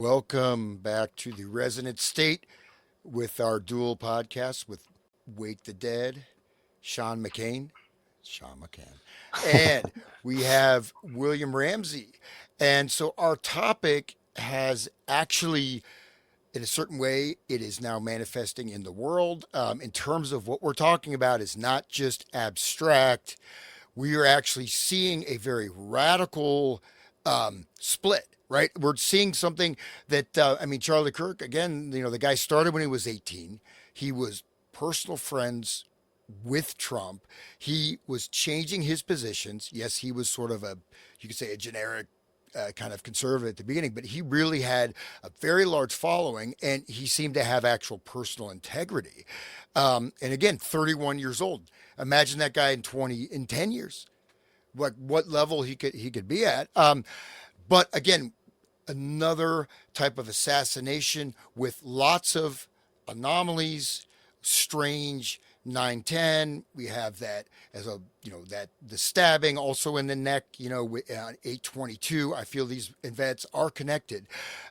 Welcome back to the Resonant State with our dual podcast with Wake the Dead, Sean McCain, Sean McCann, and we have William Ramsey. And so our topic has actually, in a certain way, it is now manifesting in the world. In terms of what we're talking about, is not just abstract. We are actually seeing a very radical split, right? We're seeing something that, Charlie Kirk, again, the guy started when he was 18. He was personal friends with Trump. He was changing his positions. Yes, he was sort of you could say, a generic kind of conservative at the beginning, but he really had a very large following and he seemed to have actual personal integrity. And again, 31 years old. Imagine that guy in 10 years, what level he could be at. But again, another type of assassination with lots of anomalies, strange 910. We have that as that the stabbing also in the neck, 822. I feel these events are connected.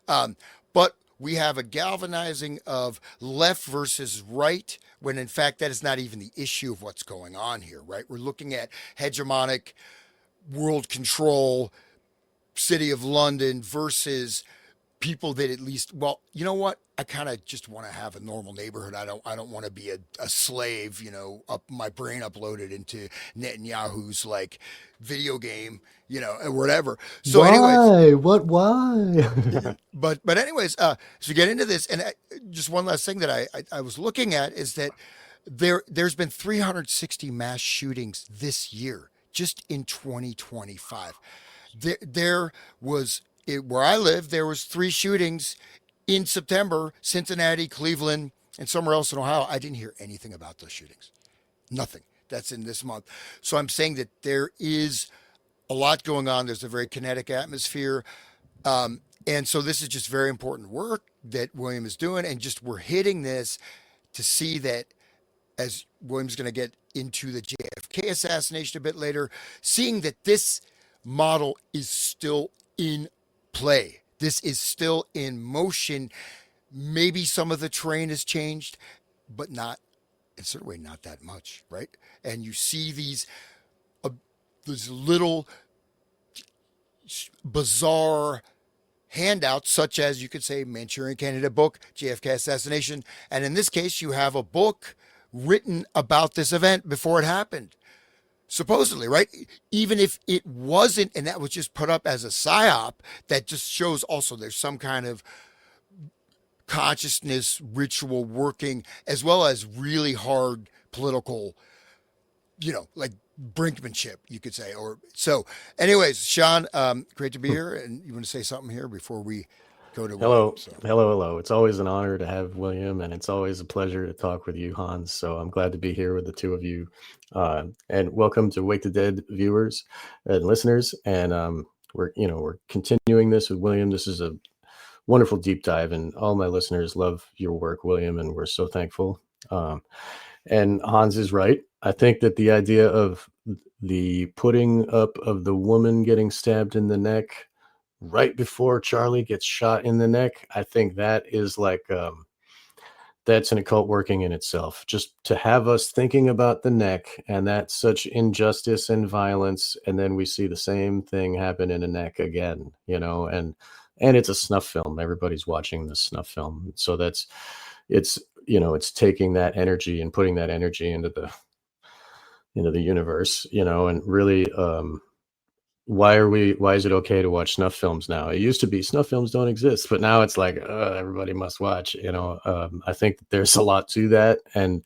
But we have a galvanizing of left versus right when in fact that is not even the issue of what's going on here, right? We're looking at hegemonic world control, city of London versus people that at least, well, you know what? I kind of just want to have a normal neighborhood. I don't want to be a slave, up my brain uploaded into Netanyahu's like video game, and whatever. So anyways, Why? Why? but anyways, so get into this, and just one last thing that I was looking at is that there's been 360 mass shootings this year, just in 2025. There was where I live. There was three shootings in September: Cincinnati, Cleveland, and somewhere else in Ohio. I didn't hear anything about those shootings. Nothing. That's in this month. So I'm saying that there is a lot going on. There's a very kinetic atmosphere. And so this is just very important work that William is doing. And just we're hitting this to see that as William's going to get into the JFK assassination a bit later, seeing that this model is still in play. This is still in motion. Maybe some of the terrain has changed, but not in a certain way, not that much, right? And you see uh, these little bizarre handouts, such as you could say Manchurian Candidate book, JFK assassination. And in this case, you have a book written about this event before it happened. Supposedly, right? Even if it wasn't, and that was just put up as a psyop, that just shows also there's some kind of consciousness ritual working, as well as really hard political, like brinkmanship, you could say. Or so. Anyways, Sean, great to be here. And you want to say something here before we go to William? Hello, So hello, hello. It's always an honor to have William, and it's always a pleasure to talk with you, Hans. So I'm glad to be here with the two of you. And welcome to Wake the Dead viewers and listeners. And we're continuing this with William. This is a wonderful deep dive, and all my listeners love your work, William, and we're so thankful. And Hans is right. I think that the idea of the putting up of the woman getting stabbed in the neck right before Charlie gets shot in the neck, I think that is like that's an occult working in itself. Just to have us thinking about the neck and that such injustice and violence, and then we see the same thing happen in a neck again, and it's a snuff film. Everybody's watching the snuff film, so it's it's taking that energy and putting that energy into the universe, and really why is it okay to watch snuff films now? It used to be snuff films don't exist, but now it's like everybody must watch. I think that there's a lot to that, and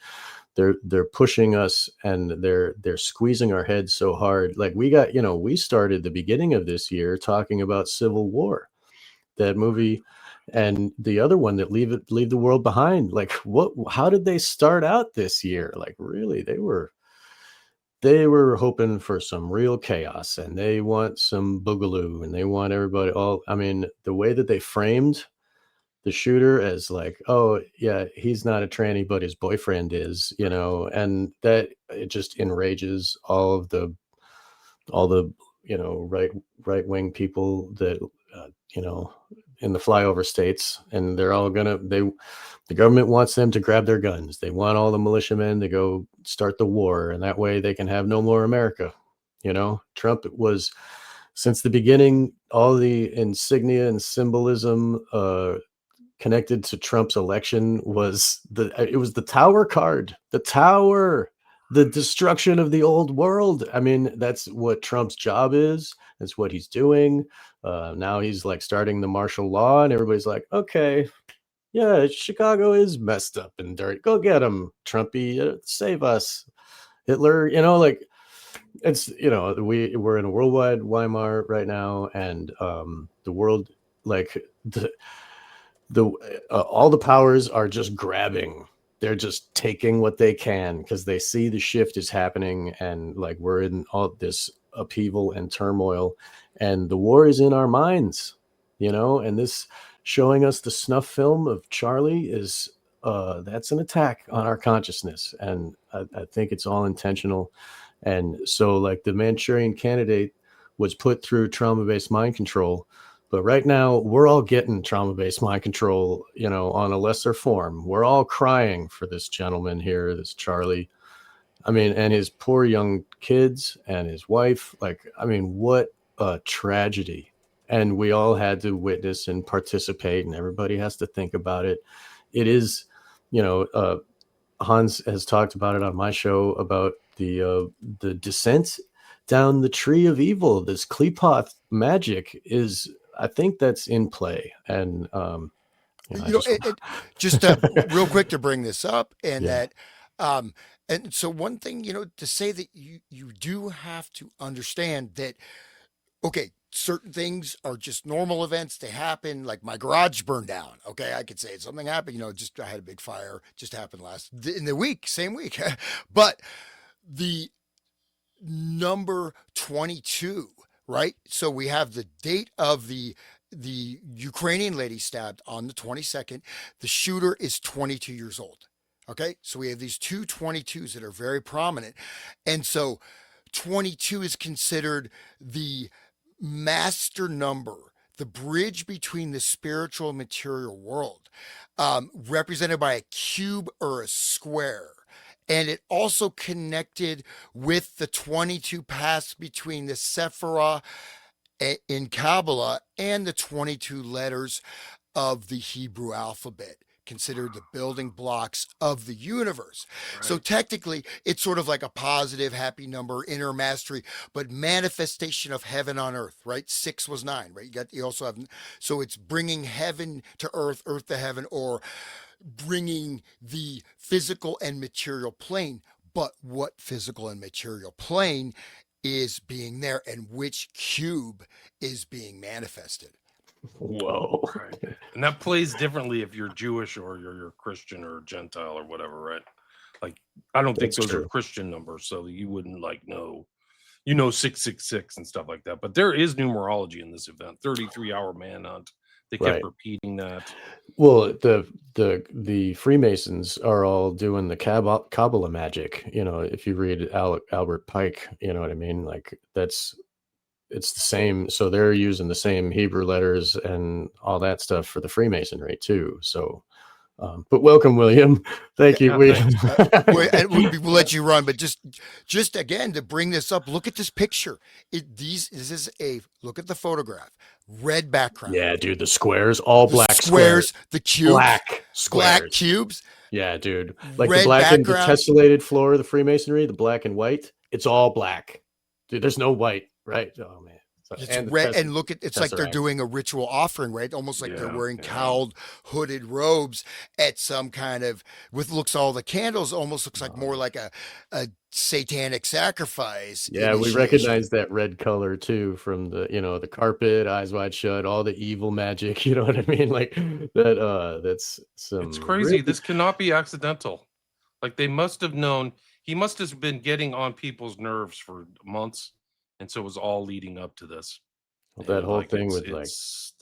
they're pushing us, and they're squeezing our heads so hard. Like we started the beginning of this year talking about Civil War, that movie, and the other one that leave the world behind. Like how did they start out this year? Like really, they were hoping for some real chaos, and they want some boogaloo, and they want everybody all, I mean, the way that they framed the shooter as like, oh yeah, he's not a tranny, but his boyfriend is, and that it just enrages all the right wing people that, uh, you know, in the flyover states, and they're all gonna the government wants them to grab their guns. They want all the militiamen to go start the war, and that way they can have no more America. Trump was, since the beginning, all the insignia and symbolism connected to Trump's election it was the tower card, the tower, the destruction of the old world. I mean, that's what Trump's job is. That's what he's doing. Now he's like starting the martial law, and everybody's like, okay, yeah, Chicago is messed up and dirty. Go get him, Trumpy. Save us, Hitler. Like, it's, we're in a worldwide Weimar right now, and the world, like, the all the powers are just grabbing. They're just taking what they can because they see the shift is happening, and like we're in all this upheaval and turmoil, and the war is in our minds, and this showing us the snuff film of Charlie is that's an attack on our consciousness, and I think it's all intentional. And so, like, the Manchurian Candidate was put through trauma-based mind control, but right now we're all getting trauma-based mind control, on a lesser form. We're all crying for this gentleman here, this Charlie. I mean, and his poor young kids and his wife. Like, I mean, what a tragedy. And we all had to witness and participate, and everybody has to think about it. It is, Hans has talked about it on my show about the descent down the tree of evil. This Klepoth magic is, I think, that's in play. And just real quick to bring this up, and yeah, that, and so one thing, to say that you do have to understand that, okay, certain things are just normal events. They happen. Like my garage burned down. Okay, I could say something happened. Just I had a big fire. Just happened in the week, same week. But the number 22, right? So we have the date of the Ukrainian lady stabbed on the 22nd. The shooter is 22 years old. Okay, so we have these two 22s that are very prominent, and so 22 is considered the master number, the bridge between the spiritual and material world, represented by a cube or a square. And it also connected with the 22 paths between the Sephirah in Kabbalah and the 22 letters of the Hebrew alphabet, considered the building blocks of the universe. Right. So technically, it's sort of like a positive, happy number, inner mastery, but manifestation of heaven on earth, right? 6 was 9, right? You also have, so it's bringing heaven to earth, earth to heaven, or bringing the physical and material plane. But what physical and material plane is being there, and which cube is being manifested? Whoa. Right. And that plays differently if you're Jewish or you're Christian or Gentile or whatever, right? Like, I don't think those are Christian numbers, so you wouldn't know 666 and stuff like that. But there is numerology in this event. 33-hour manhunt. They kept repeating that. Well, the Freemasons are all doing the Kabbalah magic. If you read Albert Pike, you know what I mean? Like, it's the same. So they're using the same Hebrew letters and all that stuff for the Freemasonry too. So, but welcome, William. Thank you. We'll let you run, but just again, to bring this up, look at this picture. This is look at the photograph. Red background. Yeah, dude, the squares, all the black squares, the cubes, black squares, black cubes. Yeah, dude, like red the black background. And the tessellated floor of the Freemasonry, the black and white, it's all black, dude. There's no white, right? Oh man. It's red, and look at it's like they're doing a ritual offering, right? Almost like they're wearing cowled, hooded robes at some kind of looks all the candles almost looks like more like a satanic sacrifice. Yeah, we recognize that red color too from the the carpet, Eyes Wide Shut, all the evil magic. You know what I mean? Like that. That's some. It's crazy. This cannot be accidental. Like, they must have known. He must have been getting on people's nerves for months. And so it was all leading up to this. Well, that whole thing with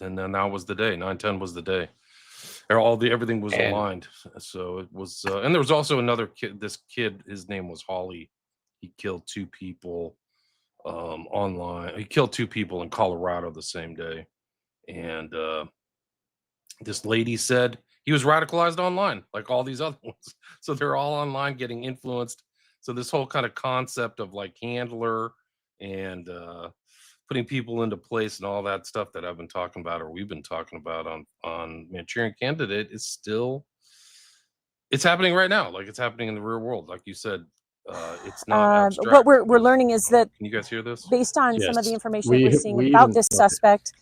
and then that was the day. 9/10 was the day. Everything was aligned. So it was, and there was also another kid. This kid, his name was Holly. He killed 2 people online. He killed 2 people in Colorado the same day, and this lady said he was radicalized online, like all these other ones. So they're all online getting influenced. So this whole kind of concept of like handler and putting people into place and all that stuff that I've been talking about, or we've been talking about on Manchurian Candidate, is still, it's happening right now. Like it's happening in the real world. Like you said, it's not abstract. What we're learning is that, can you guys hear this? based on Yes. some of the information that we're seeing We about even- this suspect,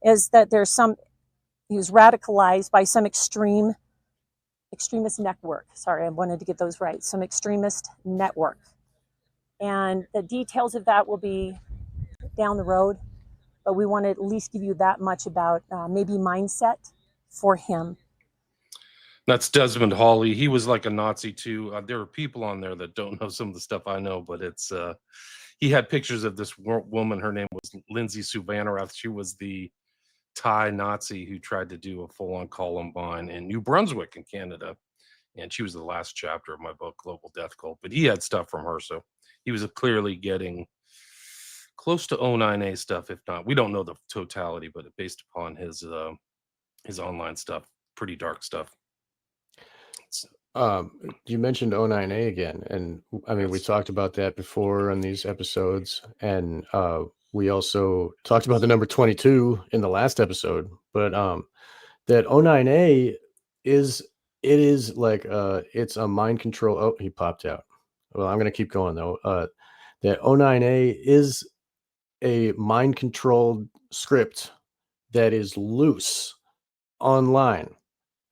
is that there's he was radicalized by some extremist network. Sorry, I wanted to get those right. Some extremist network. And the details of that will be down the road, but we want to at least give you that much about maybe mindset for him. That's Desmond Hawley. He was like a Nazi too. There are people on there that don't know some of the stuff I know, but it's he had pictures of this woman. Her name was Lindsay Suvanarath. She was the Thai Nazi who tried to do a full-on Columbine in New Brunswick in Canada, and she was the last chapter of my book, Global Death Cult. But he had stuff from her, so he was clearly getting close to 09A stuff, if not. We don't know the totality, but based upon his online stuff, pretty dark stuff. You mentioned 09A again, and I mean, we talked about that before on these episodes, and we also talked about the number 22 in the last episode. But that 09A is like it's a mind control. Oh, he popped out. Well, I'm gonna keep going though. That 09A is a mind controlled script that is loose online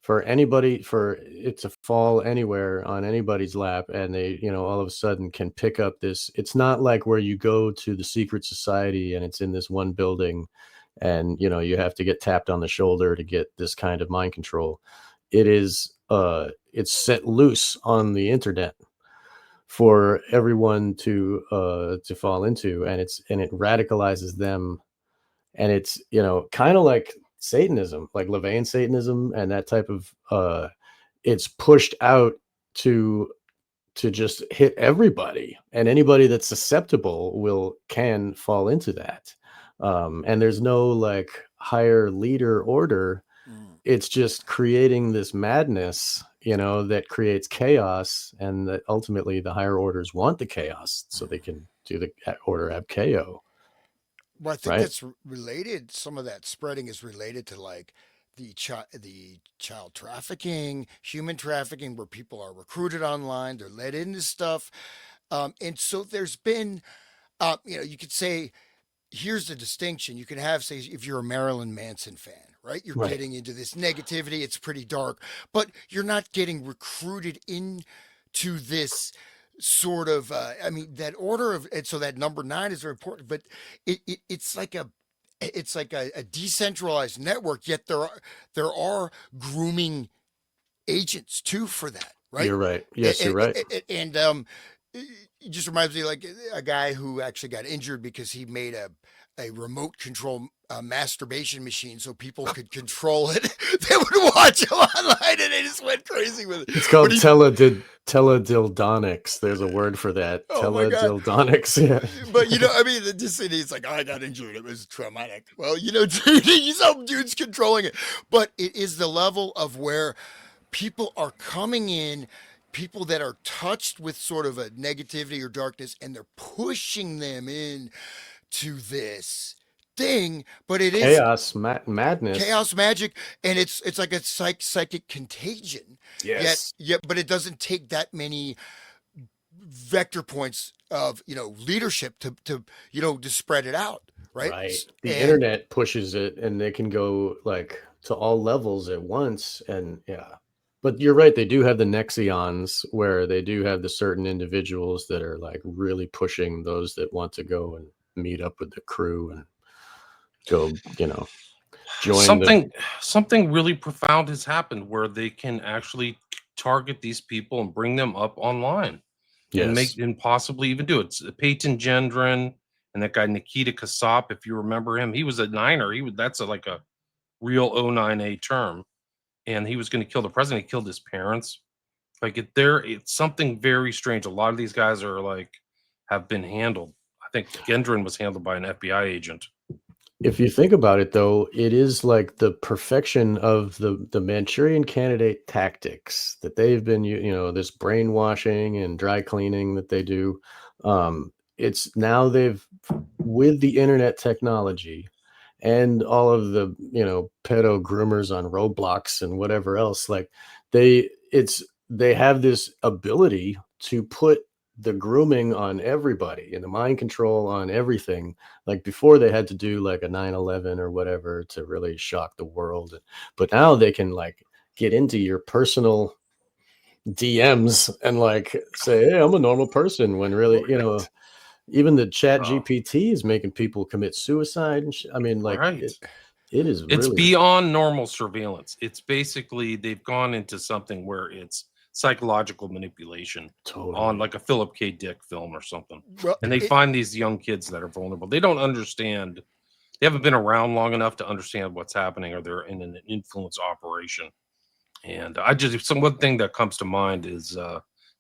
for anybody, for it to fall anywhere on anybody's lap, and they, all of a sudden can pick up this. It's not like where you go to the secret society and it's in this one building and you have to get tapped on the shoulder to get this kind of mind control. It is it's set loose on the internet for everyone to fall into, and it radicalizes them, and it's kind of like Satanism, like Levian Satanism, and that type of it's pushed out to just hit everybody, and anybody that's susceptible can fall into that. And there's no like higher leader order. It's just creating this madness, that creates chaos, and that ultimately the higher orders want the chaos so they can do the order abkeo. Well, I think that's related. Some of that spreading is related to like the child trafficking, human trafficking, where people are recruited online, they're led into stuff, and so there's been, you could say, here's the distinction. You can have, say, if you're a Marilyn Manson fan, right? You're getting into this negativity. It's pretty dark, but you're not getting recruited into this sort of that order of, and so that number 9 is very important, but it's like a decentralized network, yet there are grooming agents too for that, right? You're right. Yes, you're right. And it just reminds me like a guy who actually got injured because he made a remote control masturbation machine so people could control it. They would watch him online and they just went crazy with it. It's called teledildonics. There's a word for that. Oh teledildonics. Yeah. But it's like, oh, I got injured. It was traumatic. Well, some dude's controlling it. But it is the level of where people are coming in, people that are touched with sort of a negativity or darkness, and they're pushing them in to this thing. But it is chaos, madness, chaos magic, and it's like a psychic contagion. Yes. Yet, but it doesn't take that many vector points of leadership to spread it out, right? Right. The internet pushes it, and they can go like to all levels at once, and yeah. But you're right. They do have the Nexions, where they do have the certain individuals that are like really pushing those that want to go and meet up with the crew and go, join. Something really profound has happened where they can actually target these people and bring them up online. Yes. And possibly even do it. It's Peyton Gendron and that guy Nikita Kasap, if you remember him, he was a Niner. That's like a real 09A term. And he was going to kill the president. He killed his parents. Like it's something very strange. A lot of these guys are like have been handled. I think Gendron was handled by an FBI agent. if you think about it, though, it is like the perfection of the Manchurian candidate tactics that they've been, this brainwashing and dry cleaning that they do. It's now with the internet technology and all of the, pedo groomers on Roblox and whatever else, like they have this ability to put the grooming on everybody and the mind control on everything. Like before they had to do like a 9/11 or whatever to really shock the world, but now they can like get into your personal DMs and like say, hey, I'm a normal person, when really, Right. even the chat Oh, GPT is making people commit suicide and I mean, like right. it is It's really beyond normal surveillance. It's basically they've gone into something where it's psychological manipulation on totally like a Philip K. Dick film or something. Well, And they find these young kids that are vulnerable. They don't understand. They haven't been around long enough to understand what's happening, or they're in an influence operation. And I just one thing that comes to mind is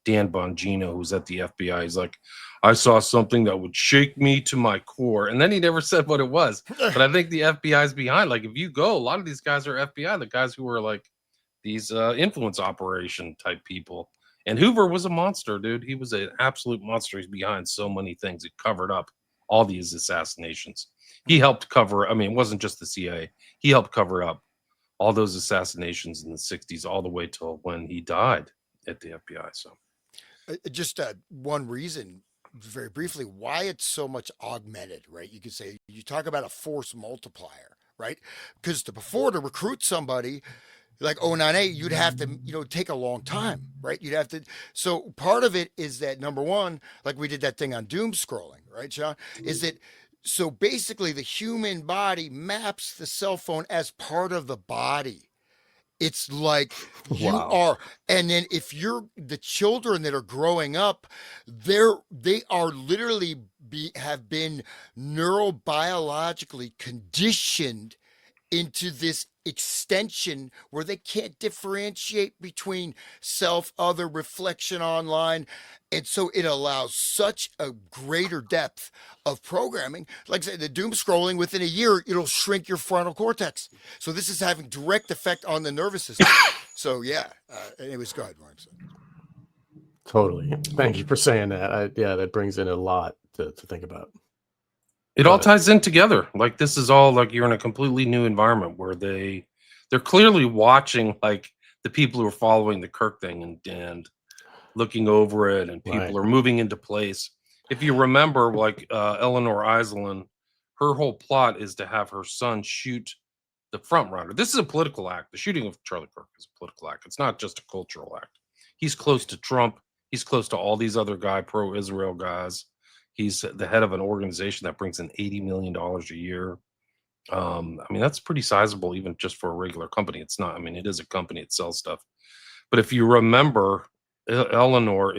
Dan Bongino, who's at the FBI. He's like, I saw something that would shake me to my core, and then he never said what it was. But I think the FBI is behind. Like, if you go, a lot of these guys are FBI, the guys who are like these influence operation type people. And Hoover was a monster, dude. He was an absolute monster. He's behind so many things. He covered up all these assassinations. He helped cover. I mean, it wasn't just the CIA. He helped cover up all those assassinations in the 60s all the way till when he died at the FBI. So just one reason, very briefly, why it's so much augmented, right? You could say you talk about a force multiplier, right? Because before to recruit somebody like 098, you'd have to, take a long time, right? You'd have to. So part of it is that number one, like we did that thing on doom scrolling, right, Sean? Is that so basically the human body maps the cell phone as part of the body. It's like you wow. are, and then if you're the children that are growing up, they are literally have been neurobiologically conditioned into this extension where they can't differentiate between self, other, reflection online. And so it allows such a greater depth of programming. Like I said, the doom scrolling within a year, it'll shrink your frontal cortex. So this is having direct effect on the nervous system. So yeah, anyways, go ahead, Lawrence. Totally. Thank you for saying that. Yeah, that brings in a lot to think about. it all But ties in together. Like, this is all like you're in a completely new environment where they're clearly watching like the people who are following the Kirk thing and looking over it, and right. people are moving into place. If you remember, like Eleanor Iselin, her whole plot is to have her son shoot the front runner. This is a political act. The shooting of Charlie Kirk is a political act. It's not just a cultural act. He's close to Trump. He's close to all these other pro-Israel guys. He's the head of an organization that brings in $80 million a year. I mean, that's pretty sizable, even just for a regular company. It's not. I mean, it is a company. It sells stuff. But if you remember, Eleanor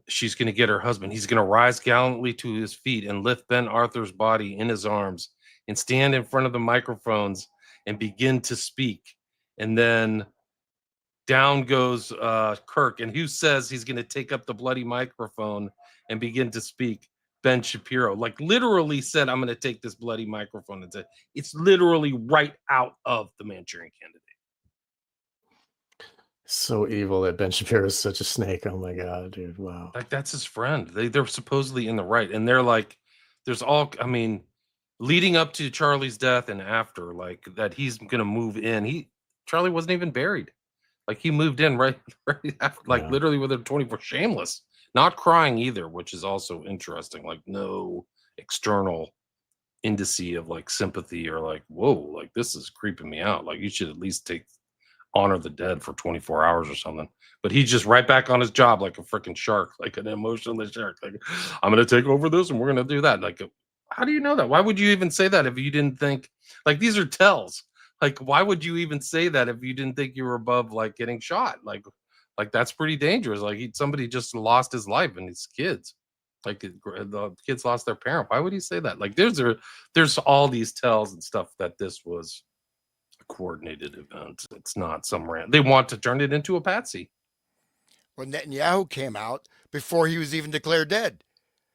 she's going to get her husband. He's going to rise gallantly to his feet and lift Ben Arthur's body in his arms and stand in front of the microphones and begin to speak. And then down goes Kirk. And who says he's going to take up the bloody microphone and begin to speak? Ben Shapiro, like, literally said, I'm going to take this bloody microphone. And said, it's literally right out of the Manchurian Candidate. So evil that Ben Shapiro is such a snake. Oh my God, dude. Wow. Like, that's his friend. They're supposedly in the right. And they're like, there's all, I mean, leading up to Charlie's death and after, like, that he's gonna move in. Charlie wasn't even buried. Like, he moved in right, right after, like, Yeah. literally within 24, shameless, not crying either, which is also interesting. Like, no external indice of like sympathy or like, whoa, like, this is creeping me out. Like, you should at least honor the dead for 24 hours or something. But he's just right back on his job like a freaking shark, like an emotionless shark. Like, I'm gonna take over this and we're gonna do that. Like, how do you know that? Why would you even say that if you didn't think, like, these are tells? Like, why would you even say that if you didn't think you were above like getting shot? Like, that's pretty dangerous. Like, somebody just lost his life and his kids. Like, the kids lost their parent. Why would he say that? Like, there's all these tells and stuff that this was a coordinated event. It's not some they want to turn it into a patsy. Well, Netanyahu came out before he was even declared dead.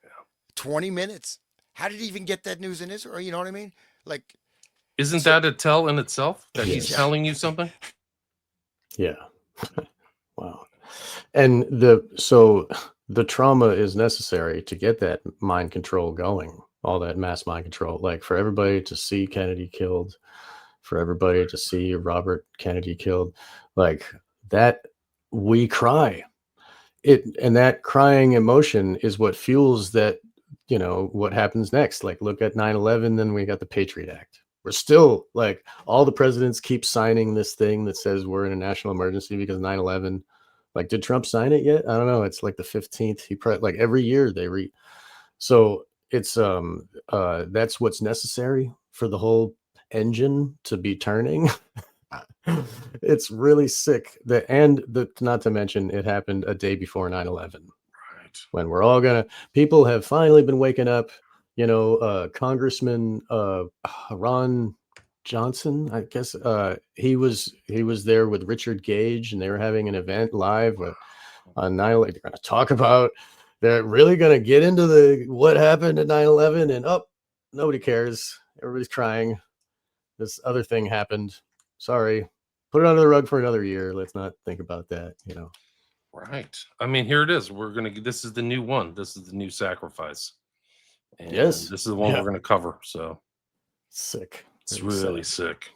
Yeah. 20 minutes. How did he even get that news in Israel? You know what I mean? Like, Isn't so- that a tell in itself that he's Yes. telling you something? Yeah. Wow. And so the trauma is necessary to get that mind control going, all that mass mind control, like for everybody to see Kennedy killed, for everybody to see Robert Kennedy killed, like that, we cry. And that crying emotion is what fuels that, what happens next. Like look at 9/11, then we got the Patriot Act. We're still like all the presidents keep signing this thing that says we're in a national emergency because of 9/11. Like, did Trump sign it yet? I don't know. It's like the 15th. Like every year they so it's that's what's necessary for the whole engine to be turning. It's really sick. Not to mention it happened a day before 9/11, Right. when we're all people have finally been waking up. Congressman Ron Johnson, I guess, he was there with Richard Gage, and they were having an event live on 9/11. They're going to talk about, they're really going to get into what happened at 9/11, and nobody cares. Everybody's crying. This other thing happened. Sorry. Put it under the rug for another year. Let's not think about that, Right. I mean, here it is. This is the new one. This is the new sacrifice. And Yes. this is the one we're going to cover. So Sick. it's really sick.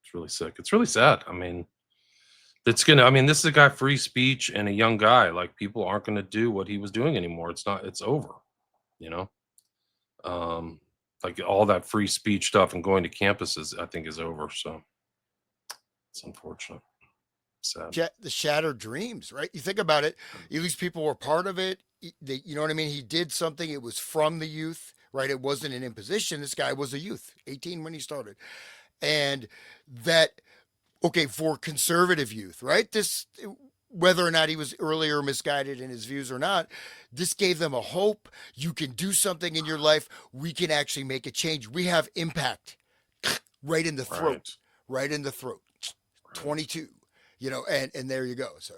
It's really sick. It's really sad. I mean, this is a guy, free speech, and a young guy. Like, people aren't going to do what he was doing anymore. It's over, like all that free speech stuff and going to campuses, I think, is over. So it's unfortunate. Sad. the shattered dreams, right? You think about it, at least people were part of it. You know what I mean? He did something. It was from the youth, right? It wasn't an imposition. This guy was a youth, 18 when he started. And that, okay, for conservative youth, right? Whether or not he was earlier misguided in his views or not, this gave them a hope. You can do something in your life. We can actually make a change. We have impact right in the throat, right in the throat. 22. And there you go. So,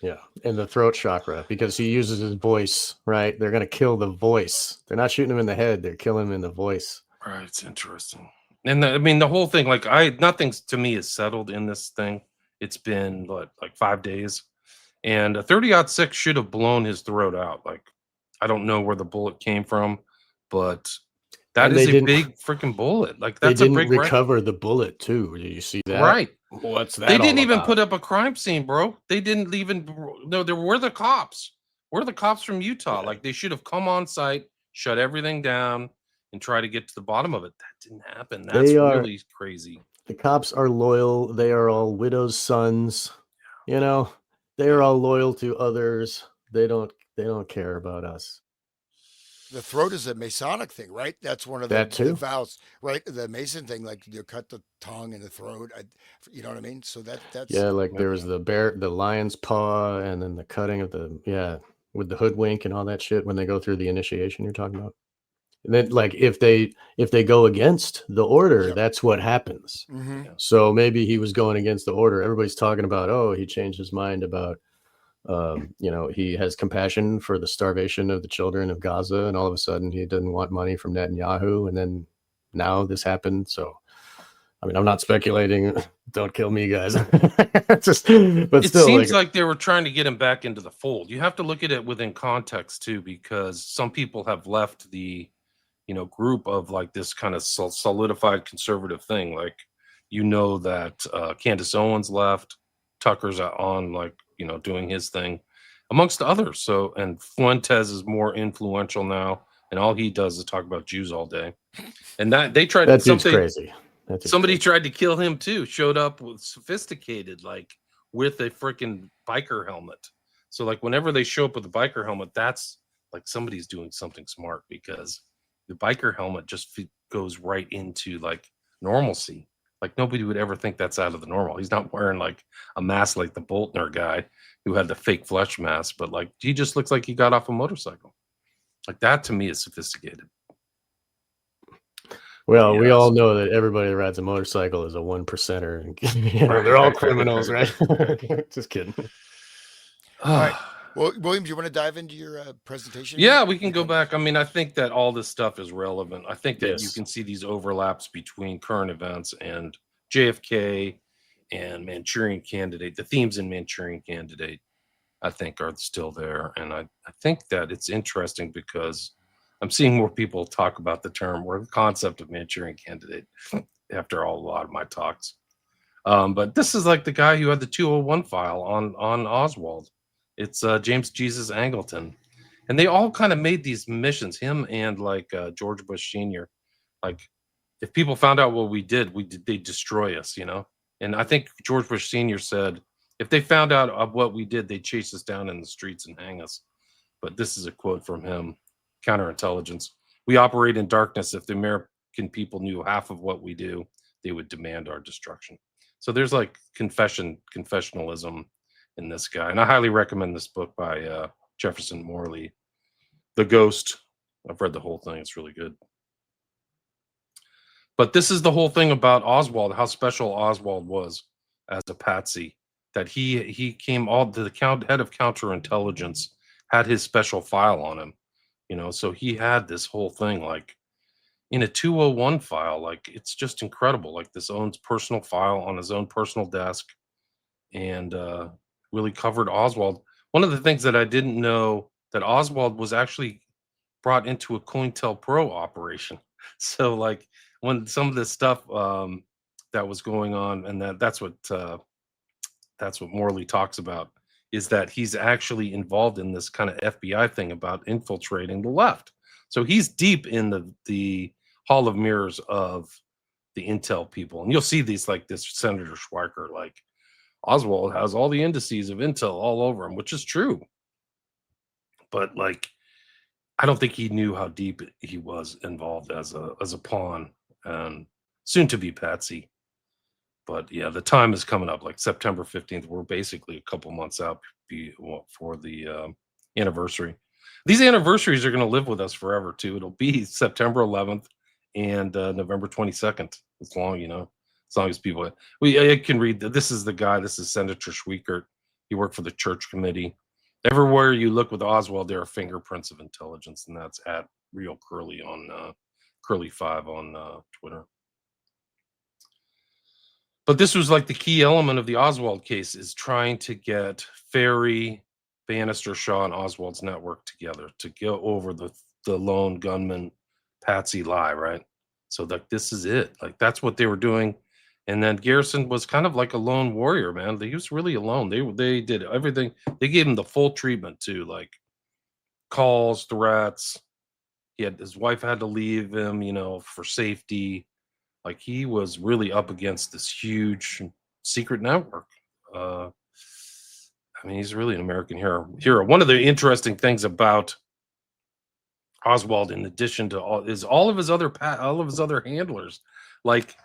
yeah. And the throat chakra, because he uses his voice, right? They're going to kill the voice. They're not shooting him in the head. They're killing him in the voice. Right. It's interesting. And the whole thing, like, nothing to me is settled in this thing. It's been like 5 days, and a 30-06 should have blown his throat out. Like, I don't know where the bullet came from, but that is a big freaking bullet. Like, that's they didn't a big recover the bullet too. Did you see that? Right. What's that? They didn't all even about? put up a crime scene, bro. They didn't even. No, there were the cops. We're the cops from Utah. Like, they should have come on site, shut everything down, and try to get to the bottom of it. That didn't happen. That's really crazy. The cops are loyal. They are all widows' sons. They are all loyal to others. They don't care about us. the throat is a Masonic thing, right? That's one of the vows, right? The Mason thing, like you cut the tongue and the throat. You know what I mean? So that's like there was the lion's paw, and then the cutting of with the hoodwink and all that shit when they go through the initiation you're talking about. And then, like, if they go against the order, that's what happens. Mm-hmm. So maybe he was going against the order. Everybody's talking about, oh, he changed his mind about, he has compassion for the starvation of the children of Gaza, and all of a sudden he doesn't want money from Netanyahu, and then now this happened. So, I mean, I'm not speculating. Don't kill me, guys. It seems like they were trying to get him back into the fold. You have to look at it within context too, because some people have left the group of like this kind of solidified conservative thing. Like, that Candace Owens left, Tucker's on, like, doing his thing amongst others. So, and Fuentes is more influential now, and all he does is talk about Jews all day. And that they tried that dude's crazy. Somebody tried to kill him too, showed up with sophisticated, like, with a freaking biker helmet. So, like, whenever they show up with a biker helmet, that's like somebody's doing something smart, because the biker helmet just goes right into like normalcy. Like, nobody would ever think that's out of the normal. He's not wearing like a mask like the Boltner guy who had the fake flesh mask, but like he just looks like he got off a motorcycle. Like, that to me is sophisticated. Well, we all know that everybody that rides a motorcycle is a 1%er. They're all criminals, right? Just kidding. All right. Well, William, do you want to dive into your presentation Yeah, here? we can go back. I mean, I think that all this stuff is relevant. I think that you Yes. can see these overlaps between current events and JFK and Manchurian Candidate. The themes in Manchurian Candidate, I think, are still there. And I think that it's interesting because I'm seeing more people talk about the term or the concept of Manchurian Candidate after a lot of my talks. But this is like the guy who had the 201 file on Oswald. It's James Jesus Angleton, and they all kind of made these missions. Him and like George Bush Sr. Like, if people found out what we did, they'd destroy us, you know. And I think George Bush Sr. said if they found out of what we did, they'd chase us down in the streets and hang us. But this is a quote from him: "Counterintelligence. We operate in darkness. If the American people knew half of what we do, they would demand our destruction." So there's like confessionalism in this guy, and I highly recommend this book by Jefferson Morley, The Ghost. I've read the whole thing; it's really good. But this is the whole thing about Oswald, how special Oswald was as a patsy. That he came all to the head of counterintelligence had his special file on him, you know. So he had this whole thing like in a 201 file. Like, it's just incredible. Like, this own personal file on his own personal desk, and really covered Oswald. One of the things that I didn't know, that Oswald was actually brought into a COINTELPRO operation. So like when some of this stuff that was going on, and that's what Morley talks about, is that he's actually involved in this kind of FBI thing about infiltrating the left. So he's deep in the Hall of Mirrors of the intel people, and you'll see these like this Senator Schweiker, like Oswald has all the indices of intel all over him, which is true. But like, I don't think he knew how deep he was involved as a pawn and soon to be patsy. But yeah, the time is coming up, like September 15th. We're basically a couple months out for the anniversary. These anniversaries are going to live with us forever too. It'll be September 11th and November 22nd. As long, you know, as long as people, I can read that. This is the guy. This is Senator Schweikert. He worked for the Church Committee. Everywhere you look with Oswald, there are fingerprints of intelligence, and that's at Real Curly on Curly5 on Twitter. But this was like the key element of the Oswald case, is trying to get Ferry, Bannister, Shaw, and Oswald's network together to go over the lone gunman patsy lie, right? So like, this is it. Like, that's what they were doing. And then Garrison was kind of like a lone warrior, man. He was really alone. They did everything. They gave him the full treatment too, like calls, threats. His wife had to leave him, you know, for safety. Like, he was really up against this huge secret network. I mean, he's really an American hero. One of the interesting things about Oswald, in addition to all of his other handlers, like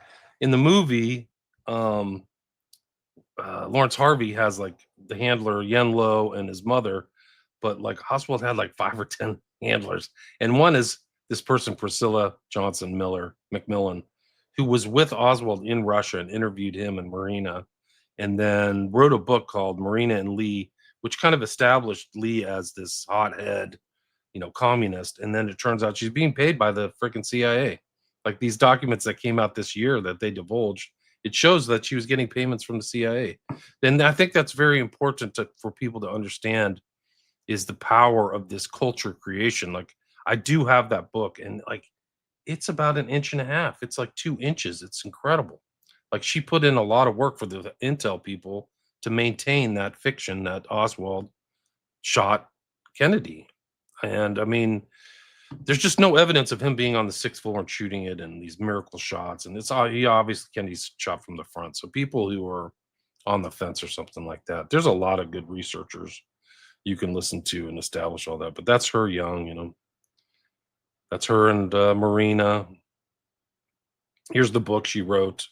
in the movie, Lawrence Harvey has like the handler Yenlo and his mother, but like Oswald had like 5 or 10 handlers, and one is this person, Priscilla Johnson McMillan, who was with Oswald in Russia and interviewed him and Marina, and then wrote a book called Marina and Lee, which kind of established Lee as this hothead, you know, communist. And then it turns out she's being paid by the freaking CIA. Like, these documents that came out this year that they divulged, it shows that she was getting payments from the CIA. Then I think that's very important for people to understand, is the power of this culture creation. Like, I do have that book, and like, it's about 1.5 inches. It's like 2 inches. It's incredible. Like, she put in a lot of work for the intel people to maintain that fiction that Oswald shot Kennedy. And I mean, there's just no evidence of him being on the 6th floor and shooting it and these miracle shots. And he obviously, Kennedy's shot from the front. So people who are on the fence or something like that, there's a lot of good researchers you can listen to and establish all that. But that's her young, you know, that's her and Marina. Here's the book she wrote,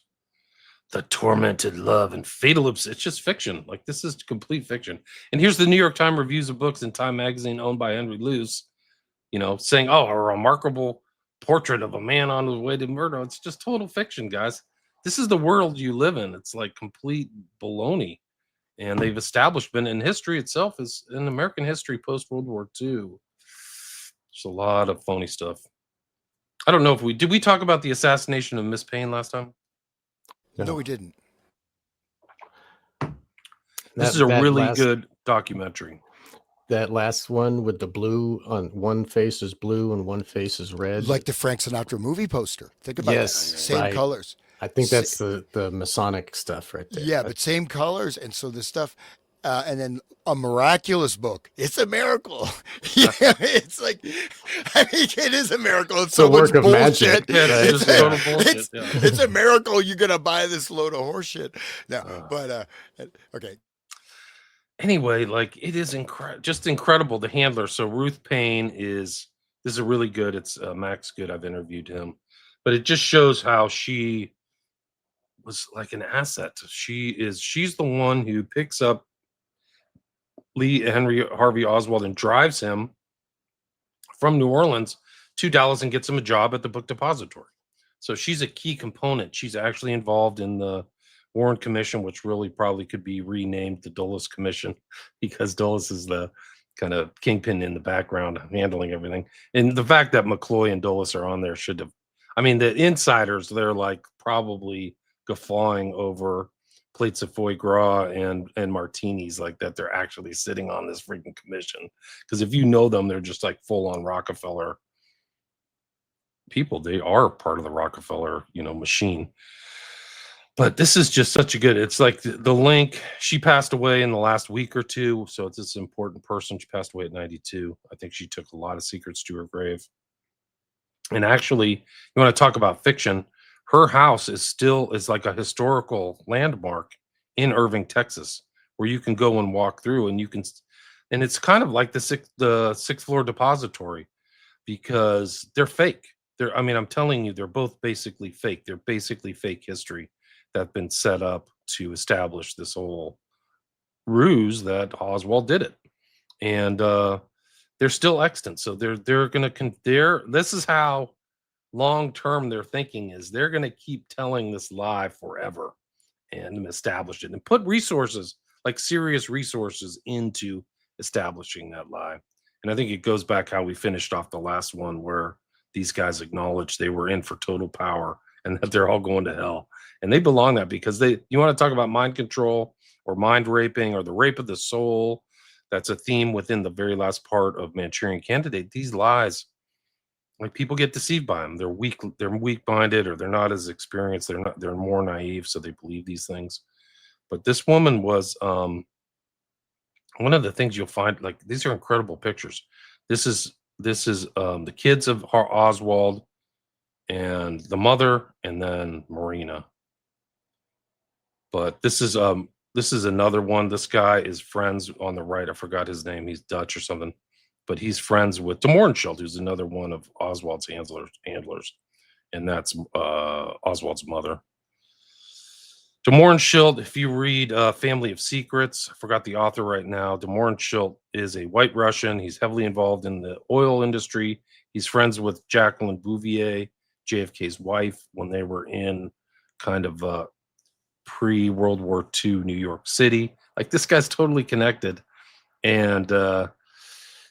The Tormented Love and Fatal Obsession. It's just fiction. Like, this is complete fiction. And here's the New York Times reviews of books in Time magazine, owned by Henry Luce, you know, saying, oh, a remarkable portrait of a man on his way to murder. It's just total fiction, guys. This is the world you live in. It's like complete baloney. and they've established, been in history itself, is in American history post World War II. There's a lot of phony stuff. I don't know if did we talk about the assassination of Miss Payne last time? No, we didn't. This is a really good documentary. That last one with the blue on one face is blue and one face is red. Like the Frank Sinatra movie poster. Think about that. Same right. colors. I think that's the Masonic stuff right there. Yeah, but same colors. And so the stuff, and then a miraculous book. It's a miracle. Yeah, it's like, I mean, it is a miracle. It's so much bullshit. It's a miracle you're going to buy this load of horseshit. No, but, okay. Anyway, like, it is just incredible. The handler. So Ruth Payne this is a really good, it's Max Good. I've interviewed him, but it just shows how she was like an asset. She's the one who picks up Lee Henry Harvey Oswald and drives him from New Orleans to Dallas and gets him a job at the book depository. So she's a key component. She's actually involved in the Warren Commission, which really probably could be renamed the Dulles Commission, because Dulles is the kind of kingpin in the background handling everything. And the fact that McCloy and Dulles are on there should have, I mean, the insiders, they're like probably guffawing over plates of foie gras and martinis, like that they're actually sitting on this freaking commission. Because if you know them, they're just like full on Rockefeller people. They are part of the Rockefeller, machine. But this is just such a good, it's like the link. She passed away in the last week or two, so it's this important person. She passed away at 92. I think she took a lot of secrets to her grave. And actually, you want to talk about fiction, her house is like a historical landmark in Irving, Texas, where you can go and walk through, and and it's kind of like the sixth floor depository, because they're fake. I'm telling you, they're both basically fake. They're basically fake history that's been set up to establish this whole ruse that Oswald did it. And they're still extant. So this is how long-term their thinking is. They're going to keep telling this lie forever and establish it and put resources, like serious resources, into establishing that lie. And I think it goes back how we finished off the last one, where these guys acknowledged they were in for total power and that they're all going to hell. And they belong that, because you want to talk about mind control or mind raping or the rape of the soul. That's a theme within the very last part of Manchurian Candidate. These lies, like, people get deceived by them. They're weak-minded, or they're not as experienced. They're more naive, so they believe these things. But this woman was one of the things you'll find, like, these are incredible pictures. This is the kids of Oswald and the mother, and then Marina. But this is another one. This guy is friends on the right. I forgot his name. He's Dutch or something, but he's friends with de Mohrenschildt, who's another one of Oswald's handlers, and that's Oswald's mother. De Mohrenschildt, if you read Family of Secrets, I forgot the author right now. De Mohrenschildt is a white Russian. He's heavily involved in the oil industry. He's friends with Jacqueline Bouvier, JFK's wife, when they were in kind of pre-World War II New York City. Like, this guy's totally connected. And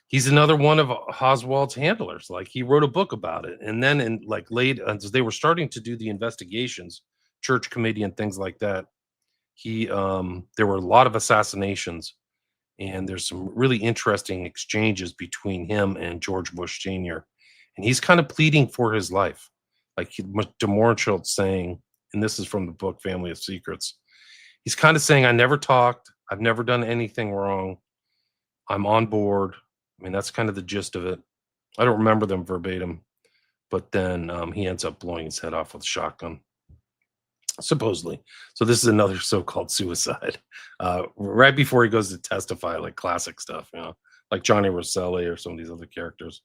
he's another one of Oswald's handlers. Like, he wrote a book about it. And then as they were starting to do the investigations, Church Committee and things like that, there were a lot of assassinations, and there's some really interesting exchanges between him and George Bush Sr. And he's kind of pleading for his life. Like, de Mohrenschildt saying, and this is from the book Family of Secrets, he's kind of saying, I never talked. I've never done anything wrong. I'm on board. I mean, that's kind of the gist of it. I don't remember them verbatim, but then he ends up blowing his head off with a shotgun, supposedly. So this is another so-called suicide. Right before he goes to testify, like classic stuff, like Johnny Rosselli or some of these other characters.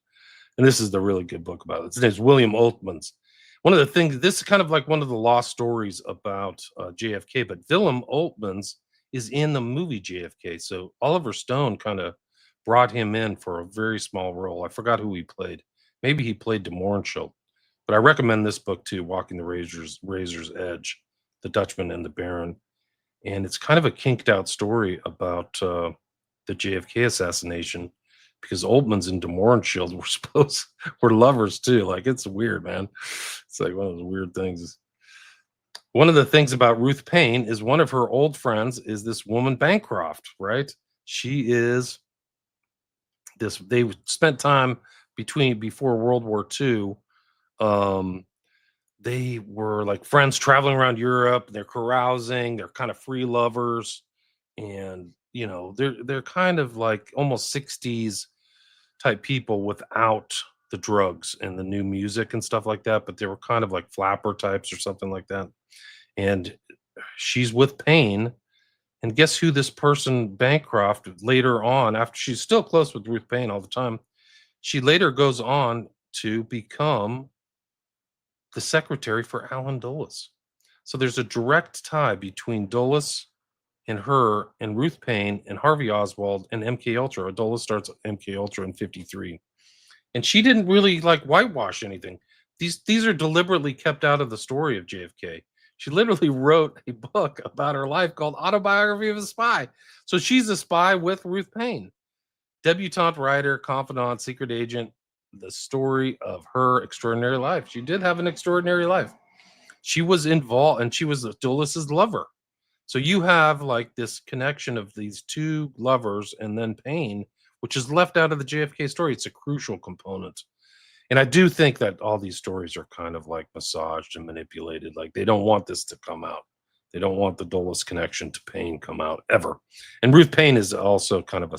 And this is the really good book about it. His name's William Oltmans. One of the things, this is kind of like one of the lost stories about JFK, but Willem Oltmans is in the movie JFK. So Oliver Stone kind of brought him in for a very small role. I forgot who he played. Maybe he played de Mohrenschildt. But I recommend this book too, Walking the Razor's Edge, The Dutchman and the Baron. and it's kind of a kinked out story about the JFK assassination, because Oldman's and DeMorenshield were lovers too. Like, it's weird, man. It's like one of those weird things. One of the things about Ruth Paine is one of her old friends is this woman Bancroft, right? She is this. They spent time before World War II. They were like friends traveling around Europe. They're carousing. They're kind of free lovers, and they're kind of like almost 60s type people without the drugs and the new music and stuff like that. But they were kind of like flapper types or something like that. And she's with Payne. And guess who this person, Bancroft, later on, after she's still close with Ruth Payne all the time, she later goes on to become the secretary for Allen Dulles. So there's a direct tie between Dulles and her and Ruth Payne and Harvey Oswald and MK Ultra. Dulles starts MK Ultra in 53. And she didn't really like whitewash anything. These are deliberately kept out of the story of JFK. She literally wrote a book about her life called Autobiography of a Spy. So she's a spy with Ruth Payne. Debutante writer, confidant, secret agent, the story of her extraordinary life. She did have an extraordinary life. She was involved, and she was Dulles' lover. So you have like this connection of these two lovers and then Payne, which is left out of the JFK story. It's a crucial component. And I do think that all these stories are kind of like massaged and manipulated. Like, they don't want this to come out. They don't want the Dulles connection to Payne come out ever. And Ruth Payne is also kind of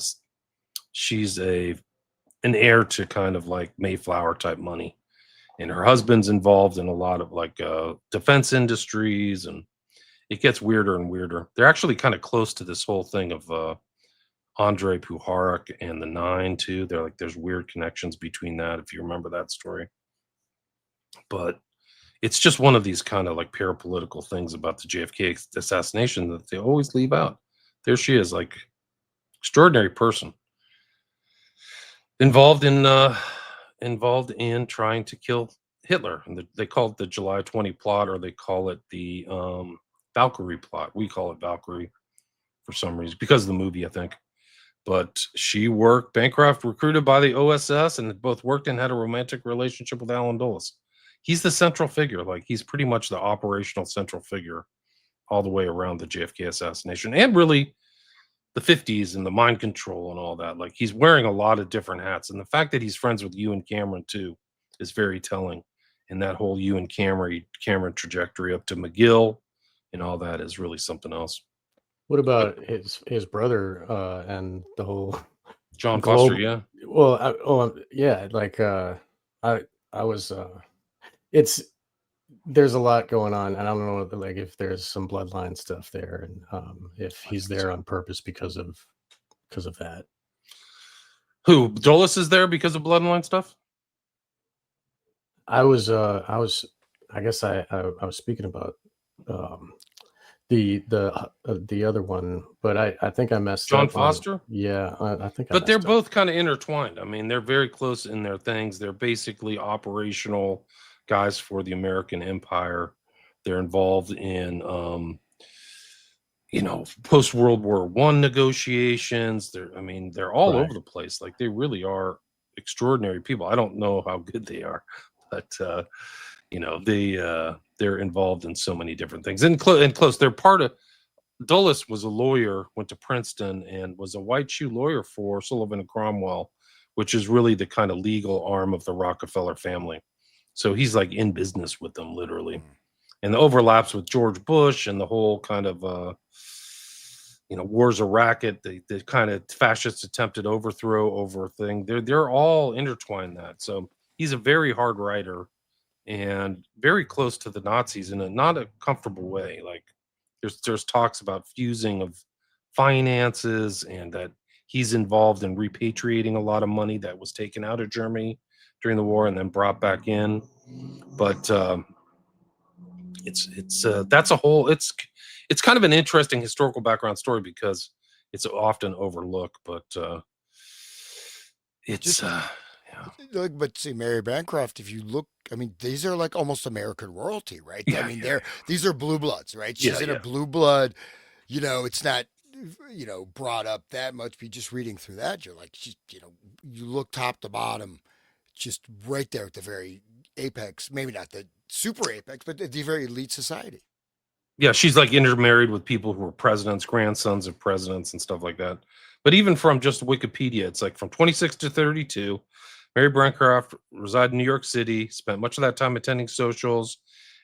she's an heir to kind of like Mayflower type money. And her husband's involved in a lot of like defense industries, and it gets weirder and weirder. They're actually kind of close to this whole thing of Andre Puharich and the Nine too. They're like, there's weird connections between that, if you remember that story. But it's just one of these kind of like parapolitical things about the JFK assassination that they always leave out. There she is, like, extraordinary person involved in trying to kill Hitler. And they call it the July 20 plot, or they call it the Valkyrie plot. We call it Valkyrie for some reason because of the movie, I think. But Bancroft recruited by the OSS, and both worked and had a romantic relationship with Allen Dulles. He's the central figure. Like, he's pretty much the operational central figure all the way around the JFK assassination, and really the 50s and the mind control and all that. Like, he's wearing a lot of different hats. And the fact that he's friends with Ewan Cameron too is very telling. And that whole Ewan Cameron trajectory up to McGill and all that is really something else. What about his brother and the whole John Foster? Yeah. Well, there's a lot going on, and I don't know, like, if there's some bloodline stuff there, and if he's there on purpose because of that. Who, Dulles is there because of bloodline stuff? I was speaking about the other one, but I think I messed John up Foster. Yeah, I think. But they're both kind of intertwined. I mean, they're very close in their things. They're basically operational guys for the American Empire. They're involved in post World War I negotiations. They're all over the place. Like, they really are extraordinary people. I don't know how good they are, but they're involved in so many different things. And close, they're part of. Dulles was a lawyer, went to Princeton, and was a white shoe lawyer for Sullivan and Cromwell, which is really the kind of legal arm of the Rockefeller family. So he's like in business with them, literally. And the overlaps with George Bush and the whole kind of war's a racket, the kind of fascist attempted overthrow over thing. They're all intertwined that. So he's a very hard writer and very close to the Nazis in a not a comfortable way. Like, there's talks about fusing of finances, and that he's involved in repatriating a lot of money that was taken out of Germany during the war and then brought back in. But that's a whole, it's kind of an interesting historical background story because it's often overlooked, but But see, Mary Bancroft, if you look, these are like almost American royalty, right? Yeah, these are blue bloods, right? She's in a blue blood it's not, brought up that much. But just reading through that, you're like, you look top to bottom, just right there at the very apex. Maybe not the super apex, but the very elite society. Yeah, she's like intermarried with people who were presidents, grandsons of presidents, and stuff like that. But even from just Wikipedia, it's like from 26 to 32. Mary Bancroft resided in New York City, spent much of that time attending socials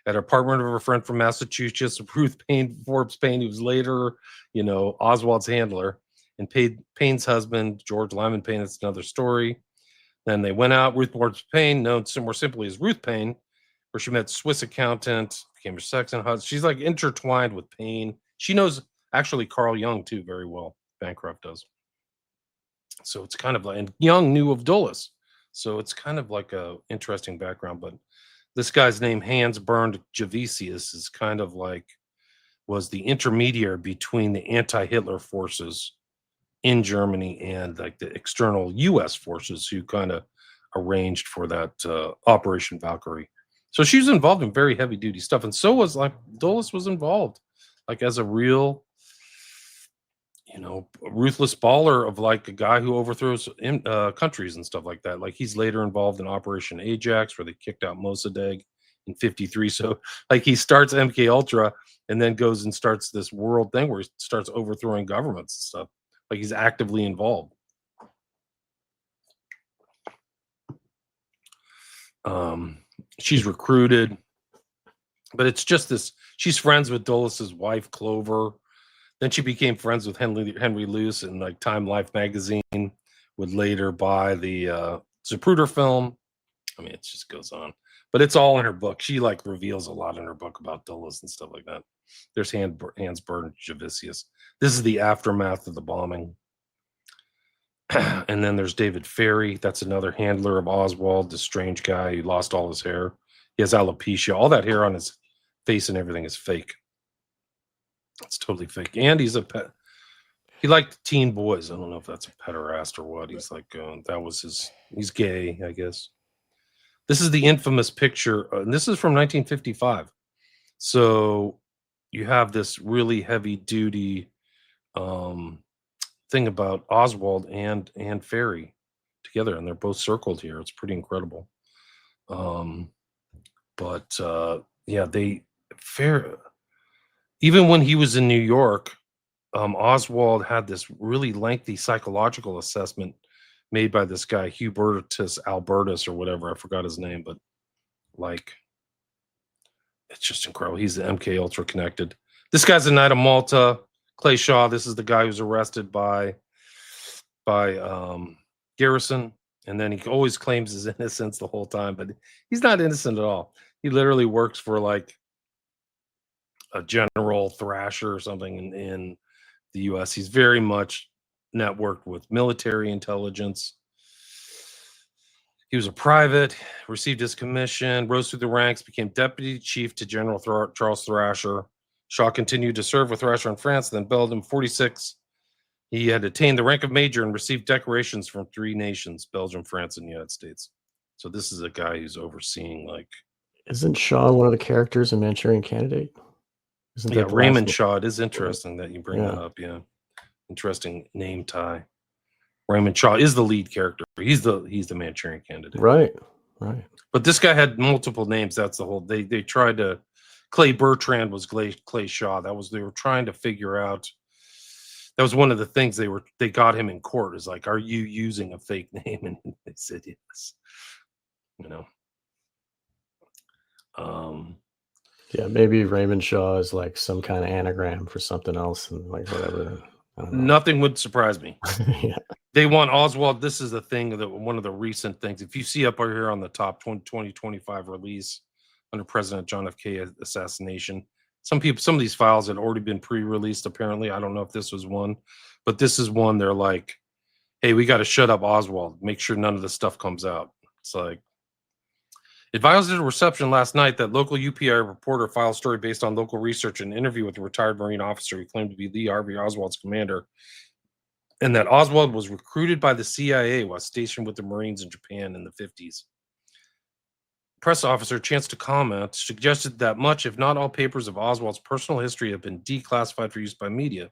at an apartment of a friend from Massachusetts, Ruth Payne, Forbes Payne, who was later, Oswald's handler, and Payne's husband, George Lyman Payne. That's another story. Then they went out. Ruth Forbes Payne, known more simply as Ruth Payne, where she met Swiss accountant, became her second husband. She's like intertwined with Payne. She knows actually Carl Jung too very well. Bancroft does. So it's kind of like, and Jung knew of Dulles. So it's kind of like a interesting background. But this guy's name, Hans Bernd Javisius, is kind of like, was the intermediary between the anti-Hitler forces in Germany and like the external U.S. forces who kind of arranged for that Operation Valkyrie. So she was involved in very heavy duty stuff. And so was like Dulles was involved like as a real, ruthless baller of like a guy who overthrows countries and stuff like that. Like he's later involved in Operation Ajax, where they kicked out Mossadegh in 53. So like he starts MK Ultra and then goes and starts this world thing where he starts overthrowing governments and stuff. Like he's actively involved. She's recruited, but it's just this. She's friends with Dulles's wife, Clover. Then she became friends with Henry Luce, and like Time Life magazine would later buy the Zapruder film. I mean, it just goes on, but it's all in her book. She like reveals a lot in her book about Dulles and stuff like that. There's Hans Bernd Javisius. This is the aftermath of the bombing. And then there's David Ferry. That's another handler of Oswald, this strange guy who lost all his hair. He has alopecia. All that hair on his face and everything is fake. It's totally fake. And he's a pet. He liked teen boys. I don't know if that's a pederast or what. He's like, that was his, he's gay, I guess. This is the infamous picture. And this is from 1955. So you have this really heavy duty thing about Oswald and Ferry together, and they're both circled here. It's pretty incredible. Even when he was in New York, Oswald had this really lengthy psychological assessment made by this guy Hubertus Albertus or whatever. I forgot his name, but like it's just incredible. He's the MK Ultra connected. This guy's a Knight of Malta. Clay Shaw, this is the guy who's arrested by Garrison, and then he always claims his innocence the whole time, but he's not innocent at all. He literally works for like a General Thrasher or something in the U.S. He's very much networked with military intelligence. He was a private, received his commission, rose through the ranks, became deputy chief to General Charles Thrasher. Shaw continued to serve with Thrasher in France, then Belgium. 46. He had attained the rank of major and received decorations from 3 nations, Belgium, France, and the United States. So this is a guy who's overseeing like... Isn't Shaw one of the characters in Manchurian Candidate? Yeah, Raymond Shaw. It is interesting that you bring that up. Yeah. Interesting name tie. Raymond Shaw is the lead character. He's the Manchurian Candidate. Right. But this guy had multiple names. That's the whole... They tried to... Clay Bertrand was Clay Shaw. They were trying to figure out. That was one of the things they got him in court. Is like, are you using a fake name? And they said yes. Yeah, maybe Raymond Shaw is like some kind of anagram for something else, and like whatever. Nothing would surprise me. Yeah. They want Oswald. This is the thing that one of the recent things. If you see up here on the top 2025 release under President John F. K. assassination, some of these files had already been pre-released. Apparently, I don't know if this was one, but this is one. They're like, "Hey, we got to shut up Oswald. Make sure none of this stuff comes out." It's like, advised at a reception last night that local UPI reporter filed a story based on local research and interview with a retired Marine officer who claimed to be Lee Harvey Oswald's commander, and that Oswald was recruited by the CIA while stationed with the Marines in Japan in the 50s. press officer, a chance to comment, suggested that much, if not all, papers of Oswald's personal history have been declassified for use by media.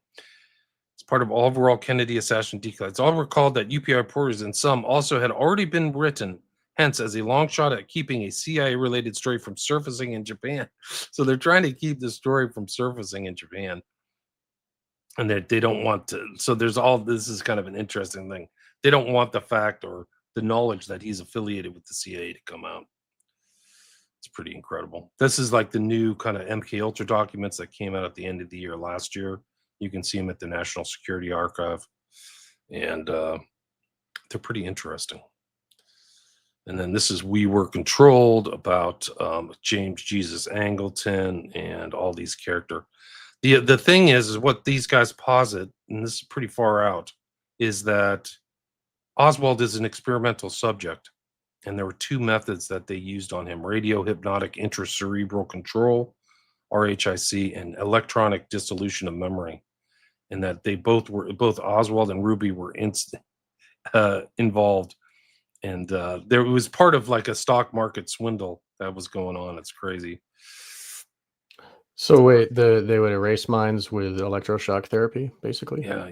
It's part of overall Kennedy assassination declassified. It's all recalled that UPI reporters and some also had already been written, hence as a long shot at keeping a CIA-related story from surfacing in Japan. So they're trying to keep the story from surfacing in Japan. And they don't want to. So there's all, this is kind of an interesting thing. They don't want the fact or the knowledge that he's affiliated with the CIA to come out. It's pretty incredible. This is like the new kind of MK Ultra documents that came out at the end of the year last year. You can see them at the National Security Archive, and they're pretty interesting. And then this is We Were Controlled, about James Jesus Angleton and all these characters. The thing is what these guys posit, and this is pretty far out, is that Oswald is an experimental subject, and there were two methods that they used on him: radio hypnotic intracerebral control, RHIC, and electronic dissolution of memory. And that they both Oswald and Ruby were involved, and there was part of like a stock market swindle that was going on. It's crazy. So wait, they would erase minds with electroshock therapy, basically? Yeah.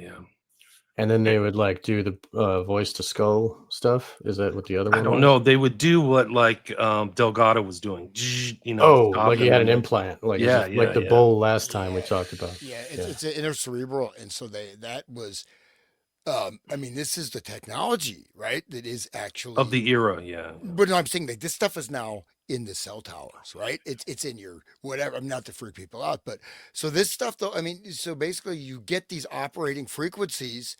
And then they would like do the voice to skull stuff. Is that what the other one I don't was? know. They would do what like Delgado was doing. Like he had an implant, like the bowl last time we talked about. Yeah, it's intercerebral, and so that was. I mean, this is the technology, right? That is actually of the era, yeah. But no, I'm saying like this stuff is now in the cell towers, right? It's in your whatever. I'm not to freak people out, but so this stuff though. I mean, so basically you get these operating frequencies.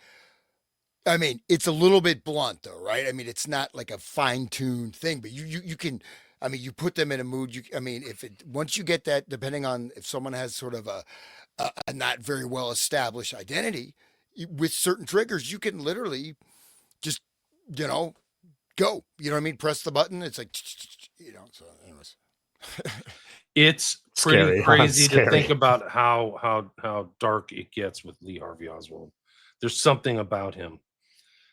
I mean, it's a little bit blunt though, right? I mean, it's not like a fine-tuned thing, but you can. I mean, you put them in a mood. I mean, once you get that, depending on if someone has sort of a not very well established identity with certain triggers, you can literally just, go. You know what I mean? Press the button. It's like, so anyways. It's pretty crazy to think about how dark it gets with Lee Harvey Oswald. There's something about him.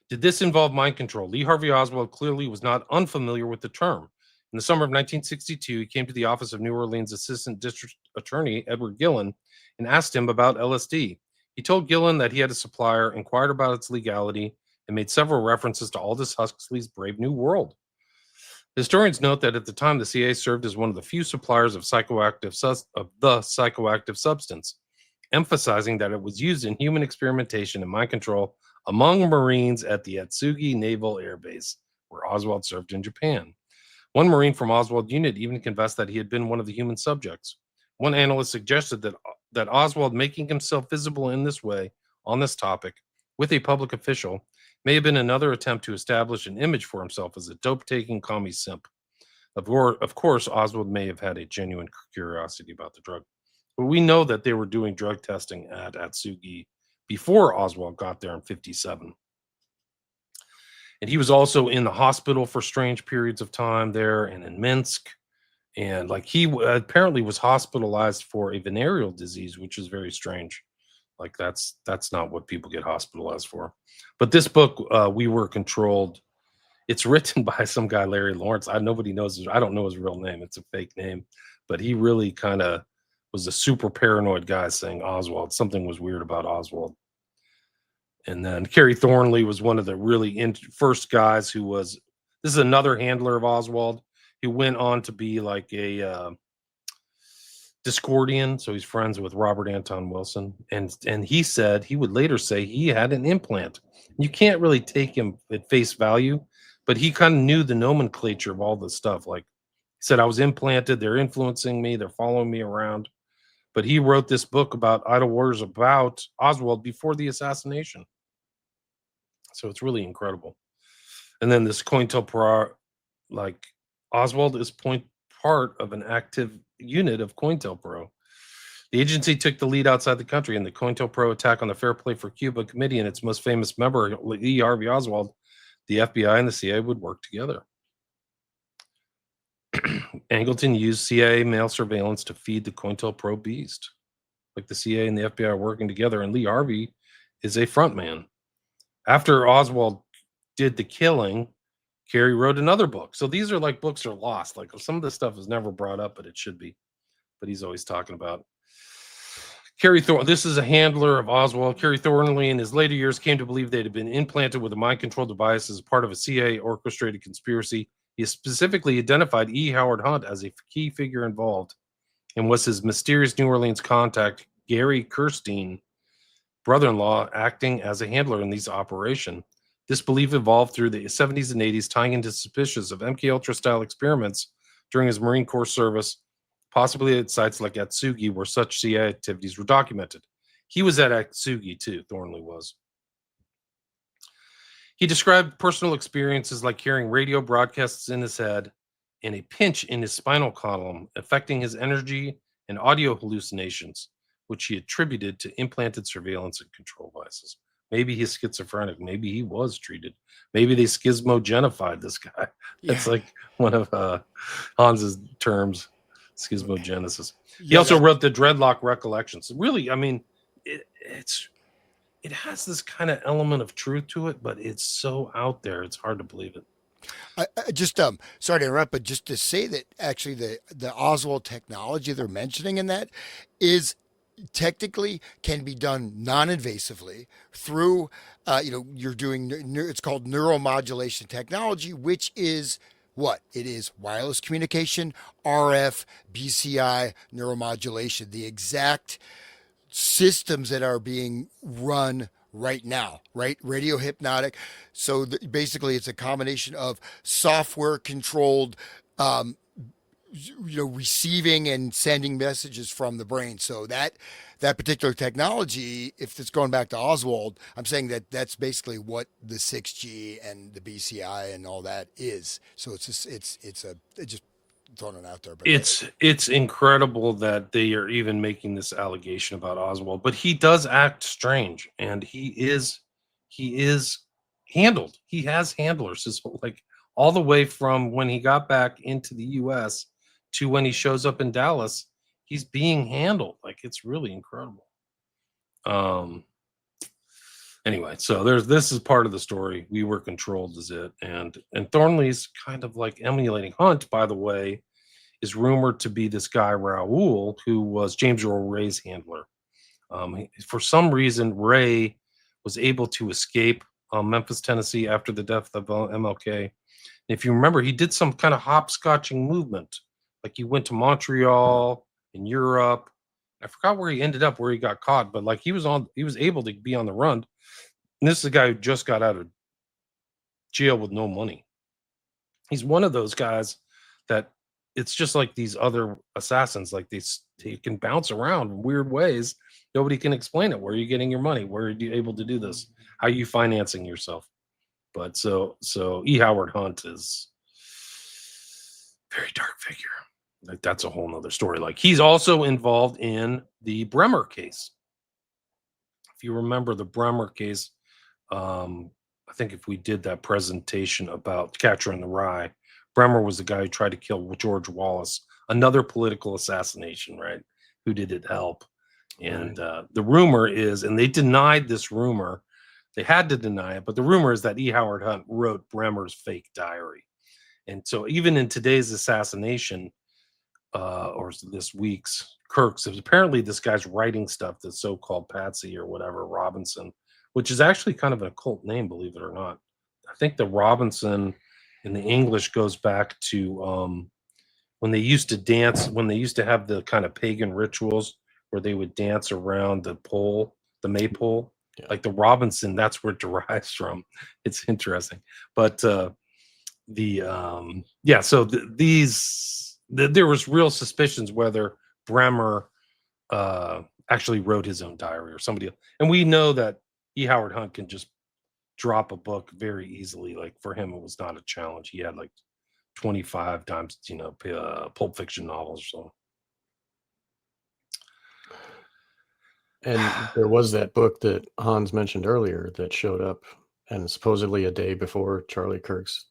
Did this involve mind control? Lee Harvey Oswald clearly was not unfamiliar with the term. In the summer of 1962, he came to the office of New Orleans Assistant District Attorney Edward Gillen and asked him about LSD. He told Gillen that he had a supplier, inquired about its legality, and made several references to Aldous Huxley's Brave New World. Historians note that at the time, the CIA served as one of the few suppliers of the psychoactive substance, emphasizing that it was used in human experimentation and mind control among Marines at the Atsugi Naval Air Base, where Oswald served in Japan. One Marine from Oswald unit even confessed that he had been one of the human subjects. One analyst suggested that Oswald making himself visible in this way on this topic with a public official may have been another attempt to establish an image for himself as a dope-taking commie simp. Of course, Oswald may have had a genuine curiosity about the drug, but we know that they were doing drug testing at Atsugi before Oswald got there in 1957. And he was also in the hospital for strange periods of time there and in Minsk. And like he apparently was hospitalized for a venereal disease, which is very strange. Like that's not what people get hospitalized for. But this book, We Were Controlled, it's written by some guy, Larry Lawrence. Nobody knows. I don't know his real name. It's a fake name. But he really kind of was a super paranoid guy saying Oswald. Something was weird about Oswald. And then Kerry Thornley was one of the really first guys who was, this is another handler of Oswald, who went on to be like a Discordian. So he's friends with Robert Anton Wilson. And he said, he would later say he had an implant. You can't really take him at face value, but he kind of knew the nomenclature of all this stuff. Like he said, I was implanted. They're influencing me. They're following me around. But he wrote this book about idle warriors about Oswald before the assassination. So it's really incredible. And then this COINTELPRO, like Oswald is part of an active unit of COINTELPRO. The agency took the lead outside the country in the COINTELPRO attack on the Fair Play for Cuba Committee, and its most famous member, Lee Harvey Oswald. The FBI and the CIA would work together. Angleton used CIA mail surveillance to feed the COINTELPRO beast. Like the CIA and the FBI are working together, and Lee Harvey is a front man. After Oswald did the killing, Carey wrote another book. So these are like books are lost. Like some of this stuff is never brought up, but it should be. But he's always talking about Carey Thornley. This is a handler of Oswald. Carey Thornley in his later years came to believe they had been implanted with a mind control device as part of a CIA orchestrated conspiracy. He specifically identified E. Howard Hunt as a key figure involved and was his mysterious New Orleans contact, Gary Kirstein, brother-in-law, acting as a handler in these operations. This belief evolved through the 70s and 80s, tying into suspicions of MK Ultra-style experiments during his Marine Corps service, possibly at sites like Atsugi, where such CIA activities were documented. He was at Atsugi, too, Thornley was. He described personal experiences like hearing radio broadcasts in his head and a pinch in his spinal column, affecting his energy and audio hallucinations, which he attributed to implanted surveillance and control devices. Maybe he's schizophrenic. Maybe he was treated. Maybe they schismogenified this guy. That's like one of Hans's terms, schismogenesis. He also wrote the Dreadlock Recollections. Really, I mean, it has this kind of element of truth to it, but it's so out there, it's hard to believe it. I just sorry to interrupt, but just to say that actually the Oswald technology they're mentioning in that is technically can be done non-invasively through you're doing it's called neuromodulation technology, which is what it is: wireless communication, RF, BCI, neuromodulation, the exact systems that are being run right now, right? Radio hypnotic. So basically it's a combination of software controlled receiving and sending messages from the brain. So that particular technology, if it's going back to Oswald, I'm saying that that's basically what the 6G and the BCI and all that is. So it's just throwing it out there. But it's incredible that they are even making this allegation about Oswald, but he does act strange, and he is handled. He has handlers his whole, like all the way from when he got back into the U.S. to when he shows up in Dallas, he's being handled. Like, it's really incredible. Anyway, so this is part of the story. We Were Controlled is it. And Thornley's kind of like emulating Hunt, by the way, is rumored to be this guy, Raoul, who was James Earl Ray's handler. For some reason, Ray was able to escape Memphis, Tennessee after the death of MLK. And if you remember, he did some kind of hopscotching movement. Like he went to Montreal in Europe. I forgot where he ended up, where he got caught, but like he was able to be on the run. And this is a guy who just got out of jail with no money. He's one of those guys that it's just like these other assassins, like they can bounce around in weird ways. Nobody can explain it. Where are you getting your money? Where are you able to do this? How are you financing yourself? But so E. Howard Hunt is a very dark figure. Like that's a whole nother story. Like he's also involved in the Bremer case. If you remember the Bremer case, I think if we did that presentation about Catcher in the Rye, Bremer was the guy who tried to kill George Wallace, another political assassination, right? Who did it help? And the rumor is, and they denied this rumor, they had to deny it, but the rumor is that E. Howard Hunt wrote Bremer's fake diary. And so even in today's assassination, or this week's Kirk's, apparently this guy's writing stuff, the so-called Patsy or whatever, Robinson, which is actually kind of an occult name, believe it or not. I think the Robinson in the English goes back to when they used to dance, when they used to have the kind of pagan rituals where they would dance around the pole, the maypole. Yeah. Like the Robinson, that's where it derives from. It's interesting. But there was real suspicions whether Bremer actually wrote his own diary or somebody else. And we know that E. Howard Hunt can just drop a book very easily. Like for him, it was not a challenge. He had like 25 times, Pulp Fiction novels or so. And there was that book that Hans mentioned earlier that showed up, and supposedly a day before Charlie Kirk's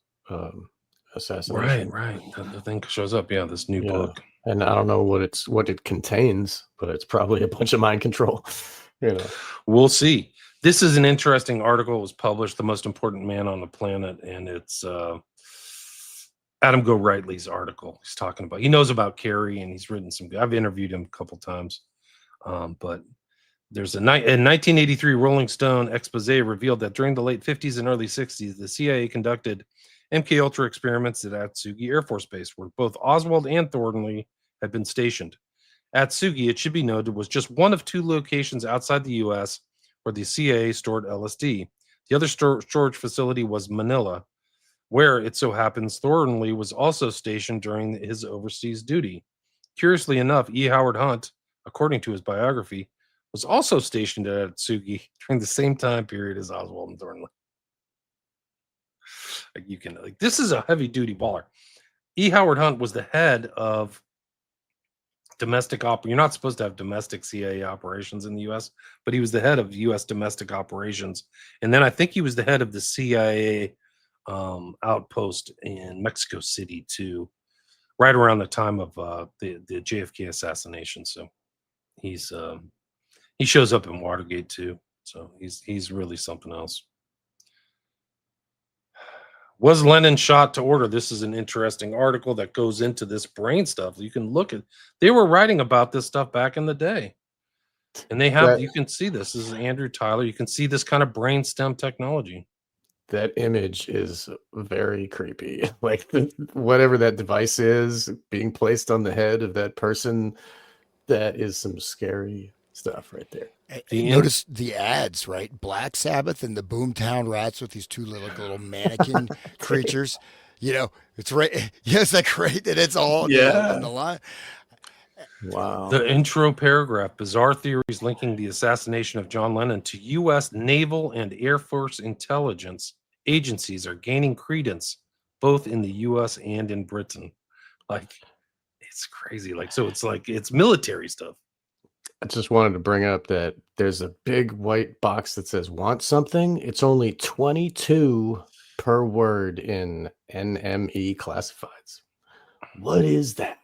assassination. Right. The thing shows up. Yeah, this new book. And I don't know what it contains, but it's probably a bunch of mind control. We'll see. This is an interesting article. It was published, "The Most Important Man on the Planet," and it's Adam Go Rightly's article. He's talking about, he knows about Kerry, and he's written some. I've interviewed him a couple times, but there's a 1983 Rolling Stone expose revealed that during the late 50s and early 60s, the CIA conducted MK Ultra experiments at Atsugi Air Force Base, where both Oswald and Thornley had been stationed. Atsugi, it should be noted, was just one of 2 locations outside the U.S. where the CIA stored LSD. The other storage facility was Manila, where it so happens Thornley was also stationed during his overseas duty. Curiously enough, E. Howard Hunt, according to his biography, was also stationed at Atsugi during the same time period as Oswald and Thornley. This is a heavy duty baller. E. Howard Hunt was the head of domestic you're not supposed to have domestic CIA operations in the U.S., but he was the head of U.S. domestic operations, and then I think he was the head of the CIA outpost in Mexico City too, right around the time of the JFK assassination. So he shows up in Watergate too. So he's really something else. Was Lennon shot to order? This is an interesting article that goes into this brain stuff. You can look at, they were writing about this stuff back in the day. And they have, you can see this. This is Andrew Tyler. You can see this kind of brainstem technology. That image is very creepy. Like whatever that device is being placed on the head of that person, that is some scary stuff right there. Notice the ads, right? Black Sabbath and the Boomtown Rats with these 2 little mannequin creatures. You know, it's right. Yes, that's great that it's all on the line. Wow. The intro paragraph: bizarre theories linking the assassination of John Lennon to U.S. Naval and Air Force intelligence agencies are gaining credence both in the U.S. and in Britain. Like, it's crazy. Like, so it's military stuff. I just wanted to bring up that there's a big white box that says want something. It's only 22 per word in NME classifieds. What is that?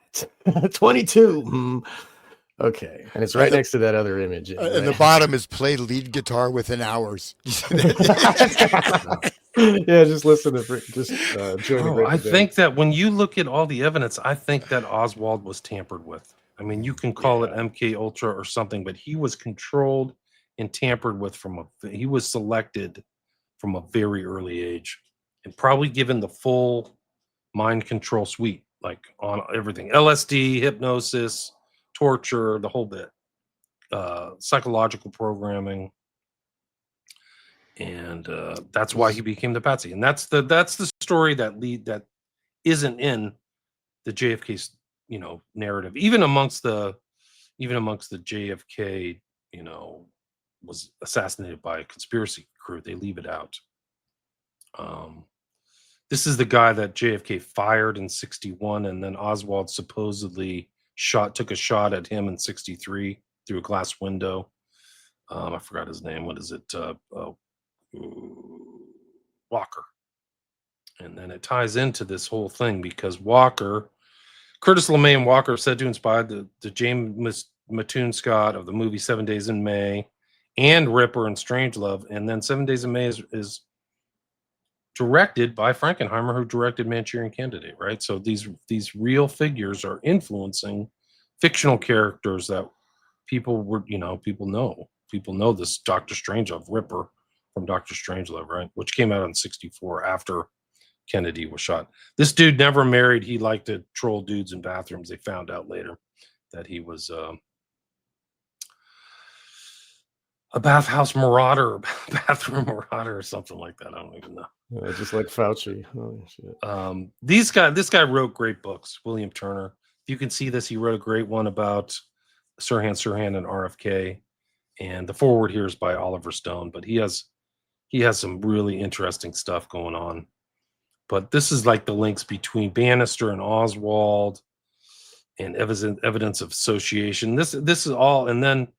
22. Okay. And it's right next to that other image. And the bottom is play lead guitar within hours. Yeah, just listen to I think that when you look at all the evidence, I think that Oswald was tampered with. I mean, you can call it MK Ultra or something, but he was controlled and tampered with he was selected from a very early age and probably given the full mind control suite, like on everything: LSD, hypnosis, torture, the whole bit, psychological programming. And that's why he became the patsy. And that's the story that isn't in the JFK narrative, even amongst the JFK was assassinated by a conspiracy crew. They leave it out. This is the guy that JFK fired in 1961, and then Oswald supposedly took a shot at him in 1963 through a glass window. I forgot his name. What is it? Walker. And then it ties into this whole thing because Curtis LeMay Walker, said to inspire the James Mattoon Scott of the movie 7 Days in May and Ripper and Strangelove. And then 7 Days in May is directed by Frankenheimer, who directed Manchurian Candidate, right? So these real figures are influencing fictional characters that people know. People know this Dr. Strangelove, Ripper from Dr. Strangelove, right? Which came out in 1964 after Kennedy was shot. This dude never married. He liked to troll dudes in bathrooms. They found out later that he was a bathhouse marauder, bathroom marauder, or something like that. I don't even know. Yeah, just like Fauci. Oh, shit. This guy wrote great books. William Turner. You can see this. He wrote a great one about Sirhan and RFK, and the foreword here is by Oliver Stone. But he has some really interesting stuff going on. But this is like the links between Bannister and Oswald, and evidence of association. This is all, and then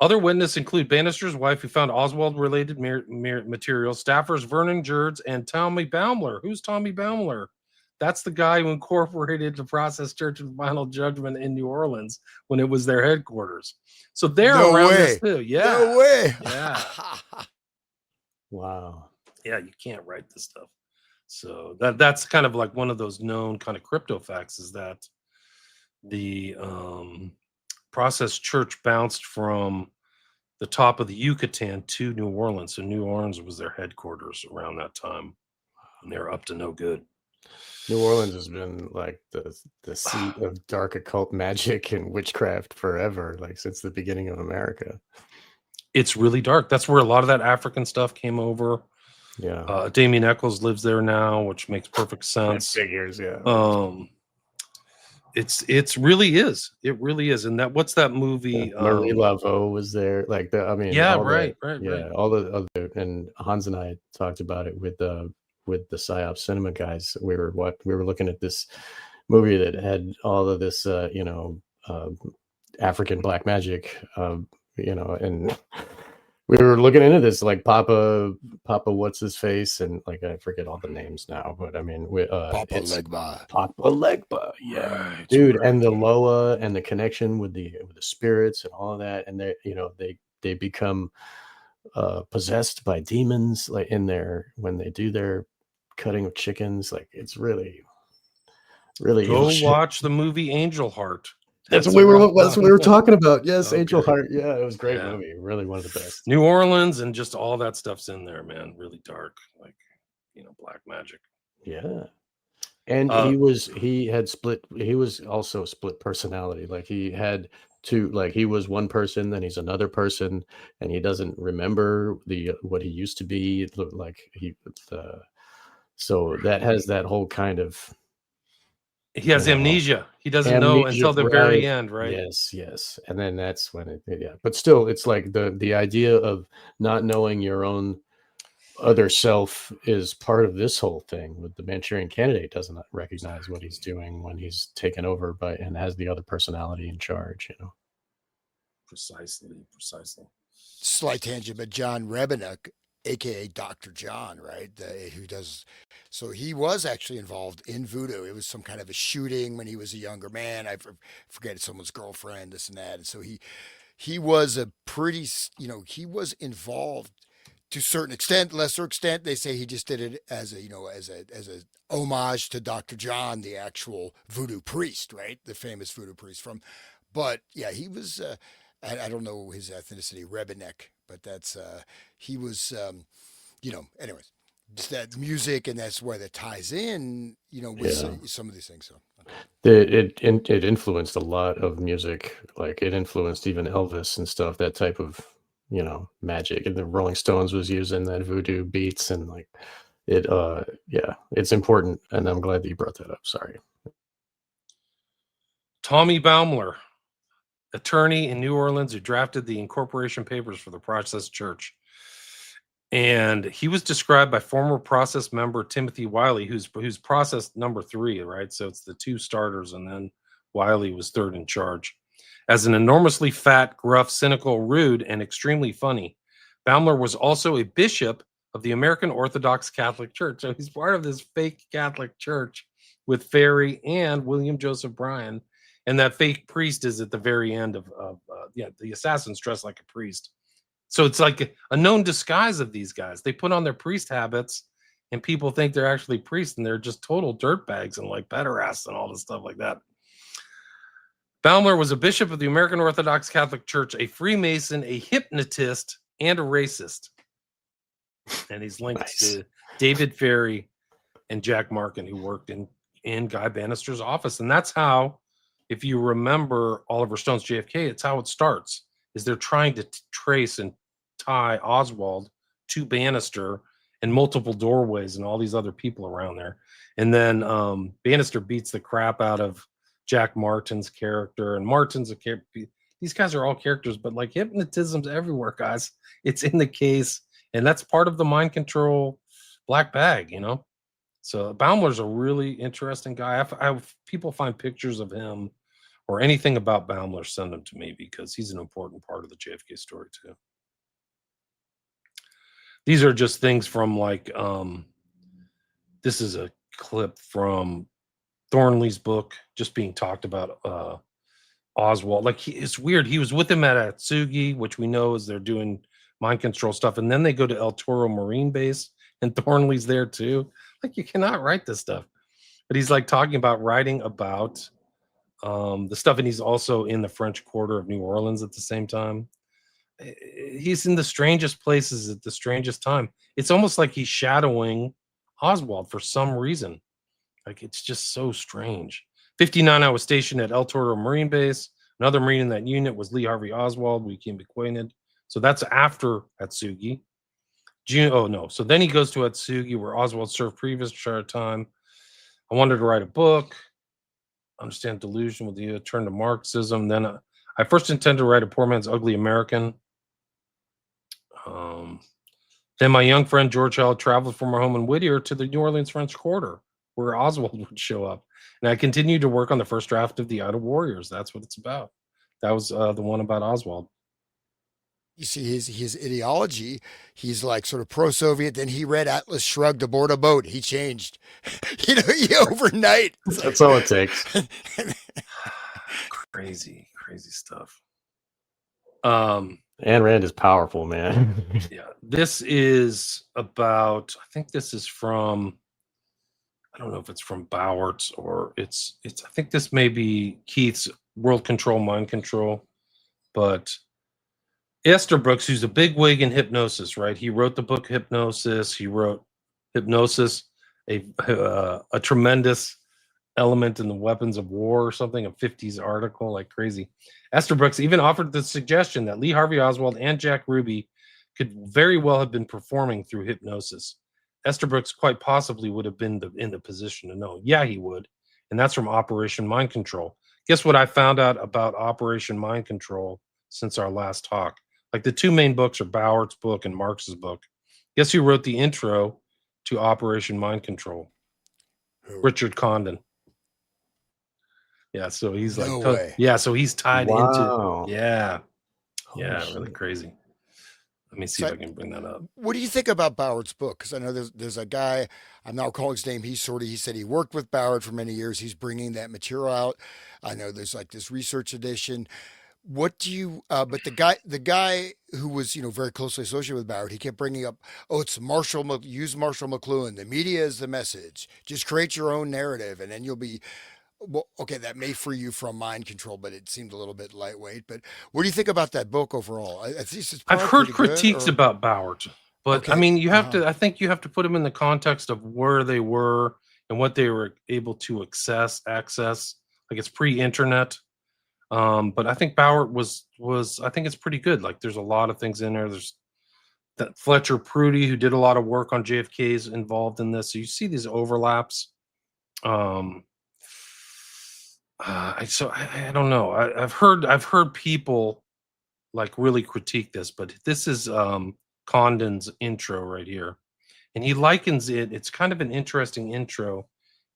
other witnesses include Bannister's wife, who found Oswald-related materials, staffers Vernon Jerds, and Tommy Baumler. Who's Tommy Baumler? That's the guy who incorporated the Process Church of Final Judgment in New Orleans when it was their headquarters. So they're around this too. Yeah. No way. Yeah. Wow. Yeah, you can't write this stuff. So that's kind of like one of those known kind of crypto facts, is that the process church bounced from the top of the Yucatan to New Orleans. So New Orleans was their headquarters around that time, and they're up to no good. New Orleans has been like the seat of dark occult magic and witchcraft forever, like since the beginning of America. It's really dark. That's where a lot of that African stuff came over. Yeah. Damien Eccles lives there now, which makes perfect sense. Figures, yeah. It's really is. It really is. And that, what's that movie? Marie Laveau was there. Like yeah, all right. all the other, and Hans and I talked about it with the PSYOP Cinema guys. We were looking at this movie that had all of this African black magic, and we were looking into this, like Papa what's his face, and like I forget all the names now, but I mean Papa Legba, yeah, Right, dude, right. and the Loa and the connection with the spirits and all of that, and they become possessed by demons, like when they do their cutting of chickens. Like it's really Go watch the movie Angel Heart. That's what we were talking about. Yes, okay. Angel Heart. Yeah, it was a great movie. Really one of the best. New Orleans and just all that stuff's in there, man. Really dark, like black magic. Yeah. And he was also split personality. Like he had he was one person, then he's another person, and he doesn't remember what he used to be. It looked like so that has that whole kind of. He has amnesia. He doesn't know until the very end, right? Yes. And then that's when but still, it's like the idea of not knowing your own other self is part of this whole thing. With the Manchurian Candidate doesn't recognize what he's doing when he's taken over and has the other personality in charge, Precisely. Slight tangent, but John Rebenuk, aka Dr. John, right? So he was actually involved in voodoo. It was some kind of a shooting when he was a younger man. I forget, someone's girlfriend, this and that. And so he was a pretty, he was involved to a certain extent, lesser extent. They say he just did it as a homage to Dr. John, the actual voodoo priest, right? The famous voodoo priest but yeah, he was, I don't know his ethnicity, Rebenuk, but that's, he was, anyways, just that music, and that's where that ties in, with some of these things. So it influenced a lot of music. Like it influenced even Elvis and stuff, that type of, magic. And the Rolling Stones was using that voodoo beats, and like it, it's important. And I'm glad that you brought that up. Sorry. Tommy Baumler, attorney in New Orleans who drafted the incorporation papers for the Process Church. And he was described by former process member Timothy Wiley, who's process number 3, right? So it's the 2 starters, and then Wiley was 3rd in charge, as an enormously fat, gruff, cynical, rude, and extremely funny. Baumler was also a bishop of the American Orthodox Catholic Church. So he's part of this fake Catholic church with Ferry and William Joseph Bryan. And that fake priest is at the very end of the assassins dressed like a priest. So it's like a known disguise of these guys. They put on their priest habits, and people think they're actually priests, and they're just total dirtbags and like pederasts and all this stuff like that. Baumler was a bishop of the American Orthodox Catholic Church, a Freemason, a hypnotist, and a racist. And he's linked to David Ferry and Jack Markin, who worked in Guy Bannister's office. And that's how, if you remember Oliver Stone's JFK, it's how it starts, is they're trying to trace and tie Oswald to Bannister and multiple doorways and all these other people around there. And then Bannister beats the crap out of Jack Martin's character, and Martin's a character. These guys are all characters, but like hypnotism's everywhere, guys. It's in the case, and that's part of the mind control black bag, So Baumler's a really interesting guy. If people find pictures of him or anything about Baumler, send them to me, because he's an important part of the JFK story too. These are just things from like, this is a clip from Thornley's book, just being talked about Oswald. Like it's weird. He was with him at Atsugi, which we know is they're doing mind control stuff. And then they go to El Toro Marine Base, and Thornley's there too. Like, you cannot write this stuff. But he's like talking about writing about the stuff, and he's also in the French Quarter of New Orleans at the same time. He's in the strangest places at the strangest time. It's almost like he's shadowing Oswald for some reason. Like, it's just so strange. 59, I was stationed at El Toro Marine Base. Another Marine in that unit was Lee Harvey Oswald. We became acquainted. So that's after Atsugi. So then he goes to Atsugi, where Oswald served previous time. I wanted to write a book, understand delusion with the turn to Marxism. Then I first intended to write A Poor Man's Ugly American. Then my young friend George Howell traveled from our home in Whittier to the New Orleans French Quarter, where Oswald would show up. And I continued to work on the first draft of The Idle Warriors. That's what it's about. That was the one about Oswald. You see his ideology. He's like sort of pro-Soviet. Then he read Atlas Shrugged aboard a boat. He changed, overnight. That's all it takes. Crazy stuff. Ayn Rand is powerful, man. Yeah, this is about. I think this is from. I don't know if it's from Bowert's or it's. I think this may be Keith's World Control, Mind Control, but Esterbrook, who's a big wig in hypnosis, right? He wrote the book Hypnosis. He wrote Hypnosis, a tremendous element in the weapons of war or something, a 50s article, like crazy. Esterbrook even offered the suggestion that Lee Harvey Oswald and Jack Ruby could very well have been performing through hypnosis. Esterbrook quite possibly would have been in the position to know. Yeah, he would. And that's from Operation Mind Control. Guess what I found out about Operation Mind Control since our last talk? Like, the two main books are Bowert's book and Marx's book. Guess who wrote the intro to Operation Mind Control? Who? Richard Condon. Yeah, so he's No like, way. yeah, so he's tied Wow. into, yeah, Holy really shit. crazy. Let me see if I can bring that up. What do you think about Bowert's book? Because I know there's a guy, I'm not recalling his name. He said he worked with Bowert for many years. He's bringing that material out. I know there's like this research edition. What do you? But the guy who was very closely associated with Bowert, he kept bringing up, it's use Marshall McLuhan. The media is the message. Just create your own narrative, and then you'll be. Well, okay, that may free you from mind control, but it seemed a little bit lightweight. But what do you think about that book overall? I think it's I've heard pretty good, critiques about Bowert, but Okay. I mean, you have to. I think you have to put them in the context of where they were and what they were able to access. Like, it's pre-internet, but I think Bowert was. I think it's pretty good. Like, there's a lot of things in there. There's that Fletcher Prudy, who did a lot of work on JFK's involved in this. So you see these overlaps. I don't know. I've heard people like really critique this, but this is Condon's intro right here, and he likens it. It's kind of an interesting intro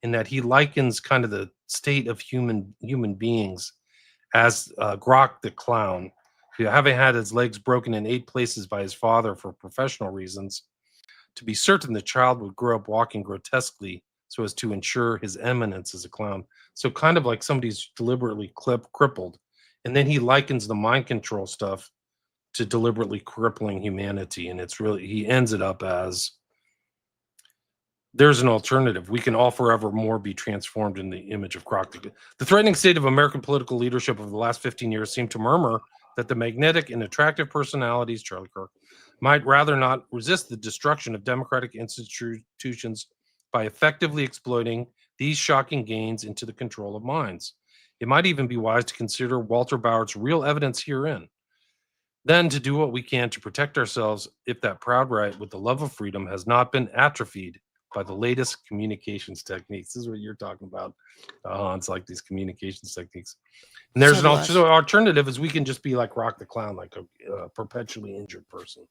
in that he likens kind of the state of human beings as Grok the clown, who, having had his legs broken in 8 places by his father for professional reasons, to be certain the child would grow up walking grotesquely so as to ensure his eminence as a clown. So kind of like somebody's deliberately crippled. And then he likens the mind control stuff to deliberately crippling humanity. And it's really, he ends it up as, there's an alternative. We can all forevermore be transformed in the image of Croc. The threatening state of American political leadership over the last 15 years seemed to murmur that the magnetic and attractive personalities, Charlie Kirk, might rather not resist the destruction of democratic institutions by effectively exploiting these shocking gains into the control of minds. It might even be wise to consider Walter Bowert's real evidence herein. Then to do what we can to protect ourselves if that proud right with the love of freedom has not been atrophied by the latest communications techniques. This is what you're talking about. It's like these communications techniques. And there's an alternative is we can just be like Rock the Clown, like a perpetually injured person.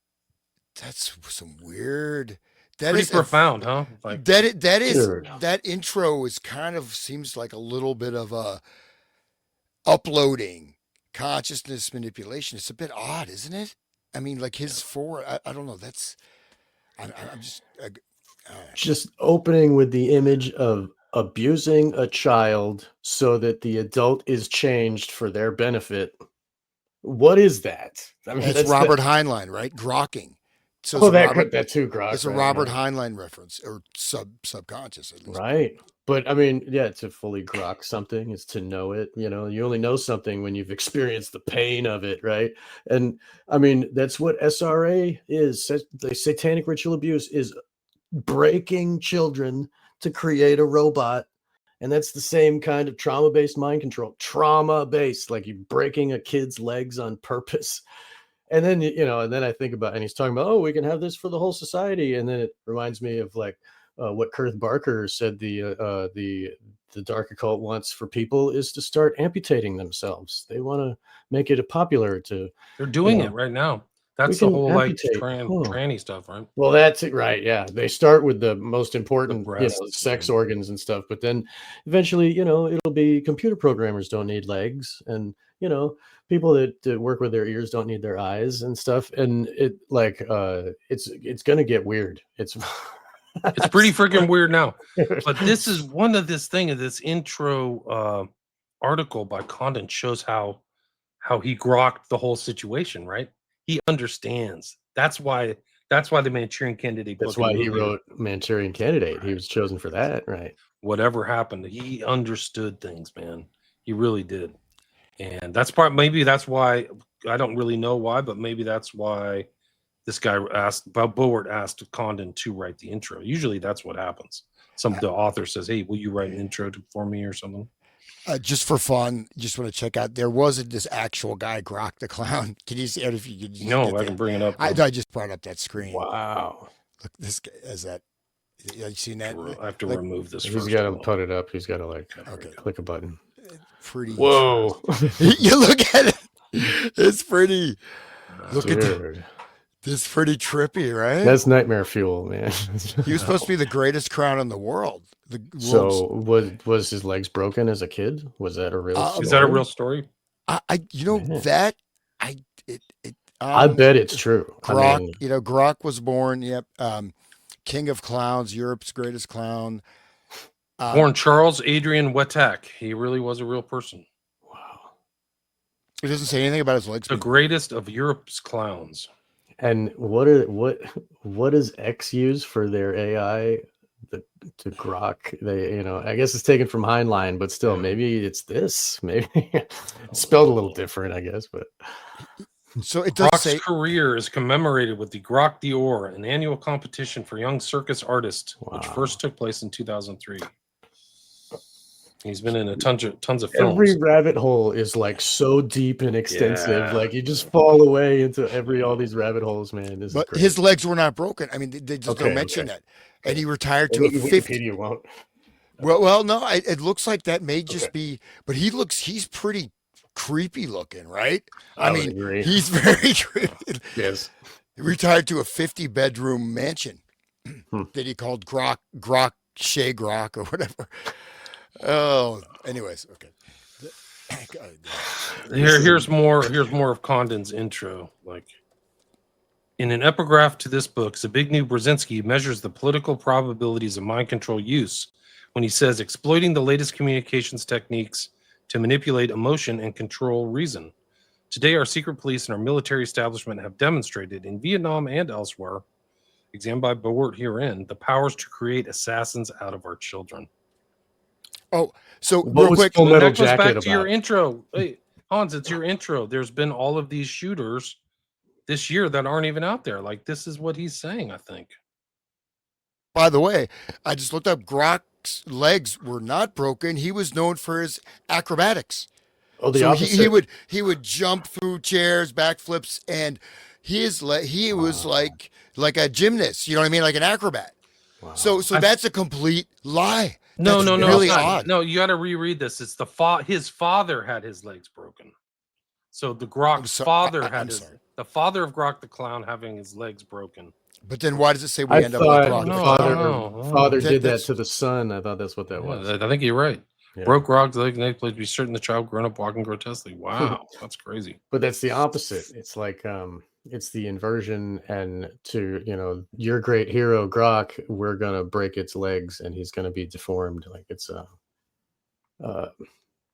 That's some weird. That is profound, huh? Like, that intro is kind of seems like a little bit of a uploading consciousness manipulation. It's a bit odd, isn't it? I mean, like his I don't know. That's I'm just opening with the image of abusing a child so that the adult is changed for their benefit. What is that? I mean, that's Robert Heinlein, right? Grokking. So Oh, that too, Grok. it's a right, Robert yeah. Heinlein reference, or subconscious at least. Right. But I mean, yeah, to fully grok something is to know it. You know, you only know something when you've experienced the pain of it, right? And I mean, that's what SRA is. The satanic ritual abuse is breaking children to create a robot. And that's the same kind of trauma-based mind control. Trauma-based, like you breaking a kid's legs on purpose. And then, you know, and then I think about, and he's talking about, oh, we can have this for the whole society. And then it reminds me of like what Kurt Barker said the dark occult wants for people is to start amputating themselves. They want to make it popular to. They're doing know, it right now. we That's the can whole like amputate. tranny stuff, right? Well, that's it, right? Yeah, they start with the most important, breasts, sex organs and stuff, but then eventually, it'll be computer programmers don't need legs, and people that work with their ears don't need their eyes and stuff, and it like it's gonna get weird. It's It's pretty freaking weird now. But this is one of this thing of this intro article by Condon shows how he grokked the whole situation, right? He understands. That's why the Manchurian Candidate book. That's why he wrote Manchurian Candidate. Right. He was chosen for that, right? Whatever happened, he understood things, man. He really did. And maybe that's why, I don't really know why, but maybe that's why this guy Bowart asked Condon to write the intro. Usually that's what happens. The author says, hey, will you write an intro for me or something? Just for fun, just want to check out. There wasn't this actual guy, Grok the Clown. Can you see it? If you could, no, I can bring it up. I just brought up that screen. Wow, look, this guy is that. Have you seen that? I have to remove this. He's got to put it up. He's got to click a button. Pretty. Whoa! You look at it. It's pretty. Look Dude. at this. Pretty trippy, right? That's nightmare fuel, man. He was supposed to be the greatest clown in the world. So was his legs broken as a kid? Was that a real story? Is that a real story? I bet it's true. Grok, Grok was born. Yep. King of clowns, Europe's greatest clown. Born Charles Adrian Wettak. He really was a real person. Wow. It doesn't say anything about his legs. The greatest of Europe's clowns. And what does X use for their AI to grok? I guess it's taken from Heinlein, but still, maybe it's this. Maybe it's spelled a little different, I guess. But so it does Grok's career is commemorated with the Grok d'Or, an annual competition for young circus artists, which first took place in 2003. He's been in tons of films. Every rabbit hole is like so deep and extensive. Yeah. Like you just fall away into all these rabbit holes, man. But his legs were not broken. I mean, they just don't mention that. And he retired to a 50. Wikipedia won't. Well, no, it looks like that may just be. But he's pretty creepy looking, right? I mean, agree. He's very creepy. Yes. He retired to a 50-bedroom mansion that he called Grok Shea Grok or whatever. Oh, anyways, okay. Here's more of Condon's intro. Like, in an epigraph to this book, Zbigniew Brzezinski measures the political probabilities of mind control use when he says exploiting the latest communications techniques to manipulate emotion and control reason. Today, our secret police and our military establishment have demonstrated in Vietnam and elsewhere, examined by Bowart herein, the powers to create assassins out of our children. Oh, so real quick, that goes back to your intro. Hey, Hans, it's your intro. There's been all of these shooters this year that aren't even out there. Like, this is what he's saying, I think. By the way, I just looked up. Grok's legs were not broken. He was known for his acrobatics. Oh, the opposite. He would jump through chairs, backflips, and he was like a gymnast. You know what I mean? Like an acrobat. Wow. So that's a complete lie. No, really odd. No, you got to reread this. It's his father had his legs broken. So the Grok's father the father of Grok the Clown having his legs broken. But then why does it say we end up with Grok? Father did that to the son. I thought that's what that was. I think you're right. Yeah. Broke Grok's leg and they played to be certain the child grown up walking grotesquely. Wow, that's crazy. But that's the opposite. It's like it's the inversion, and to your great hero Grok, we're gonna break its legs and he's gonna be deformed. Like it's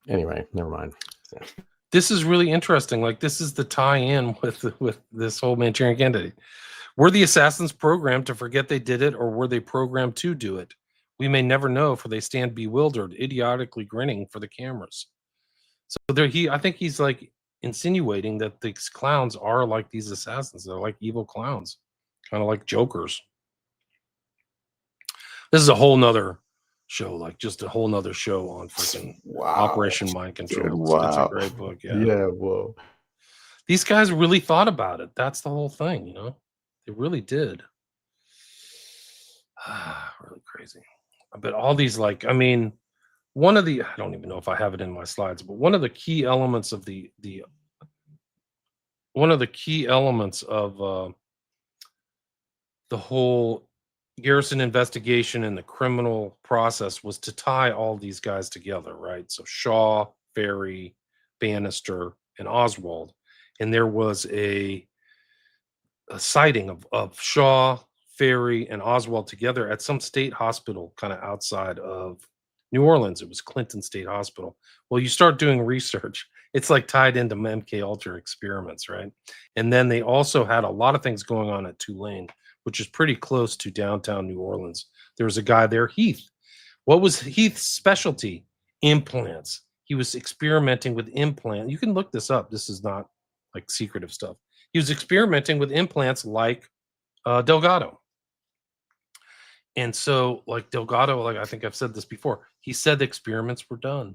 anyway, never mind. Yeah. This is really interesting. Like, this is the tie-in with this whole Manchurian Candidate. Were the assassins programmed to forget they did it, or were they programmed to do it? We may never know, for they stand bewildered, idiotically grinning for the cameras. So I think he's like insinuating that these clowns are like these assassins. They're like evil clowns, kind of like jokers. This is a whole nother show, like just a whole nother show on freaking Operation Mind Control. Dude, It's a great book. Yeah. Yeah, whoa. These guys really thought about it. That's the whole thing, you know? They really did. Really crazy. But all these, like, I mean, one of the, I don't even know if I have it in my slides, but one of the key elements of the whole Garrison investigation and the criminal process was to tie all these guys together, right? So Shaw, Ferry, Bannister, and Oswald. And there was a sighting of Shaw, Ferry, and Oswald together at some state hospital kind of outside of New Orleans. It was Clinton State Hospital. Well, you start doing research, it's like tied into MK Ultra experiments, right? And then they also had a lot of things going on at Tulane, which is pretty close to downtown New Orleans. There was a guy there, Heath. What was Heath's specialty? Implants. He was experimenting with implants. You can look this up. This is not like secretive stuff. He was experimenting with implants like Delgado. And so, like Delgado, like I think I've said this before, he said the experiments were done.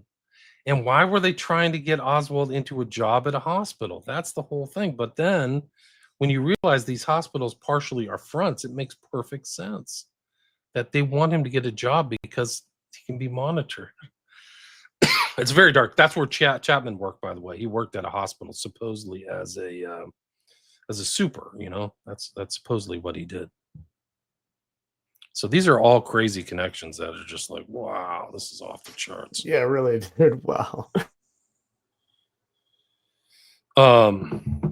And why were they trying to get Oswald into a job at a hospital? That's the whole thing. But then when you realize these hospitals partially are fronts, it makes perfect sense that they want him to get a job because he can be monitored. It's very dark. That's where Chapman worked, by the way. He worked at a hospital supposedly as a super, you know. That's supposedly what he did. So these are all crazy connections that are just like, wow, this is off the charts. Yeah, really, dude. Wow.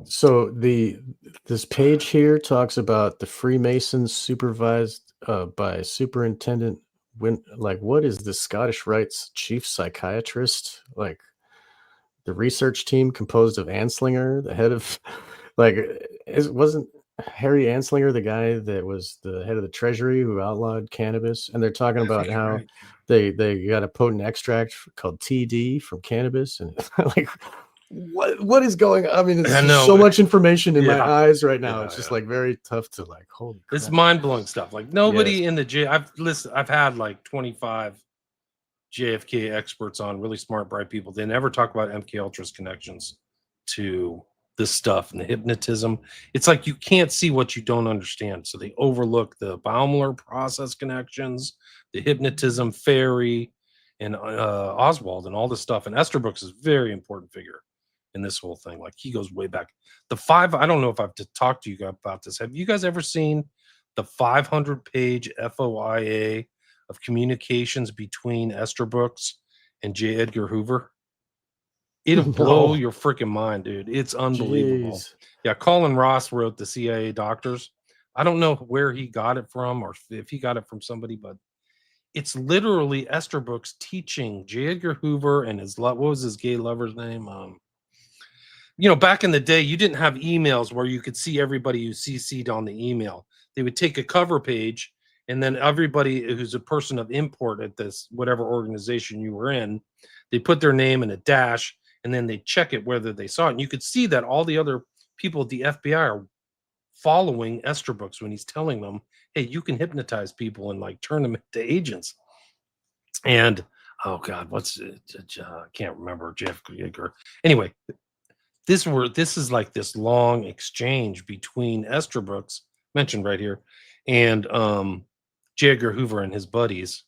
So this page here talks about the Freemasons supervised by Superintendent what is the Scottish Rite's chief psychiatrist? Like the research team composed of Anslinger, the head of wasn't Harry Anslinger the guy that was the head of the Treasury who outlawed cannabis? And they're talking about how they got a potent extract called TD from cannabis, and like what is going on? I mean, there's so much information in my eyes right now. It's just like very tough to like, holy crap. It's mind-blowing stuff. Like nobody in the I've had like 25 JFK experts on, really smart, bright people. They never talk about MK Ultra's connections to this stuff and the hypnotism. It's like you can't see what you don't understand. So they overlook the Baumler process connections, the hypnotism, Ferry, and Oswald, and all this stuff. And Esther Brooks is a very important figure in this whole thing. Like he goes way back. I don't know if I've talked to you guys about this. Have you guys ever seen the 500-page FOIA of communications between Esther Brooks and J. Edgar Hoover? It'll blow your freaking mind, dude. It's unbelievable. Jeez. Yeah, Colin Ross wrote The CIA Doctors. I don't know where he got it from or if he got it from somebody, but it's literally Esther Brooks teaching J. Edgar Hoover and what was his gay lover's name? You know, back in the day, you didn't have emails where you could see everybody who CC'd on the email. They would take a cover page, and then everybody who's a person of import at this whatever organization you were in, they put their name in a dash, and then they check it whether they saw it. And you could see that all the other people at the FBI are following Esther Brooks when he's telling them, hey, you can hypnotize people and like turn them into agents. And oh God, what's it? I can't remember. Jeff Yeager. Anyway, this is like this long exchange between Esther Brooks, mentioned right here, and J. Edgar Hoover and his buddies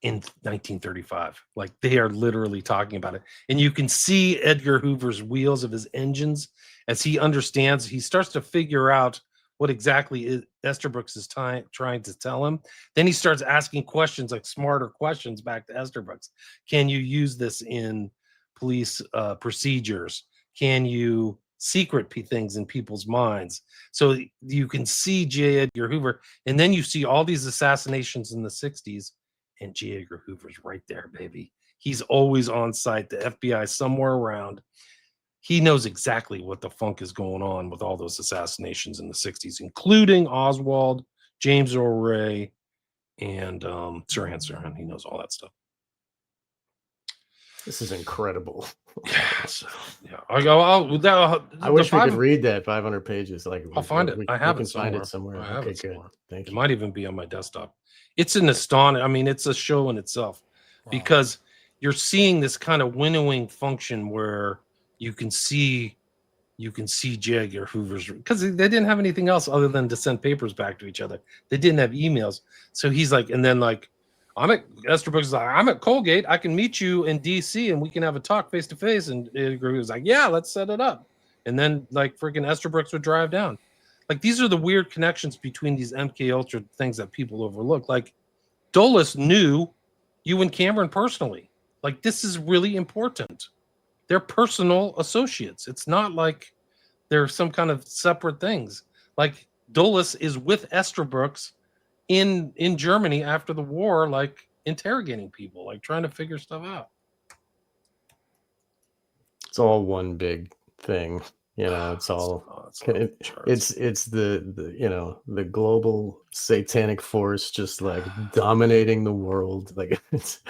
in 1935. Like they are literally talking about it. And you can see Edgar Hoover's wheels of his engines as he understands. He starts to figure out what exactly Esther Brooks is trying to tell him. Then he starts asking questions, like smarter questions back to Esther Brooks. Can you use this in police procedures? Can you secret things in people's minds? So you can see J. Edgar Hoover, and then you see all these assassinations in the 60s, and J. Edgar Hoover's right there, baby. He's always on site. The FBI somewhere around. he knows exactly what the funk is going on with all those assassinations in the 60s, including Oswald, James Earl Ray, and Sirhan Sirhan. He knows all that stuff. This is incredible. Yeah, so, yeah. I wish we could read that 500 pages. Like, I'll find it. I have it somewhere. Find it somewhere. I have okay, it good. somewhere. Thank you. It might even be on my desktop. It's an astonishing. I mean, it's a show in itself because you're seeing this kind of winnowing function where you can see J. Edgar Hoover's, because they didn't have anything else other than to send papers back to each other. They didn't have emails. So he's like, and then like, Esterbrook is like, I'm at Colgate. I can meet you in DC and we can have a talk face to face. And Edgar was like, yeah, let's set it up. And then like freaking Esterbrook would drive down. Like these are the weird connections between these MK Ultra things that people overlook. Like Dulles knew you and Cameron personally. Like this is really important. They're personal associates. It's not like they're some kind of separate things. Like Dulles is with Esterbrook in Germany after the war, like interrogating people, like trying to figure stuff out. It's all one big thing, you know. It's all it's the you know, the global satanic force just like dominating the world. Like it's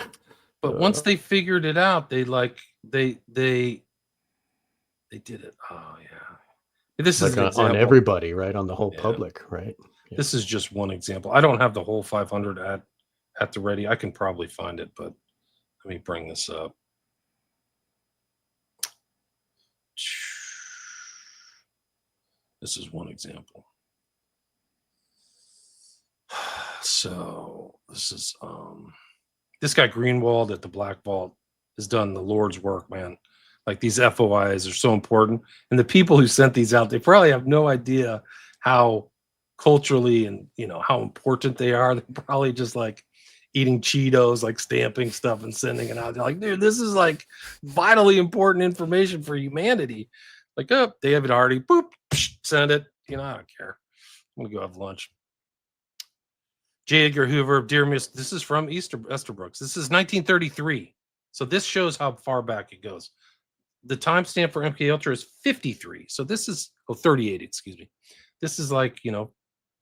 but once they figured it out, they did it. Oh yeah. This like is an on everybody, right? On the whole public, right? Yeah. This is just one example. I don't have the whole 500 at the ready. I can probably find it, but let me bring this up. This is one example. So this is this guy Greenwald at the Black Vault has done the Lord's work, man. Like these FOIs are so important. And the people who sent these out, they probably have no idea how culturally and you know how important they are. They're probably just like eating Cheetos, like stamping stuff and sending it out. They're like, dude, this is like vitally important information for humanity. Like, oh, they have it already. Boop, psh, send it. You know, I don't care. I'm gonna go have lunch. J. Edgar Hoover, dear Miss, this is from Esterbrook. This is 1933. So this shows how far back it goes. The timestamp for MK Ultra is 53. So this is 38, excuse me. This is like,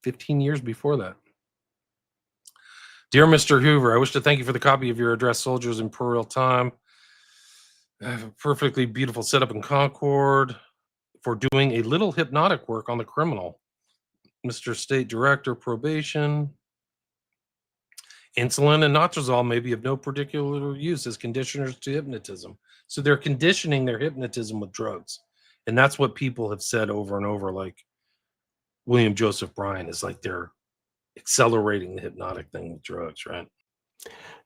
15 years before that. Dear Mr. Hoover, I wish to thank you for the copy of your address, Soldiers in Imperial Time. I have a perfectly beautiful setup in Concord for doing a little hypnotic work on the criminal. Mr. State Director, Probation. Insulin and Notrazol may be of no particular use as conditioners to hypnotism. So they're conditioning their hypnotism with drugs. And that's what people have said over and over, like William Joseph Bryan is like they're accelerating the hypnotic thing with drugs, right?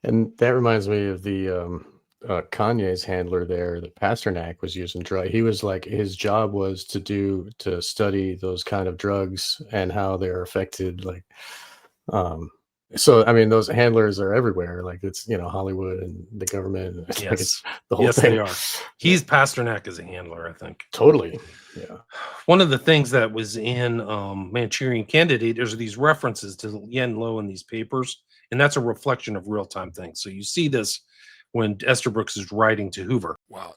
And that reminds me of the Kanye's handler there, the Pasternak was using drug. He was like, his job was to study those kind of drugs and how they're affected. Like, so I mean, those handlers are everywhere. Like it's Hollywood and the government. Yes, like it's the whole thing. They are. He's Pasternak as a handler, I think. Totally. Yeah. One of the things that was in Manchurian Candidate, there's these references to Yen Lo in these papers, and that's a reflection of real-time things. So you see this when Esterbrook is writing to Hoover. Wow.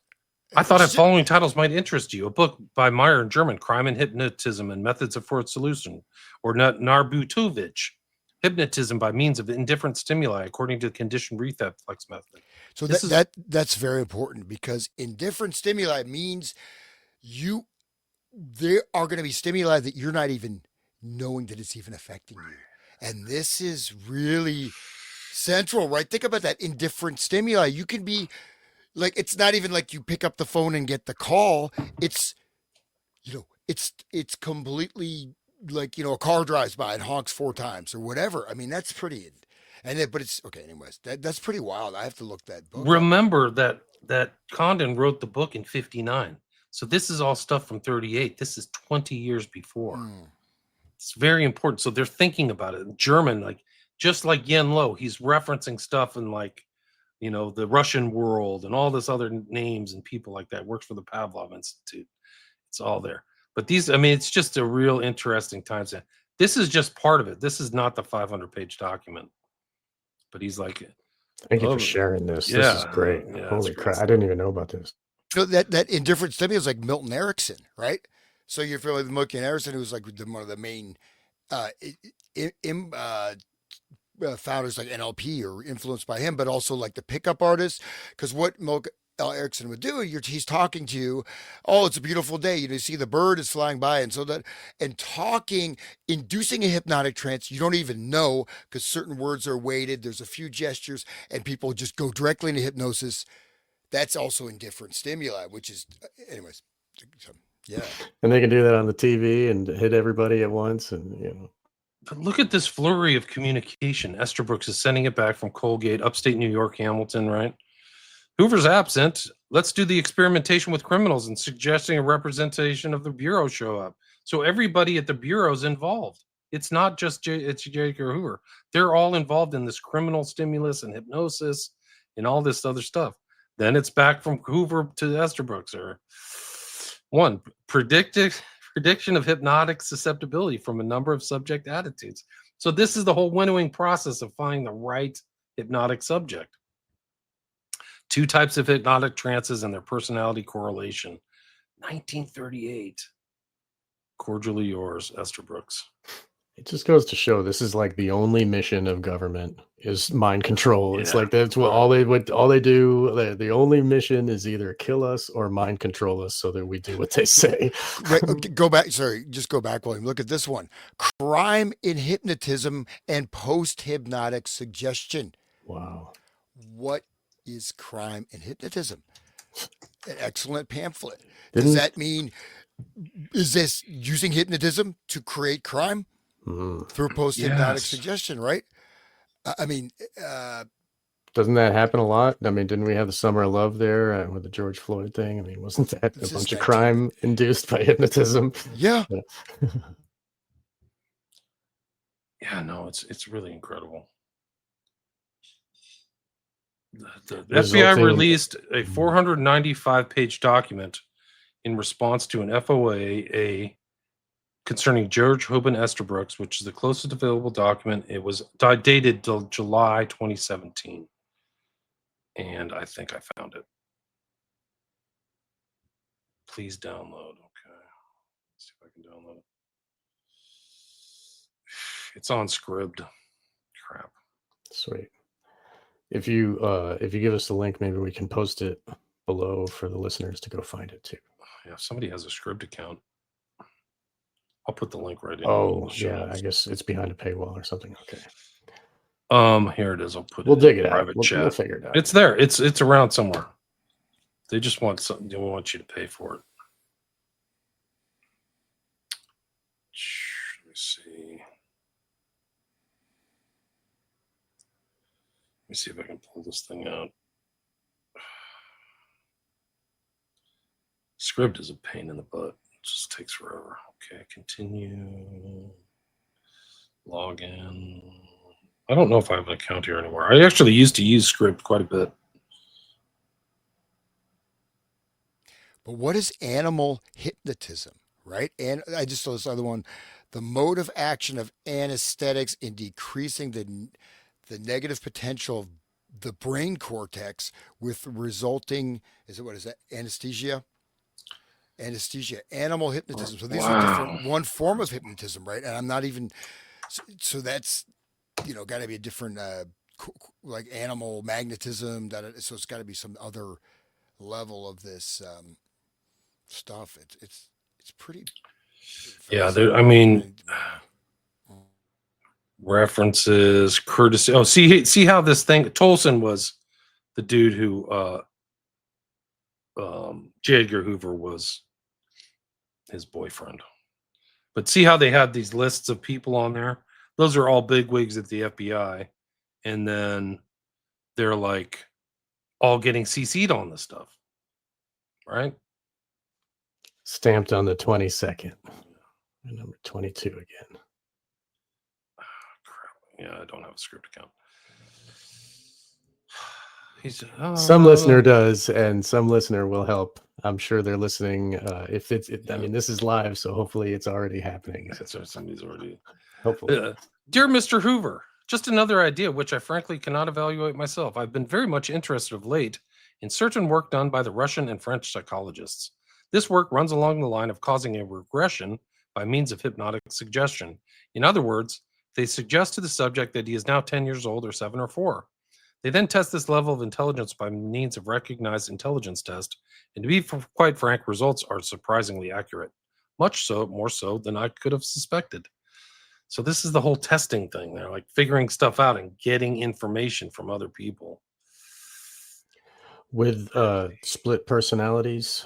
I thought the following titles might interest you. A book by Meyer in German, Crime and Hypnotism and Methods of Forced Solution, or Narbutovich, Hypnotism by Means of Indifferent Stimuli According to the Conditioned Reflex Method. So that's very important, because indifferent stimuli means there are going to be stimuli that you're not even knowing that it's even affecting you. And this is really central, right? Think about that indifferent stimuli. You can be like, it's not even like you pick up the phone and get the call. It's, it's completely like, a car drives by and honks 4 times or whatever. I mean, that's pretty, but it's okay. Anyways, that's pretty wild. I have to look that book Remember up. that Condon wrote the book in 59. So this is all stuff from 38. This is 20 years before. It's very important. So they're thinking about it in German, like just like Yen Lo, he's referencing stuff in like, the Russian world and all this other names and people like that. Works for the Pavlov Institute. It's all there. But it's just a real interesting time stamp. This is just part of it. This is not the 500-page document. But he's like, thank you for sharing this. This is great. Yeah, Holy crap. I didn't even know about this. that indifferent stimulus like Milton Erickson, right? So you're familiar with Milton Erickson, who was like one of the main uh, founders like NLP or influenced by him, but also like the pickup artists. Because what Milk L. Erickson would do, he's talking to you. Oh, it's a beautiful day. You see the bird is flying by, and so that and talking, inducing a hypnotic trance. You don't even know because certain words are weighted. There's a few gestures, and people just go directly into hypnosis. That's also indifferent stimuli, which is, anyways. So, yeah. And they can do that on the TV and hit everybody at once, and But look at this flurry of communication. Estabrooks is sending it back from Colgate, upstate New York, Hamilton, right? Hoover's absent. Let's do the experimentation with criminals and suggesting a representation of the Bureau show up. So everybody at the Bureau's involved. It's not just it's J. Edgar Hoover. They're all involved in this criminal stimulus and hypnosis and all this other stuff. Then it's back from Hoover to Estabrooks. Or one, prediction of hypnotic susceptibility from a number of subject attitudes. So this is the whole winnowing process of finding the right hypnotic subject. 2 types of hypnotic trances and their personality correlation. 1938. Cordially yours, Estabrooks. it just goes to show this is like the only mission of government is mind control. It's like that's what all they do. The only mission is either kill us or mind control us so that we do what they say. Right, go back. Sorry, just go back, William. Look at this one: crime in hypnotism and post-hypnotic suggestion. Wow. What is crime in hypnotism? An excellent pamphlet. Does that mean, is this using hypnotism to create crime through post-hypnotic suggestion, right? I mean, doesn't that happen a lot? I mean, didn't we have the Summer of Love there with the George Floyd thing? I mean, wasn't that a bunch of crime induced by hypnotism? Yeah. Yeah, no, it's really incredible. The FBI released a 495-page document in response to an FOA concerning George Hoban Estabrooks, which is the closest available document. It was dated till July 2017. And I think I found it. Please download. Okay. Let's see if I can download it. It's on Scribd. Crap. Sweet. If you give us the link, maybe we can post it below for the listeners to go find it too. Yeah, if somebody has a Scribd account, I'll put the link right in. Oh, yeah, I guess it's behind a paywall or something. Okay. Here it is. I'll put we'll it dig in it out. We'll figure it out. It's there. It's around somewhere. They just want something. They want you to pay for it. Let me see. Let me see if I can pull this thing out. Scribd is a pain in the butt. It just takes forever. Okay, continue. Log in. I don't know if I have an account here anymore. I actually used to use Scribd quite a bit. But what is animal hypnotism, right? And I just saw this other one. The mode of action of anesthetics in decreasing the negative potential of the brain cortex with resulting, anesthesia? Anesthesia, animal hypnotism. So these are different, one form of hypnotism, right? And I'm not even, so that's, got to be a different, like animal magnetism. So it's got to be some other level of this stuff. It's pretty. Yeah, I mean, references, courtesy. Oh, see how this thing. Tolson was the dude who J. Edgar Hoover was his boyfriend. But see how they had these lists of people on there? Those are all bigwigs at the FBI, and then they're like all getting CC'd on this stuff, right? Stamped on the 22nd. Number 22 again. Crap. Yeah, I don't have a Scribd account. Some listener does, and some listener will help. I'm sure they're listening. I mean, this is live, so hopefully it's already happening. So somebody's already. Hopefully. Dear Mr. Hoover, just another idea which I frankly cannot evaluate myself. I've been very much interested of late in certain work done by the Russian and French psychologists. This work runs along the line of causing a regression by means of hypnotic suggestion. In other words, they suggest to the subject that he is now 10 years old or 7 or 4. They then test this level of intelligence by means of recognized intelligence test, and to be quite frank, results are surprisingly accurate, much so, more so than I could have suspected. So this is the whole testing thing. They're like figuring stuff out and getting information from other people. With split personalities,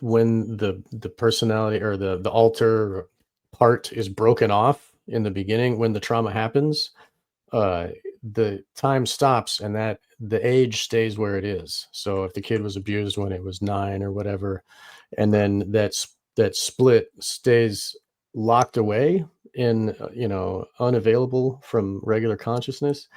when the personality or the alter part is broken off in the beginning, when the trauma happens, the time stops and that the age stays where it is. So if the kid was abused when it was 9 or whatever, and then that split stays locked away in unavailable from regular consciousness,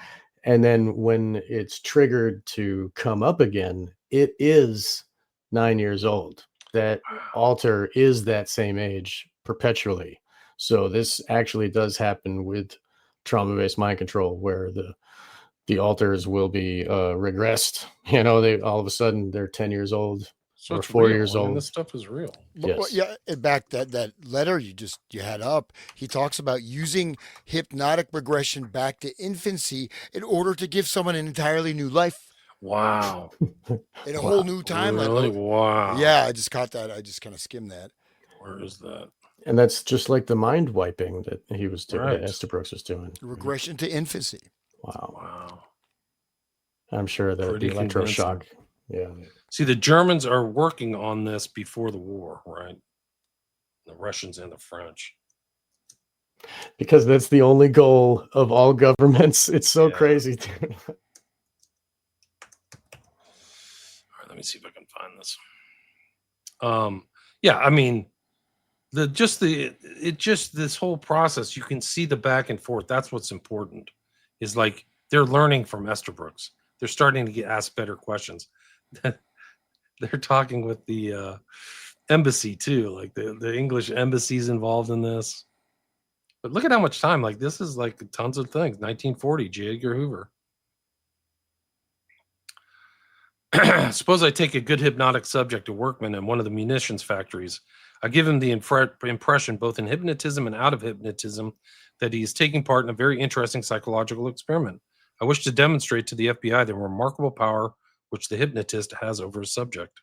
and then when it's triggered to come up again, it is 9 years old. That alter is that same age perpetually. So this actually does happen with trauma-based mind control, where the alters will be regressed. They all of a sudden they're 10 years old So or it's 4 real. years I mean, old. this stuff is real. Well, Yes. yeah, and back that letter you had up, he talks about using hypnotic regression back to infancy in order to give someone an entirely new life Wow. in a Wow. whole new timeline. Really? Wow. Yeah, I just caught that. I just kind of skimmed that. Where is that? And that's just like the mind wiping that he was doing, Right. that Estabrook was doing. Regression to infancy. Wow. Wow. I'm sure that Pretty the electroshock. Yeah. See, the Germans are working on this before the war, right? The Russians and the French. Because that's the only goal of all governments. It's so Yeah. crazy. All right, let me see if I can find this. Yeah, I mean, this whole process, you can see the back and forth. That's what's important. Is like they're learning from Estabrooks. They're starting to get asked better questions. They're talking with the embassy too, like the English embassy's involved in this. But look at how much time, like this is like tons of things. 1940, J. Edgar Hoover. Suppose I take a good hypnotic subject, a workman in one of the munitions factories. I give him the impression, both in hypnotism and out of hypnotism, that he is taking part in a very interesting psychological experiment. I wish to demonstrate to the FBI the remarkable power which the hypnotist has over his subject.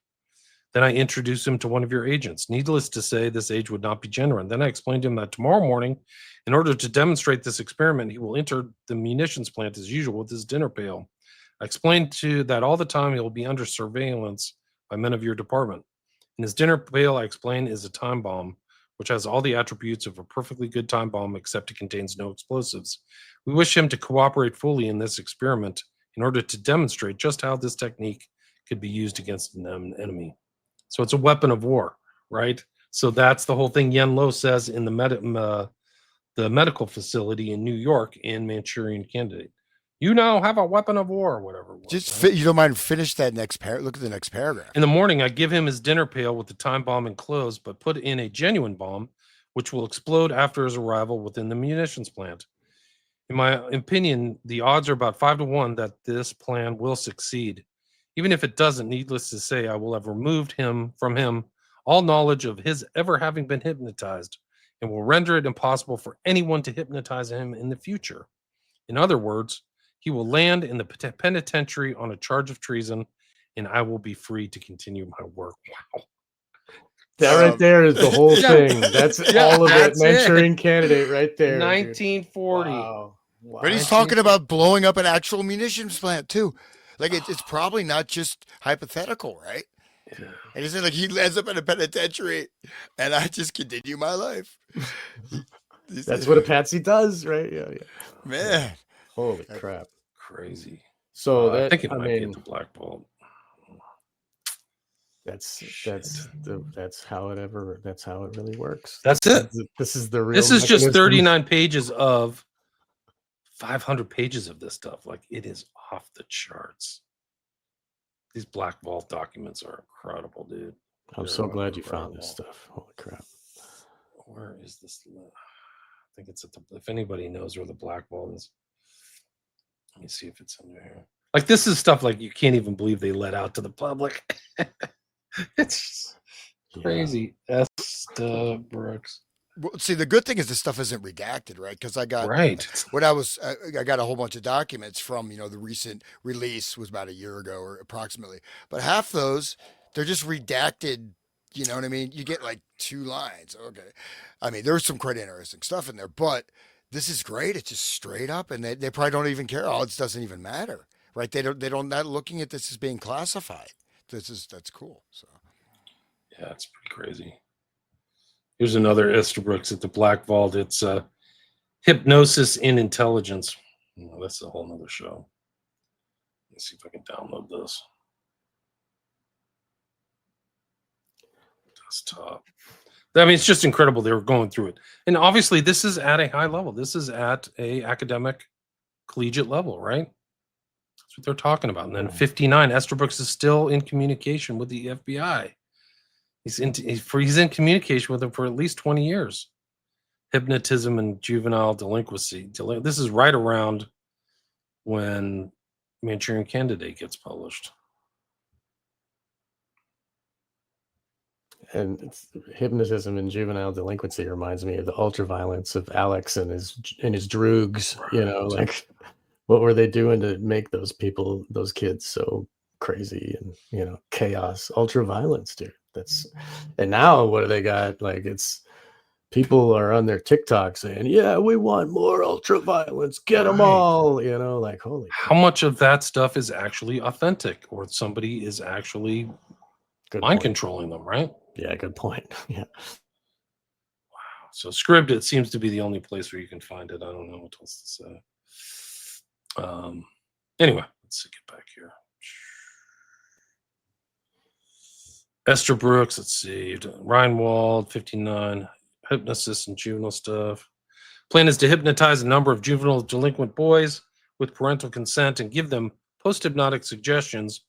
Then I introduce him to one of your agents. Needless to say, this age would not be genuine. Then I explain to him that tomorrow morning, in order to demonstrate this experiment, he will enter the munitions plant as usual with his dinner pail. I explained to that all the time he will be under surveillance by men of your department. In his dinner pail, I explain, is a time bomb, which has all the attributes of a perfectly good time bomb, except it contains no explosives. We wish him to cooperate fully in this experiment in order to demonstrate just how this technique could be used against an enemy. So it's a weapon of war, right? So that's the whole thing Yen Lo says in the medical facility in New York in Manchurian Candidate. You now have a weapon of war, or whatever it was. Just right? you don't mind finish that next look at the next paragraph. In the morning, I give him his dinner pail with the time bomb enclosed, but put in a genuine bomb, which will explode after his arrival within the munitions plant. In my opinion, the odds are about 5 to 1 that this plan will succeed. Even if it doesn't, needless to say, I will have removed from him all knowledge of his ever having been hypnotized, and will render it impossible for anyone to hypnotize him in the future. In other words, he will land in the penitentiary on a charge of treason, and I will be free to continue my work. Wow. That right there is the whole Yeah. thing. That's Yeah, all of that's it. it. Manchurian Candidate right there. dude. 1940. Wow. But he's talking about blowing up an actual munitions plant too. Like it's probably not just hypothetical, right? Yeah. And he said like he ends up in a penitentiary, and I just continue my life. That's what a patsy does, right? Yeah. Man. Holy crap. Crazy. So I that think it I might be mean, at the Black Bolt. that's Shit. how it really works. That's it. This is the real. This is just mechanism. 39 pages of 500 pages of this stuff. Like it is off the charts. These Black Vault documents are incredible, dude. I'm They're so glad you found this incredible. stuff. Holy crap. Where is this? I think it's at the. If anybody knows where the Black Vault is, let me see if it's under here. Like, this is stuff like you can't even believe they let out to the public. It's crazy. Brooks. Well, see, the good thing is this stuff isn't redacted, right? Because I got Right. I got a whole bunch of documents from the recent release was about a year ago or approximately, but half those they're just redacted. You know what I mean? You get like 2 lines. Okay, I mean there's some quite interesting stuff in there, but this is great. It's just straight up, and they probably don't even care. Oh, it doesn't even matter, right? They don't not looking at this as being classified. That's cool. So Yeah, it's pretty crazy. Here's another Estabrooks at the Black Vault. It's Hypnosis in Intelligence. Oh, that's a whole nother show. Let's see if I can download this. Desktop. I mean, it's just incredible. They were going through it. And obviously, this is at a high level. This is at a academic collegiate level, right? That's what they're talking about. And then 59, Estabrooks is still in communication with the FBI. He's in communication with them for at least 20 years. Hypnotism and juvenile delinquency. This is right around when Manchurian Candidate gets published. And hypnotism and juvenile delinquency reminds me of the ultraviolence of Alex and his droogs. Right. Like what were they doing to make those kids so crazy and chaos, ultraviolence, dude. And now what do they got? Like it's people are on their TikTok saying, yeah, we want more ultraviolence, get them all, like holy how much of that stuff is actually authentic or somebody is actually mind controlling them, right? Yeah, good point. Yeah. Wow. So Scribd, it seems to be the only place where you can find it. I don't know what else to say. Anyway, let's get back here. Estabrooks, let's see. Reinwald, 59. Hypnosis and juvenile stuff. Plan is to hypnotize a number of juvenile delinquent boys with parental consent and give them post-hypnotic suggestions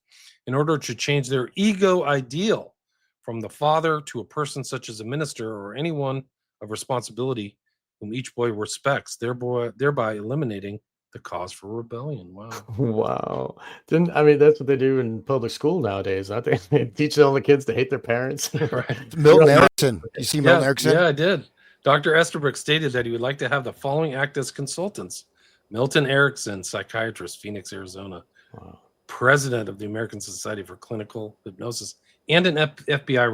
in order to change their ego ideal from the father to a person such as a minister or anyone of responsibility whom each boy respects, thereby eliminating the cause for rebellion. Wow. Wow. That's what they do in public school nowadays, aren't they? They teach all the kids to hate their parents. Right. Milton Erickson. You see Milton Erickson? Yeah, I did. Dr. Estabrooks stated that he would like to have the following act as consultants. Milton Erickson, psychiatrist, Phoenix, Arizona. Wow. President of the American Society for Clinical Hypnosis, and an FBI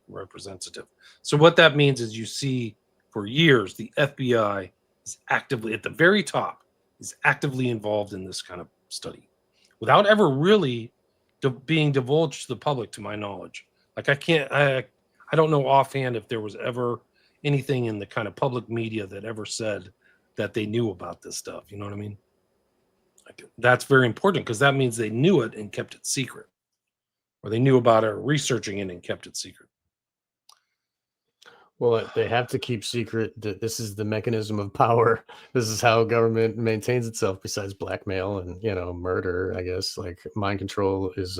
representative. So what that means is you see for years the FBI is actively at the very top, is actively involved in this kind of study without ever really being divulged to the public, to my knowledge. Like I don't know offhand if there was ever anything in the kind of public media that ever said that they knew about this stuff. You know what I mean? Like, that's very important because that means they knew it and kept it secret, or they knew about it or researching it and kept it secret. Well, they have to keep secret that this is the mechanism of power. This is how government maintains itself, besides blackmail and murder. I guess like mind control is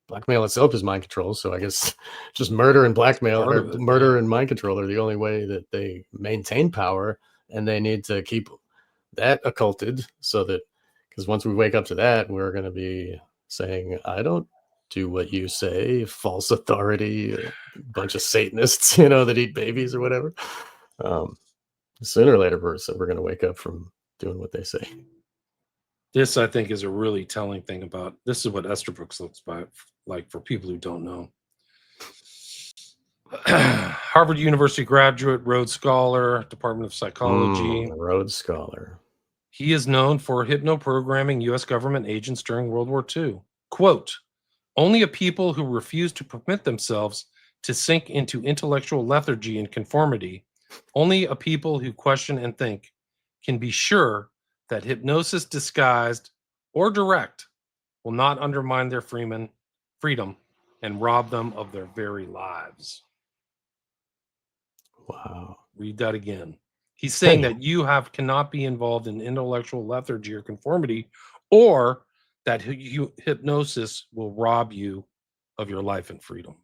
blackmail itself is mind control. So I guess just murder and blackmail, or murder and mind control are the only way that they maintain power, and they need to keep that occulted so that. Because once we wake up to that, we're going to be saying, I don't do what you say, false authority, a bunch of Satanists, that eat babies or whatever. Sooner or later, we're going to wake up from doing what they say. This, I think, is a really telling thing about, this is what Estabrooks looks like for people who don't know. Harvard University graduate, Rhodes Scholar, Department of Psychology. Rhodes Scholar. He is known for hypnoprogramming U.S. government agents during World War II. Quote, only a people who refuse to permit themselves to sink into intellectual lethargy and conformity, only a people who question and think, can be sure that hypnosis disguised or direct will not undermine their freedom and rob them of their very lives. Wow. Read that again. He's saying that you cannot be involved in intellectual lethargy or conformity, or that hypnosis will rob you of your life and freedom.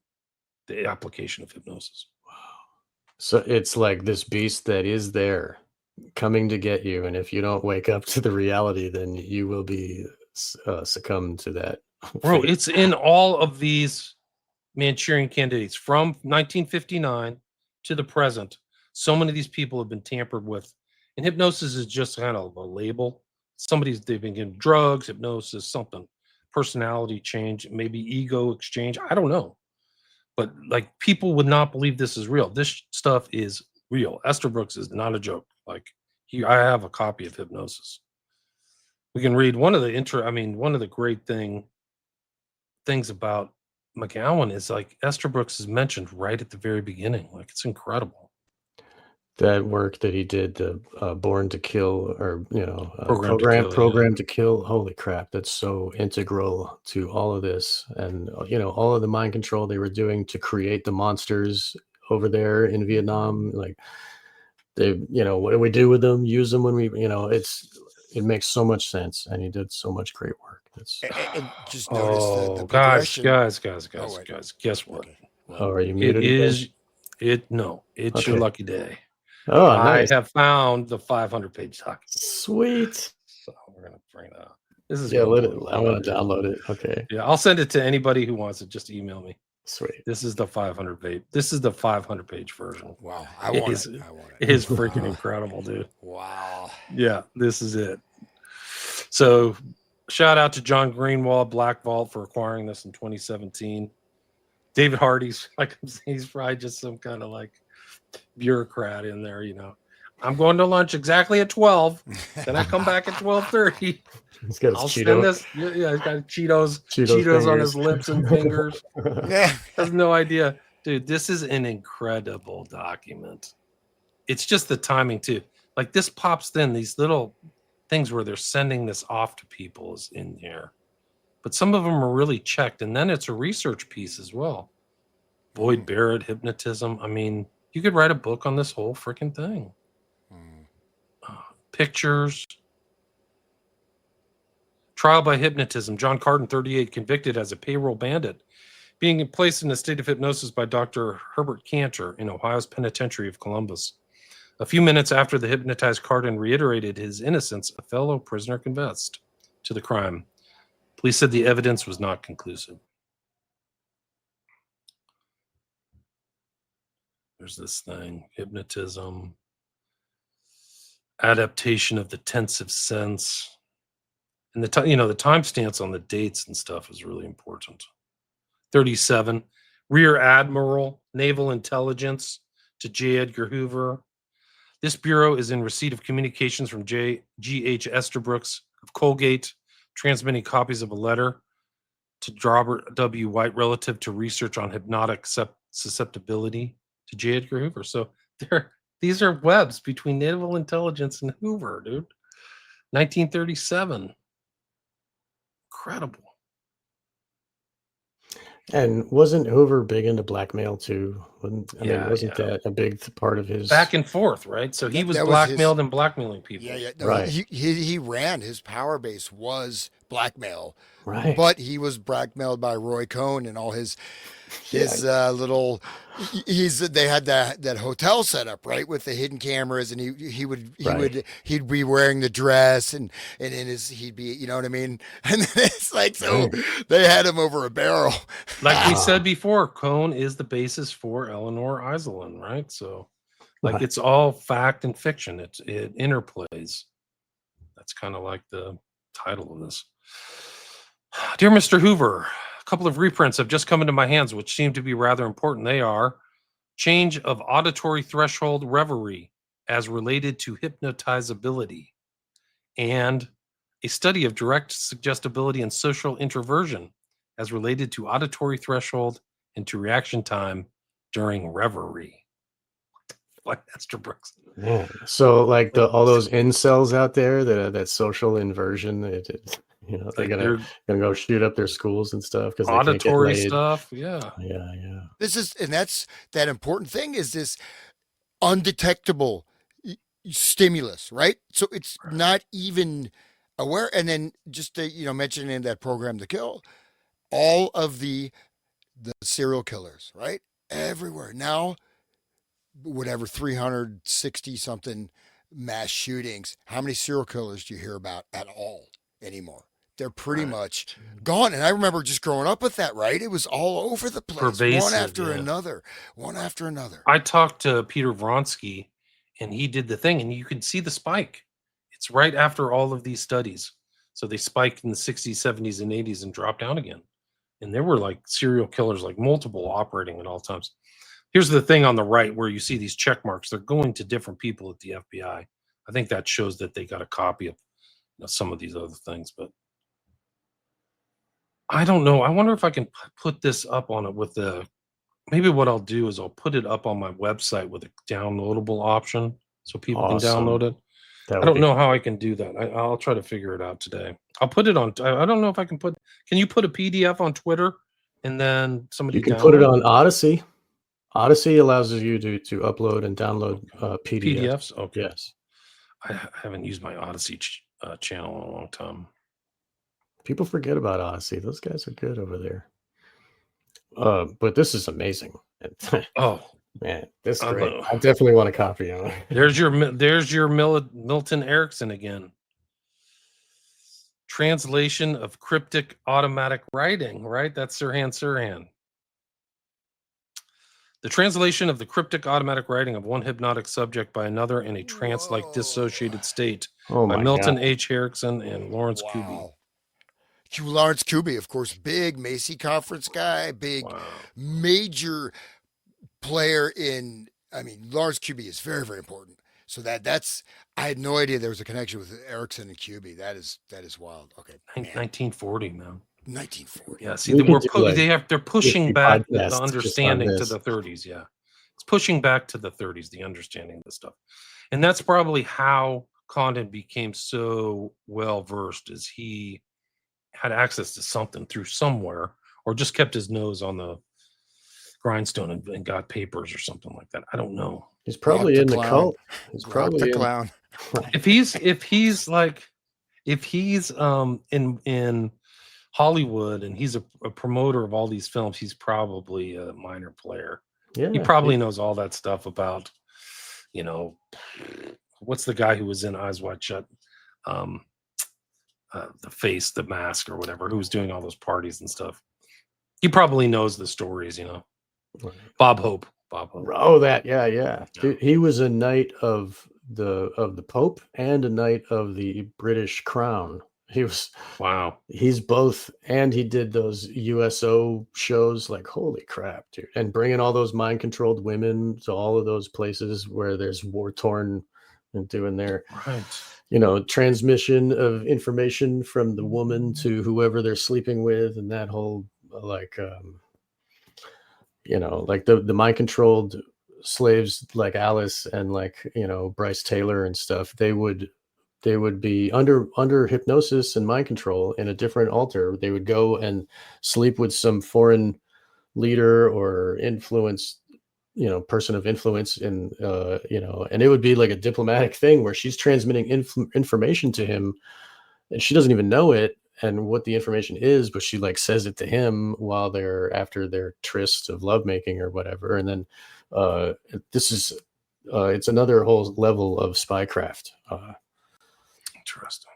The application of hypnosis. Wow. So it's like this beast that is there coming to get you. And if you don't wake up to the reality, then you will be succumbed to that. Bro, fate. it's in all of these Manchurian candidates from 1959 to the present. So many of these people have been tampered with. And hypnosis is just kind of a label. They've been given drugs, hypnosis, something, personality change, maybe ego exchange. I don't know. But like people would not believe this is real. This stuff is real. Esther Brooks is not a joke. Like I have a copy of Hypnosis. We can read one of the great things about McGowan is like Esther Brooks is mentioned right at the very beginning. Like it's incredible. That work that he did, the Born to Kill, or Program to Kill. Holy crap, that's so integral to all of this, and all of the mind control they were doing to create the monsters over there in Vietnam. Like they, what do we do with them? Use them when we, it makes so much sense, and he did so much great work. That's And just notice the guys, progression. guys, guess what? Okay. Oh, are you It muted? is it's your Okay. lucky day. Oh, I nice. have found the 500-page document. Sweet. So we're gonna bring that up. This is Yeah, gonna let it. blow I your want to mind. download it. Okay, Yeah, I'll send it to anybody who wants it. Just email me. sweet. This is the 500-page. This is the 500-page version. Wow. I want it. It is freaking incredible, dude. Wow. Yeah, this is it. So, shout out to John Greenwald, Black Vault, for acquiring this in 2017. David Hardy's he's probably just some kind of like bureaucrat in there, I'm going to lunch exactly at 12. Then I come back at 12:30. He's got his I'll Cheeto. send this. Yeah, he's got Cheetos on his lips and fingers. Has no idea. Dude, this is an incredible document. It's just the timing too. Like this pops in, these little things where they're sending this off to people is in here. But some of them are really checked. And then it's a research piece as well. Boyd Barrett, hypnotism. I mean, you could write a book on this whole freaking thing. Pictures. Trial by hypnotism. John Carden, 38, convicted as a payroll bandit, being placed in a state of hypnosis by Dr. Herbert Cantor in Ohio's Penitentiary of Columbus. A few minutes after the hypnotized Carden reiterated his innocence, a fellow prisoner confessed to the crime. Police said the evidence was not conclusive. There's this thing, hypnotism, adaptation of the tensive sense. And the timestamps on the dates and stuff is really important. 37, Rear Admiral, Naval Intelligence to J. Edgar Hoover. This bureau is in receipt of communications from G.H. Esterbrooks of Colgate, transmitting copies of a letter to Robert W. White relative to research on hypnotic susceptibility to J. Edgar Hoover. So these are webs between Naval Intelligence and Hoover, dude. 1937. Incredible. And wasn't Hoover big into blackmail too? Wasn't that a big part of his back and forth, right? So he was blackmailed and blackmailing people. Yeah. No, right. He ran, his power base was blackmail. Right. But he was blackmailed by Roy Cohn and all his little. They had that hotel set up, right, with the hidden cameras, and he'd be wearing the dress, and in he'd be, you know what I mean, and it's like, so they had him over a barrel. Like we said before, Cohn is the basis for Eleanor Iselin, right? So like it's all fact and fiction. It interplays. That's kind of like the title of this. Dear Mr. Hoover, a couple of reprints have just come into my hands, which seem to be rather important. They are Change of Auditory Threshold Reverie as Related to Hypnotizability, and A Study of Direct Suggestibility and Social Introversion as Related to Auditory Threshold and to Reaction Time During Reverie. Like Esther Brooks. Yeah. So like all those incels out there, that social inversion, they're gonna go shoot up their schools and stuff because auditory stuff. Yeah. This is, and that's that important thing, is this undetectable stimulus, right? So it's not even aware. And then just to, mention in that Program to Kill, all of the serial killers, right? Everywhere now, whatever, 360 something mass shootings. How many serial killers do you hear about at all anymore? they're pretty Right. much gone. And I remember just growing up with that, right? It was all over the place, one Pervasive, after yeah. another, one after another. I talked to Peter Vronsky, and he did the thing, and you can see the spike. It's right after all of these studies. So they spiked in the 60s, 70s, and 80s and dropped down again. And there were like serial killers, like multiple operating at all times. Here's the thing on the right where you see these check marks. They're going to different people at the FBI. I think that shows that they got a copy of some of these other things, but I don't know. I wonder if I can put this up on it with the. Maybe what I'll do is I'll put it up on my website with a downloadable option so people can download it. That I would don't be know how I can do that. I'll try to figure it out today. I'll put it on. I don't know if I can put. Can you put a PDF on Twitter and then somebody You can download put it on Odyssey. Odyssey allows you to upload and download PDFs. PDFs? Okay. Yes. I haven't used my Odyssey channel in a long time. People forget about Odyssey. Those guys are good over there. But this is amazing. Oh, man, this is I great. know. I definitely want a copy of it. there's your Milton Erickson again. Translation of cryptic automatic writing, right? That's Sirhan. The translation of the cryptic automatic writing of one hypnotic subject by another in a trance-like dissociated state by Milton H. Erickson and Lawrence Kuby. Lawrence Kuby, of course, big Macy conference guy, big major player in. I mean, Lawrence Kuby is very, very important. So that's. I had no idea there was a connection with Erickson and Kuby. That is wild. Okay, 1940, man. 1940. Yeah, see, they're pushing back the understanding to the 30s. Yeah, it's pushing back to the 30s, the understanding of this stuff, and that's probably how Condon became so well versed, as he had access to something through somewhere, or just kept his nose on the grindstone and got papers or something like that. I don't know. He's probably in the cult. He's probably the clown. If he's in Hollywood and he's a promoter of all these films, he's probably a minor player. Yeah, he probably knows all that stuff about, what's the guy who was in Eyes Wide Shut, the face, the mask, or whatever, who was doing all those parties and stuff. He probably knows the stories, Bob Hope. Oh, yeah. Dude, he was a knight of the Pope and a knight of the British Crown. He was He's both, and he did those USO shows. Like, holy crap, dude! And bringing all those mind-controlled women to all of those places where there's war-torn, and doing their transmission of information from the woman to whoever they're sleeping with, and that whole like the mind-controlled slaves like Alice and Bryce Taylor and stuff. They would be under hypnosis and mind control in a different altar. They would go and sleep with some foreign leader or influence, person of influence, and it would be like a diplomatic thing where she's transmitting information to him and she doesn't even know it and what the information is, but she says it to him while they're after their tryst of lovemaking or whatever. And then it's another whole level of spycraft. Interesting.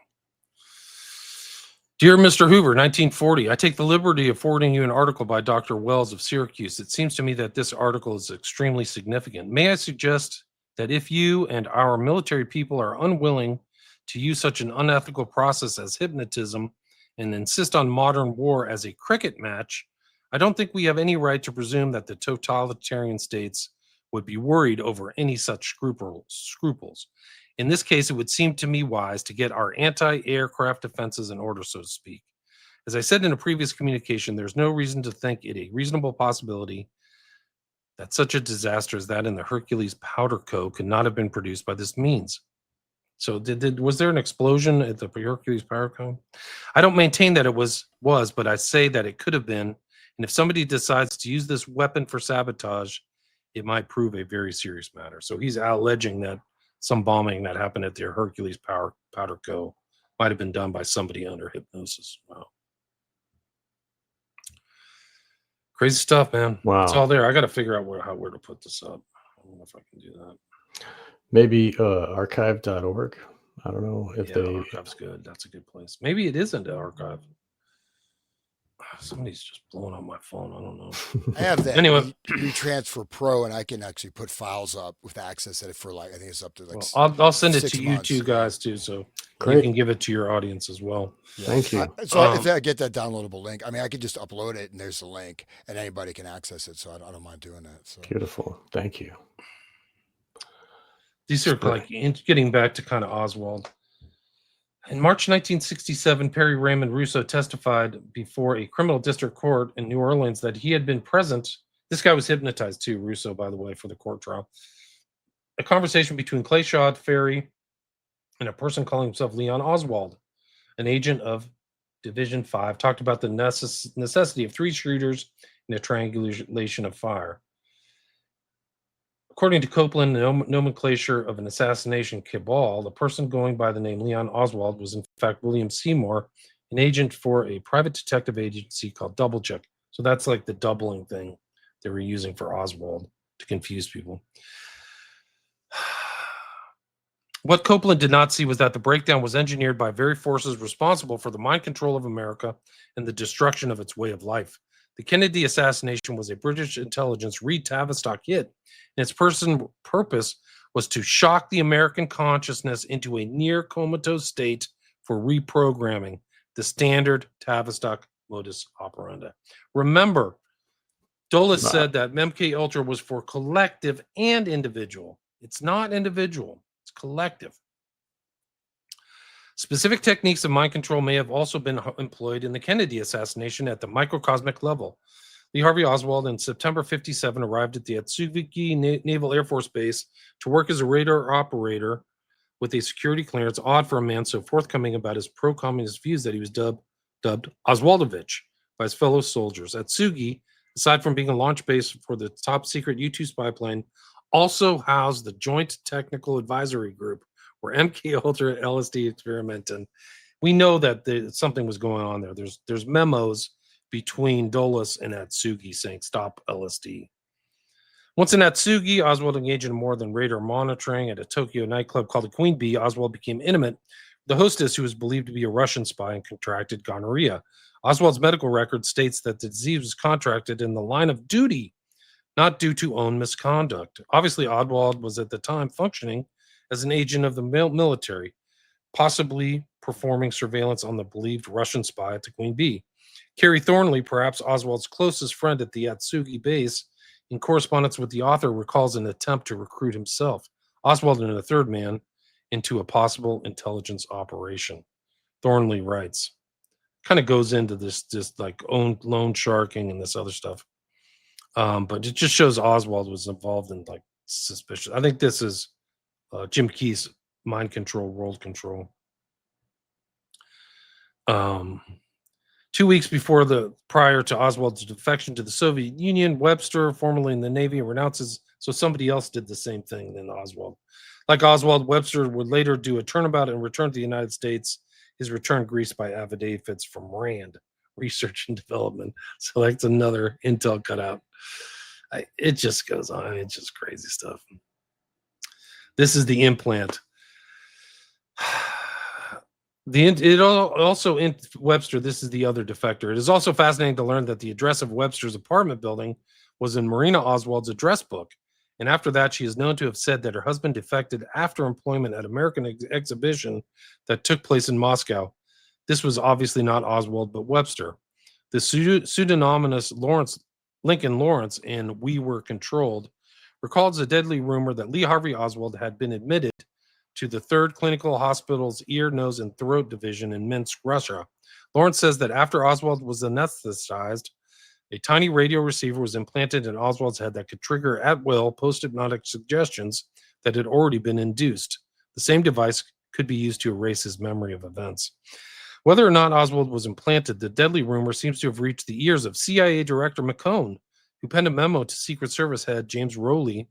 Dear Mr. Hoover, 1940, I take the liberty of forwarding you an article by Dr. Wells of Syracuse. It seems to me that this article is extremely significant. May I suggest that if you and our military people are unwilling to use such an unethical process as hypnotism and insist on modern war as a cricket match, I don't think we have any right to presume that the totalitarian states would be worried over any such scruples. In this case, it would seem to me wise to get our anti-aircraft defenses in order, so to speak. As I said in a previous communication, there's no reason to think it a reasonable possibility that such a disaster as that in the Hercules powder co could not have been produced by this means. So was there an explosion at the Hercules powder co? I don't maintain that it was, but I say that it could have been. And if somebody decides to use this weapon for sabotage, it might prove a very serious matter. So he's alleging that some bombing that happened at their Hercules powder co might have been done by somebody under hypnosis. Wow. Crazy stuff, man. Wow. It's all there. I got to figure out where to put this up. I don't know if I can do that. Maybe archive.org. I don't know if Yeah, they. archive's good. That's a good place. Maybe it isn't an archive. Somebody's just blowing up my phone. I don't know. I have that Anyway. retransfer pro, and I can actually put files up with access at it for like, I think it's up to like Well, I'll send it 6 to you months. two guys too, so you Great. can give it to your audience as well. Yeah. Thank you. So if I get that downloadable link, I mean, I could just upload it and there's the link and anybody can access it. So I don't mind doing that. So Beautiful. Thank you. These are like getting back to kind of Oswald. In March 1967, Perry Raymond Russo testified before a criminal district court in New Orleans that he had been present. This guy was hypnotized too, Russo, by the way, for the court trial. A conversation between Clay Shod, Ferry, and a person calling himself Leon Oswald, an agent of Division 5, talked about the necessity of 3 shooters and a triangulation of fire. According to Copeland, the nomenclature of an assassination cabal, the person going by the name Leon Oswald was in fact William Seymour, an agent for a private detective agency called Double Check. So that's like the doubling thing they were using for Oswald to confuse people. What Copeland did not see was that the breakdown was engineered by very forces responsible for the mind control of America and the destruction of its way of life. The Kennedy assassination was a British intelligence Reed Tavistock hit, and its purpose was to shock the American consciousness into a near comatose state for reprogramming, the standard Tavistock modus operandi. Remember, Dulles said that MK Ultra was for collective and individual. It's not individual, it's collective. Specific techniques of mind control may have also been employed in the Kennedy assassination at the microcosmic level. Lee Harvey Oswald in September 1957 arrived at the Atsugi Naval Air Force Base to work as a radar operator with a security clearance, odd for a man so forthcoming about his pro-communist views that he was dubbed Oswaldovich by his fellow soldiers. Atsugi, aside from being a launch base for the top secret U-2 spy plane, also housed the Joint Technical Advisory Group, where MK Ultra LSD experimented. We know that something was going on there. There's memos between Dulles and Atsugi saying stop LSD. Once in Atsugi, Oswald engaged in more than radar monitoring at a Tokyo nightclub called the Queen Bee. Oswald became intimate with the hostess, who was believed to be a Russian spy and contracted gonorrhea. Oswald's medical record states that the disease was contracted in the line of duty, not due to own misconduct. Obviously, Oswald was at the time functioning as an agent of the military, possibly performing surveillance on the believed Russian spy at the Queen Bee. Kerry Thornley, perhaps Oswald's closest friend at the Atsugi base, in correspondence with the author, recalls an attempt to recruit himself, Oswald and a third man, into a possible intelligence operation. Thornley writes, kind of goes into this like loan sharking and this other stuff. But it just shows Oswald was involved in like suspicious. I think this is Jim Key's mind control, world control. 2 weeks prior to Oswald's defection to the Soviet Union, Webster, formerly in the Navy, renounces. So somebody else did the same thing than Oswald. Like Oswald, Webster would later do a turnabout and return to the United States. His return greased by affidavits from RAND, Research and Development. So that's another intel cutout. It just goes on. It's just crazy stuff. This is the implant. Also in Webster, this is the other defector. It is also fascinating to learn that the address of Webster's apartment building was in Marina Oswald's address book. And after that, she is known to have said that her husband defected after employment at American exhibition that took place in Moscow. This was obviously not Oswald, but Webster. The pseudonymous Lincoln Lawrence in We Were Controlled recalls a deadly rumor that Lee Harvey Oswald had been admitted to the 3rd Clinical Hospital's Ear, Nose, and Throat Division in Minsk, Russia. Lawrence says that after Oswald was anesthetized, a tiny radio receiver was implanted in Oswald's head that could trigger at will post-hypnotic suggestions that had already been induced. The same device could be used to erase his memory of events. Whether or not Oswald was implanted, the deadly rumor seems to have reached the ears of CIA Director McCone, who penned a memo to Secret Service head James Rowley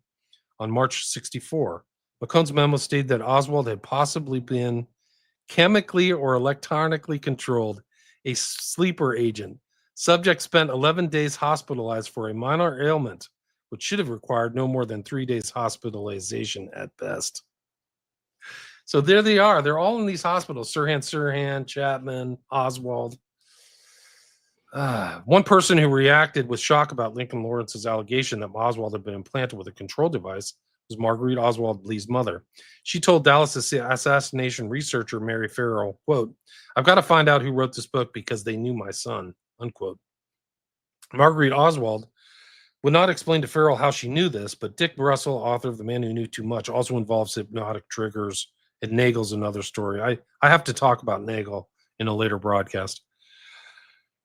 on March 1964. McCone's memo stated that Oswald had possibly been chemically or electronically controlled, a sleeper agent. Subject spent 11 days hospitalized for a minor ailment, which should have required no more than 3 days hospitalization at best. So there they are. They're all in these hospitals. Sirhan, Chapman, Oswald. One person who reacted with shock about Lincoln Lawrence's allegation that Oswald had been implanted with a control device was Marguerite Oswald Lee's mother. She told Dallas assassination researcher Mary Farrell, quote, "I've got to find out who wrote this book because they knew my son," unquote. Marguerite Oswald would not explain to Farrell how she knew this, but Dick Russell, author of The Man Who Knew Too Much, also involves hypnotic triggers, and Nagel's another story. I have to talk about Nagel in a later broadcast.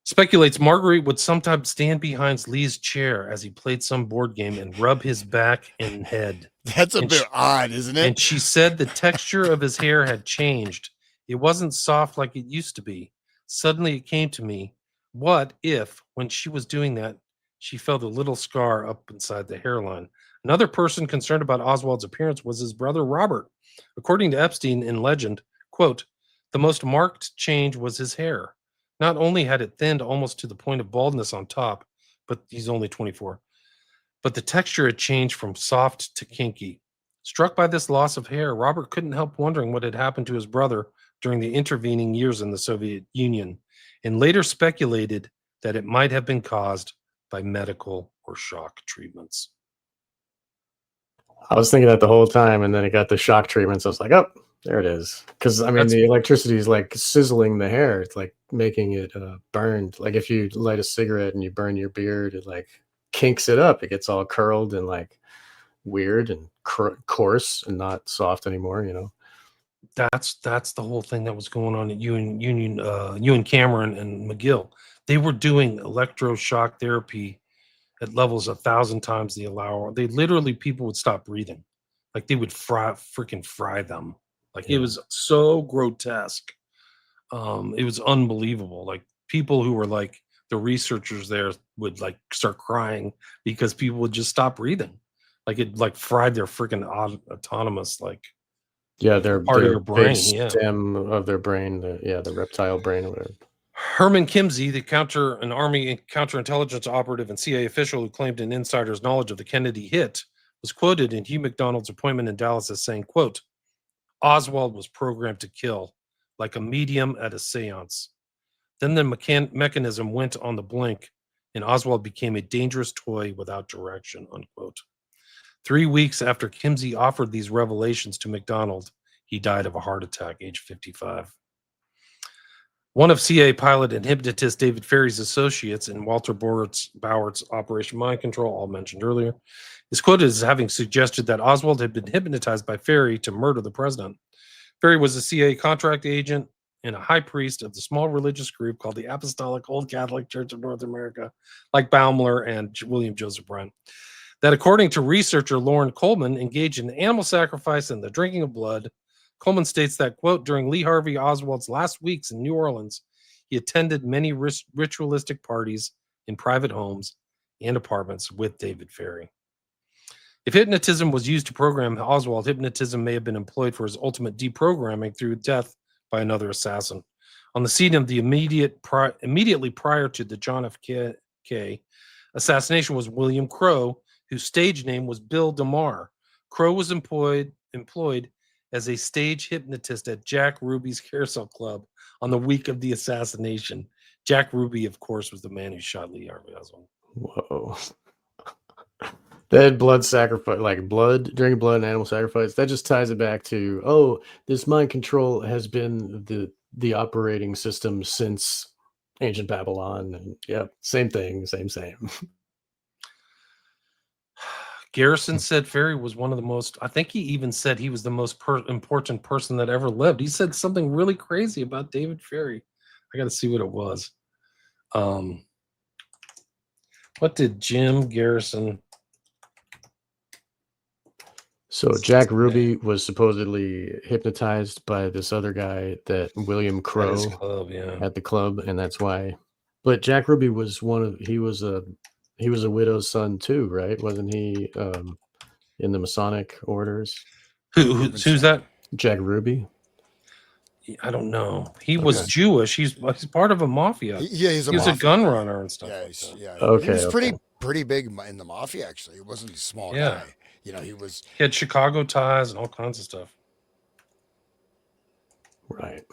Speculates Marguerite would sometimes stand behind Lee's chair as he played some board game and rub his back and head. That's a bit odd, isn't it? And she said the texture of his hair had changed. It wasn't soft like it used to be. Suddenly it came to me, what if, when she was doing that, she felt a little scar up inside the hairline? Another person concerned about Oswald's appearance was his brother Robert. According to Epstein in legend, quote, "The most marked change was his hair. Not only had it thinned almost to the point of baldness on top, but he's only 24, but the texture had changed from soft to kinky. Struck by this loss of hair, Robert couldn't help wondering what had happened to his brother during the intervening years in the Soviet Union, and later speculated that it might have been caused by medical or shock treatments." I was thinking that the whole time, and then it got the shock treatments. I was like, oh, there it is. Because, I mean, the electricity is like sizzling the hair. It's like making it burned. Like if you light a cigarette and you burn your beard, it like kinks it up. It gets all curled and like weird and coarse and not soft anymore, you know? That's the whole thing that was going on at Ewan Cameron and McGill. They were doing electroshock therapy at levels 1,000 times the allowable. They literally, people would stop breathing, like they would freaking fry them. Like It was so grotesque. It was unbelievable. Like people who were like the researchers there would like start crying because people would just stop breathing. Like it like fried their freaking autonomous like. Yeah, their part of your brain, stem of their brain, the reptile brain or whatever. Herman Kimsey, an Army counterintelligence operative and CIA official who claimed an insider's knowledge of the Kennedy hit, was quoted in Hugh McDonald's appointment in Dallas as saying, quote, "Oswald was programmed to kill, like a medium at a seance. Then the mechanism went on the blink, and Oswald became a dangerous toy without direction," unquote. 3 weeks after Kimsey offered these revelations to McDonald, he died of a heart attack, age 55. One of CIA pilot and hypnotist David Ferry's associates in Walter Bowert's Operation Mind Control, all mentioned earlier, is quoted as having suggested that Oswald had been hypnotized by Ferry to murder the president. Ferry was a CIA contract agent and a high priest of the small religious group called the Apostolic Old Catholic Church of North America, like Baumler and William Joseph Brent, that according to researcher Lauren Coleman, engaged in animal sacrifice and the drinking of blood. Coleman states that, quote, "During Lee Harvey Oswald's last weeks in New Orleans, he attended many ritualistic parties in private homes and apartments with David Ferry." If hypnotism was used to program Oswald, hypnotism may have been employed for his ultimate deprogramming through death by another assassin. On the scene of the immediately prior to the John F. K. assassination was William Crowe, whose stage name was Bill DeMar. Crowe was employed as a stage hypnotist at Jack Ruby's Carousel Club on the week of the assassination. Jack Ruby, of course, was the man who shot Lee Harvey Oswald. Whoa. That blood sacrifice, like drinking blood and animal sacrifice, that just ties it back to, this mind control has been the operating system since ancient Babylon. And yeah, same thing, same. Garrison said Ferry was one of the most, I think he even said he was the most important person that ever lived. He said something really crazy about David Ferry. I got to see what it was. What did Jim Garrison? So Jack Ruby was supposedly hypnotized by this other guy, that William Crowe, at the club, and that's why. But Jack Ruby was he was a widow's son too, right? Wasn't he in the Masonic orders? Who's that? Jack Ruby. I don't know. He was Jewish. He's part of a mafia. He's a gun runner and stuff. Okay, he was pretty big in the mafia. Actually, it wasn't a small guy. You know, he had Chicago ties and all kinds of stuff. Right.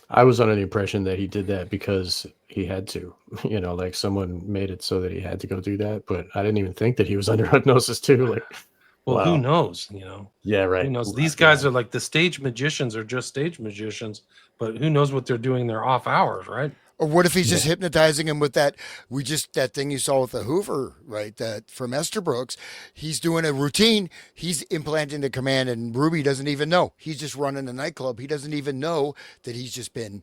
I was under the impression that he did that because he had to, like someone made it so that he had to go do that. But I didn't even think that he was under hypnosis too. Like, Well, who wow. knows? Yeah, right. Who knows? These guys are like the stage magicians are just stage magicians, but who knows what they're doing in their off hours, right? Or what if he's just hypnotizing him with that thing you saw with the Hoover, right? That from Esterbrook's, he's doing a routine. He's implanting the command, and Ruby doesn't even know. He's just running a nightclub. He doesn't even know that he's just been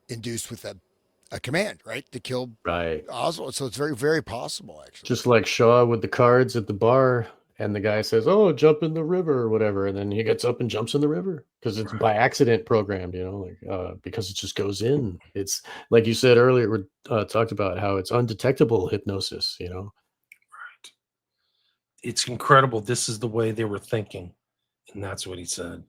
induced with a command, right, to kill Oswald. So it's very, very possible, actually. Just like Shaw with the cards at the bar, and the guy says, "Oh, jump in the river," or whatever, and then he gets up and jumps in the river because it's by accident programmed, because it just goes in. It's like you said earlier. We talked about how it's undetectable hypnosis. Right. It's incredible. This is the way they were thinking, and that's what he said.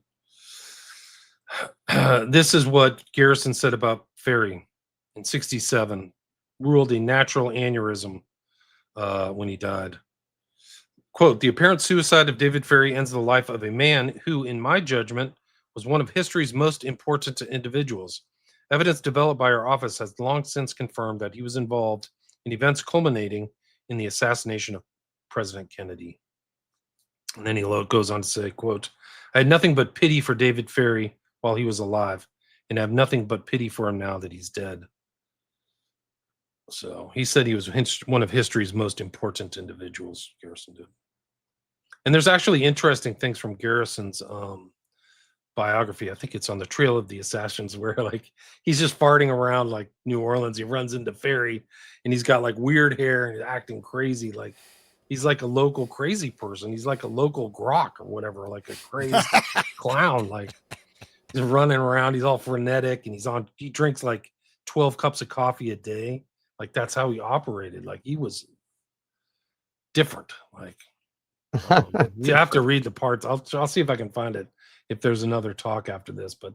This is what Garrison said about Ferry in '67. Ruled a natural aneurysm when he died. Quote, the apparent suicide of David Ferry ends the life of a man who, in my judgment, was one of history's most important individuals. Evidence developed by our office has long since confirmed that he was involved in events culminating in the assassination of President Kennedy. And then he goes on to say, quote, I had nothing but pity for David Ferry while he was alive, and have nothing but pity for him now that he's dead. So he said he was one of history's most important individuals, Garrison did. And there's actually interesting things from Garrison's biography. I think it's on the Trail of the Assassins, where like he's just farting around like New Orleans. He runs into Ferry, and he's got like weird hair and he's acting crazy. Like he's like a local crazy person. He's like a local grok or whatever, like a crazy clown. Like he's running around. He's all frenetic, and he drinks like 12 cups of coffee a day. Like that's how he operated. Like he was different. Like you have to read the parts. I'll see if I can find it if there's another talk after this. But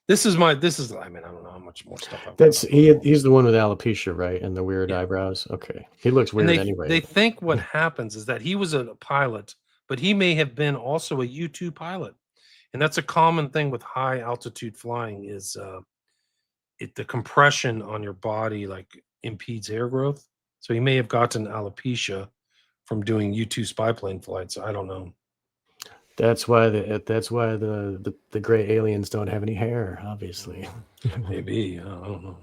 this is I mean, I don't know how much more stuff I've got. He's the one with alopecia, right? And the weird eyebrows. Okay. He looks weird anyway. They think what happens is that he was a pilot, but he may have been also a U-2 pilot. And that's a common thing with high altitude flying is the compression on your body like impedes hair growth. So he may have gotten alopecia from doing U-2 spy plane flights. I don't know. That's why the gray aliens don't have any hair, obviously. Maybe. I don't know.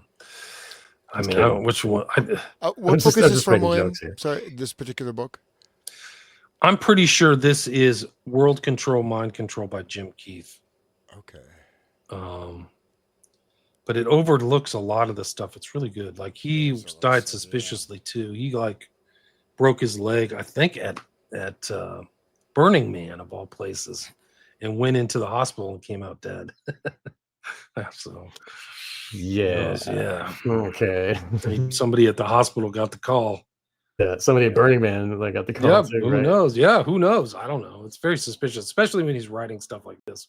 I mean, I don't know which one. What book is this from, William? Sorry, this particular book? I'm pretty sure this is World Control, Mind Control by Jim Keith. Okay. But it overlooks a lot of the stuff. It's really good. Like he died suspiciously too. He like broke his leg, I think at Burning Man of all places, and went into the hospital and came out dead. So yeah. Okay. Somebody at the hospital got the call. Yeah, somebody at Burning Man like got the call. Yeah, too, who right? knows? Yeah, who knows? I don't know. It's very suspicious, especially when he's writing stuff like this.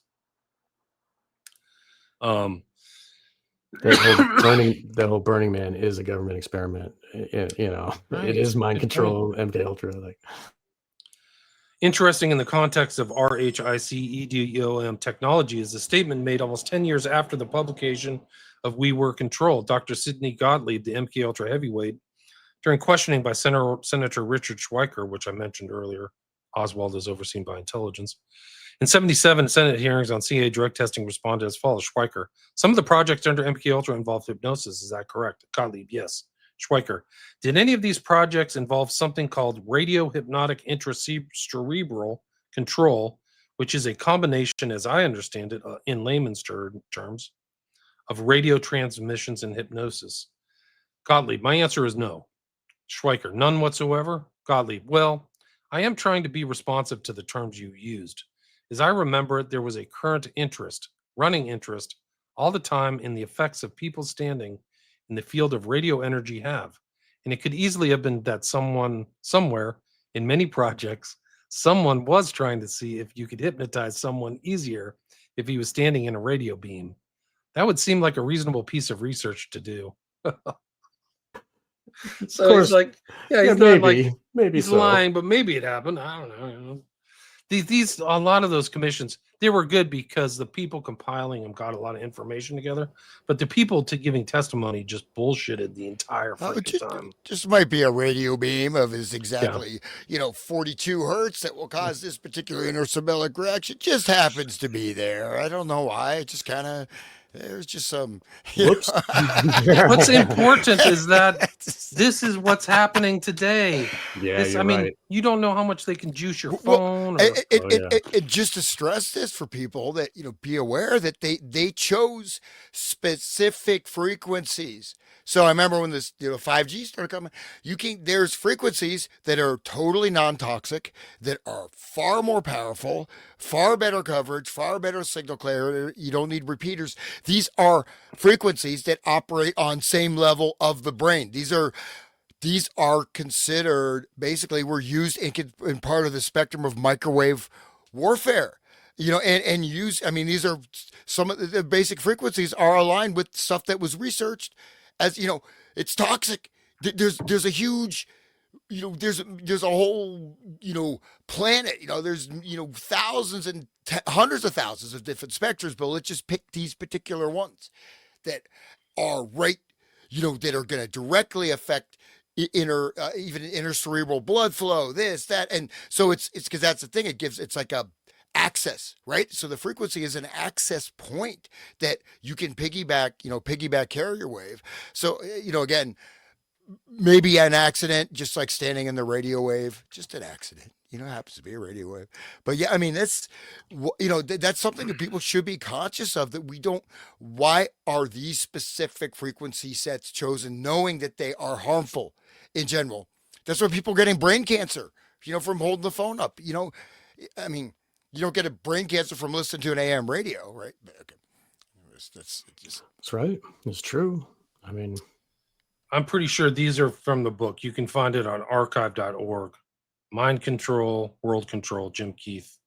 That whole Burning Man is a government experiment. Right. It is mind control, MK Ultra. Like interesting in the context of RHICEDOM technology is the statement made almost 10 years after the publication of We Were Controlled. Dr. Sidney Gottlieb, the MK Ultra heavyweight, during questioning by Senator Richard Schweiker, which I mentioned earlier, Oswald is overseen by intelligence. In '77, Senate hearings on CIA drug testing responded as follows. Schweiker, some of the projects under MK Ultra involved hypnosis. Is that correct? Gottlieb, yes. Schweiker, did any of these projects involve something called radio hypnotic intracerebral control, which is a combination, as I understand it, in layman's terms, of radio transmissions and hypnosis? Gottlieb, my answer is no. Schweiker, none whatsoever. Gottlieb, well, I am trying to be responsive to the terms you used. As I remember it, there was a running interest, all the time in the effects of people standing in the field of radio energy have. And it could easily have been that someone, somewhere, in many projects, someone was trying to see if you could hypnotize someone easier if he was standing in a radio beam. That would seem like a reasonable piece of research to do. So he's like, yeah, he's not like, maybe he's lying, but maybe it happened. I don't know. These a lot of those commissions, they were good because the people compiling them got a lot of information together, but the people giving testimony just bullshitted the entire freaking time. Just might be a radio beam of is Yeah. exactly 42 hertz that will cause this particular intersyllabic reaction. Just happens to be there. I don't know why. It just kind of there's just some. Whoops. What's important is that this is what's happening today. Yeah, This, you're I mean, right. you don't know how much they can juice your Well, phone. and just to stress this for people that be aware that they chose specific frequencies. So I remember when this 5G started coming, there's frequencies that are totally non-toxic, that are far more powerful, far better coverage, far better signal clarity. You don't need repeaters. These are frequencies that operate on same level of the brain. These are considered, basically, were used in part of the spectrum of microwave warfare. And use. I mean, these are some of the basic frequencies are aligned with stuff that was researched as it's toxic. There's a huge, there's a whole planet. There's thousands and hundreds of thousands of different spectrums, but let's just pick these particular ones that are that are going to directly affect even intercerebral blood flow, this, that, and so it's because that's the thing. It's like a access, right? So the frequency is an access point that you can piggyback carrier wave. So again, maybe an accident, just like standing in the radio wave, just an accident. It happens to be a radio wave. But yeah, I mean, that's something that people should be conscious of, that we don't, why are these specific frequency sets chosen, knowing that they are harmful in general? That's why people are getting brain cancer, from holding the phone up. I mean, you don't get a brain cancer from listening to an AM radio, right? Okay. That's right. It's true. I mean, I'm pretty sure these are from the book. You can find it on archive.org. Mind Control, World Control, Jim Keith,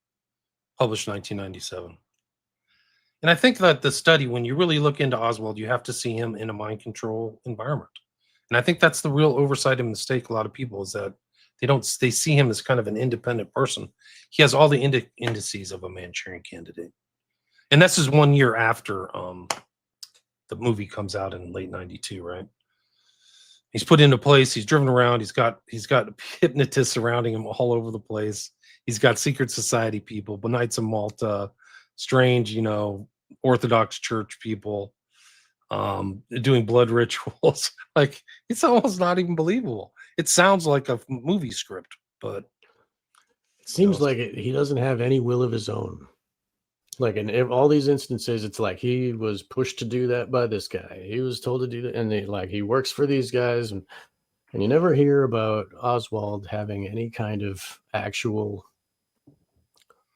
published 1997. And I think that the study, when you really look into Oswald, you have to see him in a mind control environment. And I think that's the real oversight and mistake a lot of people, is that they see him as kind of an independent person. He has all the indices of a Manchurian candidate. And this is 1 year after the movie comes out in late 92, right? He's put into place. He's driven around. He's got hypnotists surrounding him all over the place. He's got secret society people, Knights of Malta, strange, Orthodox Church people, doing blood rituals. Like, it's almost not even believable. It sounds like a movie script, but it seems like he doesn't have any will of his own. Like in all these instances, it's like he was pushed to do that by this guy. He was told to do that, and he works for these guys, and you never hear about Oswald having any kind of actual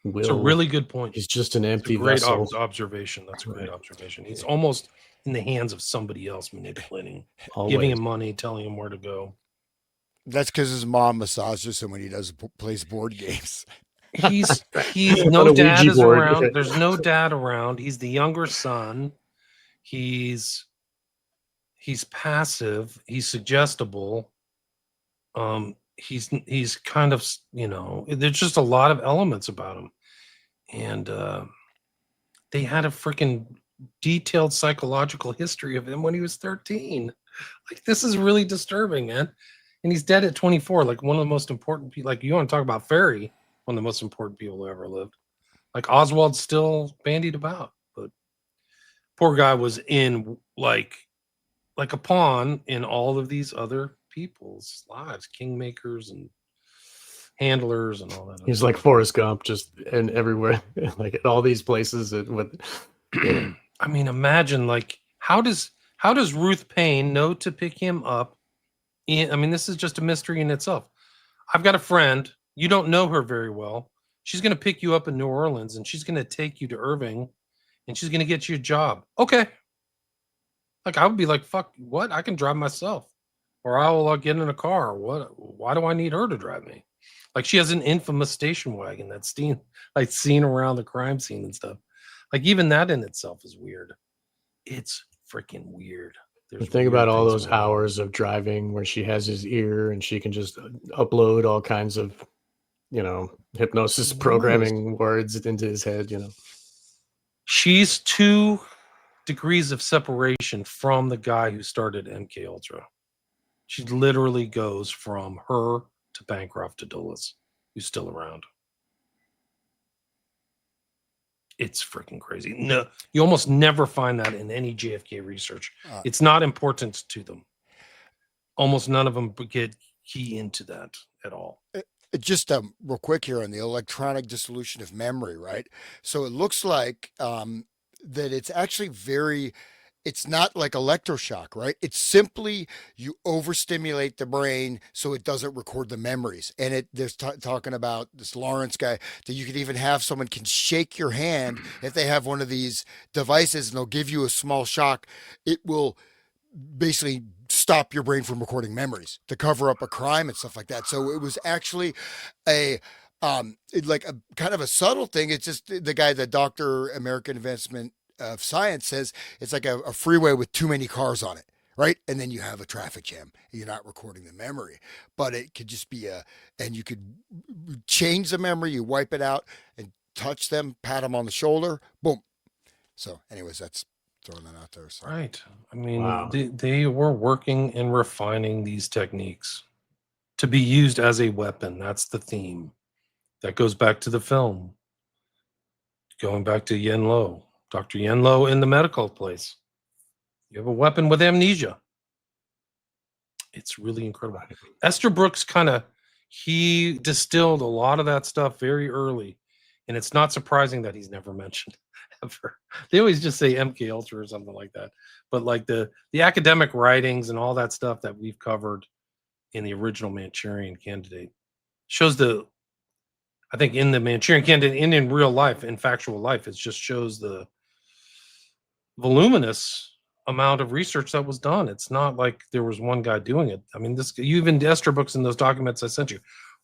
will. It's a really good point. He's just an empty great vessel. Observation. That's a great observation. He's almost in the hands of somebody else, manipulating, Always. Giving him money, telling him where to go. That's because his mom massages him when he plays board games. He's no dad is around. There's no dad around. He's the younger son. He's passive. He's suggestible. He's kind of, there's just a lot of elements about him. And they had a freaking detailed psychological history of him when he was 13. Like, this is really disturbing, man. And he's dead at 24. Like, one of the most important people. Like, you want to talk about Ferry, one of the most important people who ever lived. Like, Oswald's still bandied about, but poor guy was in like a pawn in all of these other people's lives, kingmakers and handlers and all that. He's like Forrest Gump, just and everywhere, like at all these places. I mean, imagine, like, how does Ruth Payne know to pick him up? I mean, this is just a mystery in itself. I've got a friend. You don't know her very well. She's going to pick you up in New Orleans, and she's going to take you to Irving, and she's going to get you a job. Okay. Like, I would be like, fuck, what? I can drive myself. Or I will get in a car. What? Why do I need her to drive me? Like, she has an infamous station wagon that's seen around the crime scene and stuff. Like, even that in itself is weird. It's freaking weird. Think about all those hours of driving where she has his ear and she can just upload all kinds of hypnosis programming words into his head. She's 2 degrees of separation from the guy who started MK Ultra. She literally goes from her to Bancroft to Dulles, who's still around. It's freaking crazy. No, you almost never find that in any JFK research. It's not important to them. Almost none of them get key into that at all. Just real quick here on the electronic dissolution of memory, right? So it looks like that it's actually it's not like electroshock, right? It's simply you overstimulate the brain so it doesn't record the memories. And they're talking about this Lawrence guy that you could even have someone can shake your hand if they have one of these devices and they'll give you a small shock. It will basically stop your brain from recording memories to cover up a crime and stuff like that. So it was actually like a kind of a subtle thing. It's just the guy, the Dr. American Advancement of Science, says it's like a freeway with too many cars on it, right? And then you have a traffic jam. You're not recording the memory, but it could just be and you could change the memory, you wipe it out and touch them, pat them on the shoulder, boom. So anyways, that's throwing that out there. So. Right. I mean, Wow. they were working and refining these techniques to be used as a weapon. That's the theme. That goes back to the film. Going back to Yen Lo, Dr. Yen Lo in the medical place. You have a weapon with amnesia. It's really incredible. Esther Brooks he distilled a lot of that stuff very early, and it's not surprising that he's never mentioned ever. They always just say MK Ultra or something like that. But like the academic writings and all that stuff that we've covered in the original Manchurian Candidate shows I think in the Manchurian Candidate and in real life, in factual life, it just shows the voluminous amount of research that was done. It's not like there was one guy doing it. I mean, even Esther Books in those documents I sent you,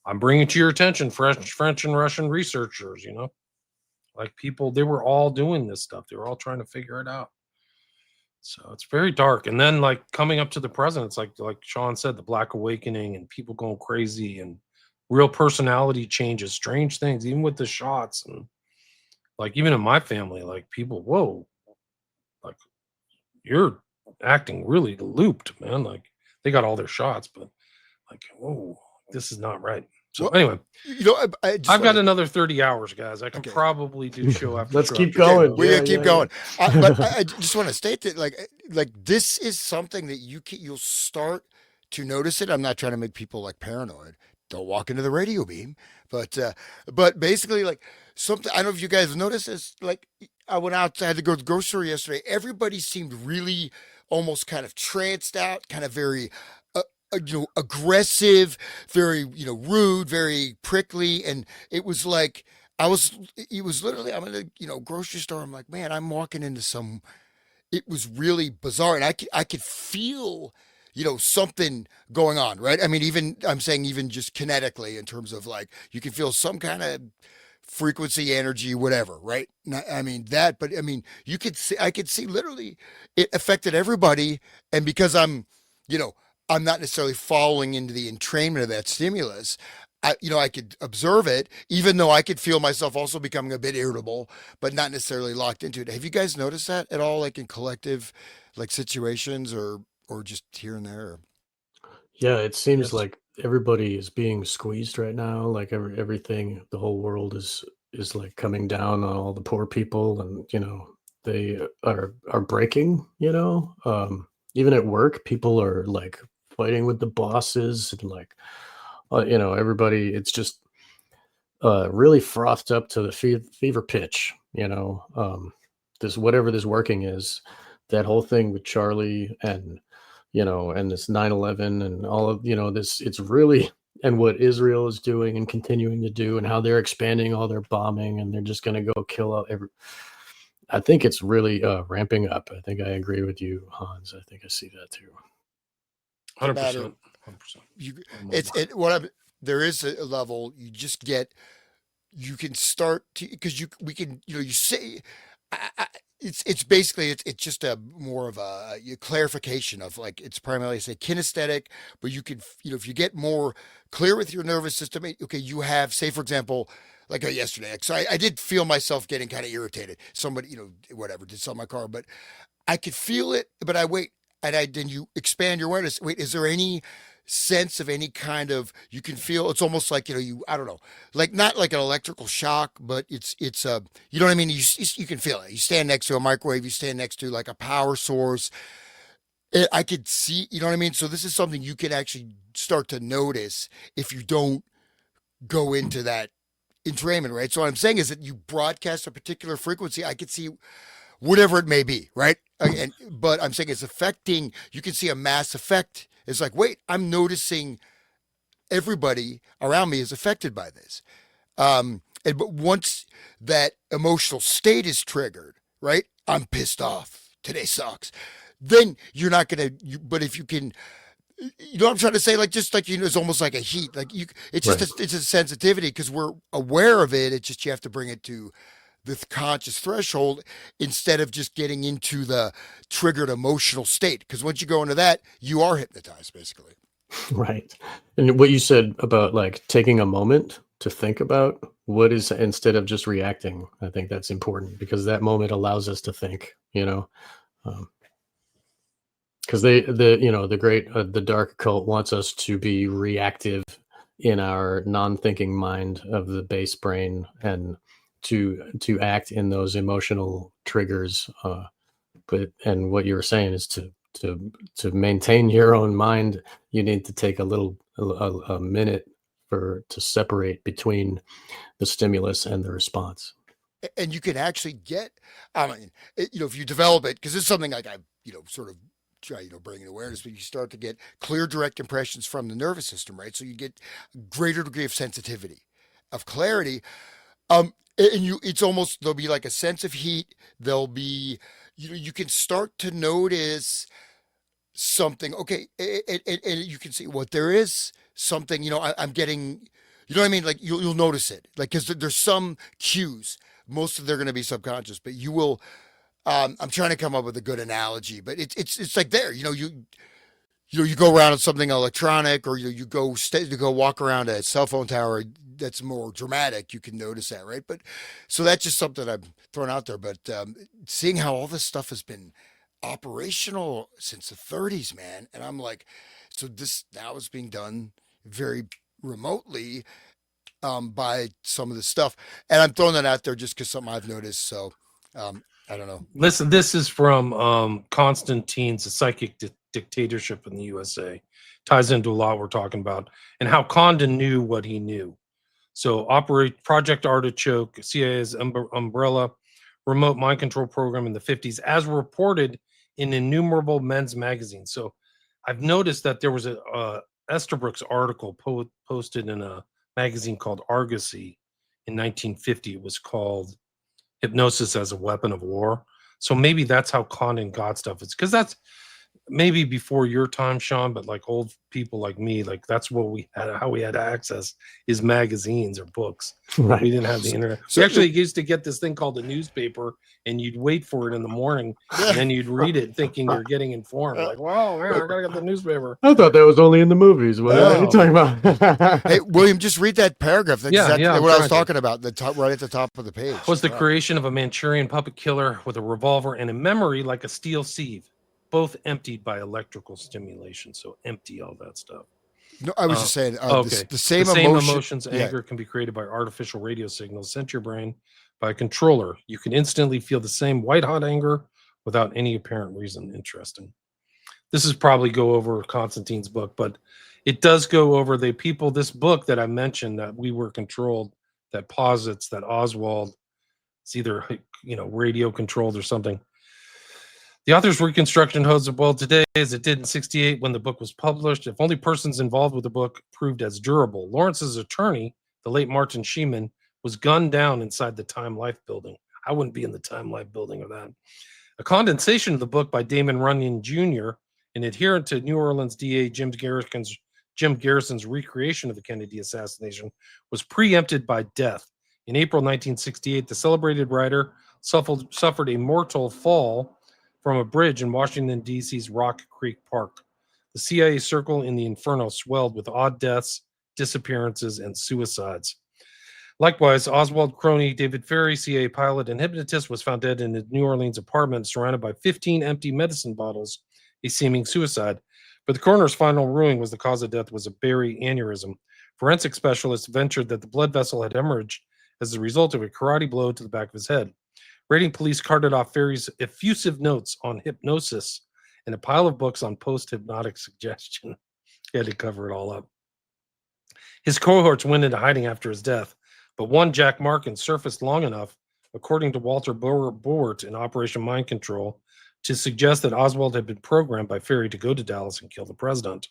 I'm bringing to your attention French and Russian researchers, like people, they were all doing this stuff. They were all trying to figure it out. So it's very dark. And then like coming up to the present, it's like Sean said, the Black Awakening and people going crazy and real personality changes, strange things, even with the shots. And like, even in my family, like people, whoa, like you're acting really looped, man. Like they got all their shots, but like, whoa, this is not right. So anyway, I've got another 30 hours, guys. I can probably do show after Let's show. keep going. We're gonna keep going. But I just want to state that, like this is something that you'll start to notice it. I'm not trying to make people like paranoid. Don't walk into the radio beam, but basically, like something. I don't know if you guys have noticed this. Like I went out, I had to go to the grocery store yesterday. Everybody seemed really almost kind of tranced out, kind of very aggressive, very rude, very prickly, and it was like it was literally, I'm in a grocery store. I'm like, man, I'm walking into it was really bizarre, and I could feel something going on, right? I mean, I'm saying even just kinetically in terms of like you can feel some kind of frequency, energy, whatever, right? I mean that, but I mean I could see literally it affected everybody, and because I'm not necessarily falling into the entrainment of that stimulus. I could observe it, even though I could feel myself also becoming a bit irritable, but not necessarily locked into it. Have you guys noticed that at all, like in collective, like situations, or just here and there? Yeah, it seems like everybody is being squeezed right now. Like everything, the whole world is like coming down on all the poor people, and they are breaking. Even at work, people are like fighting with the bosses, and like everybody. It's just really frothed up to the fever pitch. This whatever this working is, that whole thing with Charlie and and this 9/11 and all of this. It's really, and what Israel is doing and continuing to do, and how they're expanding all their bombing, and they're just going to go kill out every. I think it's really ramping up. I think I agree with you, Hans. I think I see that too. 100%. There is a level you just get. You can start to, because we can you say. it's basically it's just a more of a clarification of like it's primarily say kinesthetic, but you can if you get more clear with your nervous system, okay, you have say for example like yesterday, so I did feel myself getting kind of irritated. Somebody whatever did sell my car, but I could feel it, but I wait and then you expand your awareness. Wait, is there any sense of any kind of you can feel it's almost like you I don't know like not like an electrical shock but it's a you know what I mean you can feel it. You stand next to a microwave, you stand next to like a power source. I could see, you know what I mean, so this is something you can actually start to notice if you don't go into that entrainment, right? So what I'm saying is that you broadcast a particular frequency. I could see whatever it may be, right? But I'm saying it's affecting. You can see a mass effect. It's like, wait, I'm noticing everybody around me is affected by this. But once that emotional state is triggered, right? I'm pissed off. Today sucks. Then you're not gonna. But if you can, you know what I'm trying to say? Like just like it's almost like a heat. Like it's just Right. it's a sensitivity because we're aware of it. It's just you have to bring it to the conscious threshold instead of just getting into the triggered emotional state. Because once you go into that, you are hypnotized, basically. Right. And what you said about like taking a moment to think about what is instead of just reacting, I think that's important because that moment allows us to think, because the great the dark occult wants us to be reactive in our non-thinking mind of the base brain and to act in those emotional triggers. And what you were saying is to maintain your own mind, you need to take a minute to separate between the stimulus and the response. And you can actually get, I mean, if you develop it, because it's something like I, sort of try, bringing awareness, but you start to get clear, direct impressions from the nervous system, right? So you get a greater degree of sensitivity, of clarity. It's almost, there'll be like a sense of heat. There'll be, you can start to notice something. Okay. And you can see what there is something, I'm getting, you know what I mean? Like you'll notice it, like, cause there's some cues. Most of they're going to be subconscious, but you will. I'm trying to come up with a good analogy, but it's like there. You go around on something electronic, or you go walk around a cell phone tower that's more dramatic. You can notice that, right? But so that's just something I'm throwing out there. But seeing how all this stuff has been operational since the 30s, man, and I'm like, so this now is being done very remotely by some of the stuff. And I'm throwing that out there just because something I've noticed. So I don't know. Listen, this is from Constantine's The Psychic Dictatorship in the USA. Ties into a lot we're talking about and how Condon knew what he knew. So operate Project Artichoke, CIA's umbrella remote mind control program in the 50s, as reported in innumerable men's magazines. So I've noticed that there was a Esterbrook's article posted in a magazine called Argosy in 1950. It was called Hypnosis as a Weapon of War. So maybe that's how Condon got stuff. It's because that's maybe before your time, Sean, but like old people like me, like that's what we had, how we had access is magazines or books. Right. We didn't have the internet. So We actually used to get this thing called a newspaper, and you'd wait for it in the morning, and then you'd read it thinking you're getting informed. Like, wow, man, I gotta get the newspaper. I thought that was only in the movies. What are you talking about? Hey, William, just read that paragraph. That's Yeah, exactly yeah, what I I'm was trying talking about. The top, right at the top of the page. Was the creation of a Manchurian puppet killer with a revolver and a memory like a steel sieve, both emptied by electrical stimulation. So empty all that stuff. No, I was just saying. Okay. The same emotions, yeah. anger can be created by artificial radio signals sent to your brain by a controller. You can instantly feel the same white hot anger without any apparent reason. Interesting. This is probably go over Constantine's book, but it does go over this book that I mentioned that we were controlled, that posits that Oswald is either, radio controlled or something. The author's reconstruction holds up well today as it did in 1968 when the book was published. If only persons involved with the book proved as durable. Lawrence's attorney, the late Martin Sheeman, was gunned down inside the Time Life building. I wouldn't be in the Time Life building of that. A condensation of the book by Damon Runyon Jr., an adherent to New Orleans DA Jim Garrison's recreation of the Kennedy assassination, was preempted by death. In April 1968, the celebrated writer suffered a mortal fall from a bridge in Washington, D.C.'s Rock Creek Park. The CIA circle in the inferno swelled with odd deaths, disappearances, and suicides. Likewise, Oswald Crony, David Ferry, CIA pilot and hypnotist, was found dead in his New Orleans apartment surrounded by 15 empty medicine bottles, a seeming suicide. But the coroner's final ruling was the cause of death was a berry aneurysm. Forensic specialists ventured that the blood vessel had hemorrhaged as a result of a karate blow to the back of his head. Raiding police carted off Ferry's effusive notes on hypnosis and a pile of books on post-hypnotic suggestion. He had to cover it all up. His cohorts went into hiding after his death, but one Jack Markin surfaced long enough, according to Walter Boort in Operation Mind Control, to suggest that Oswald had been programmed by Ferry to go to Dallas and kill the president.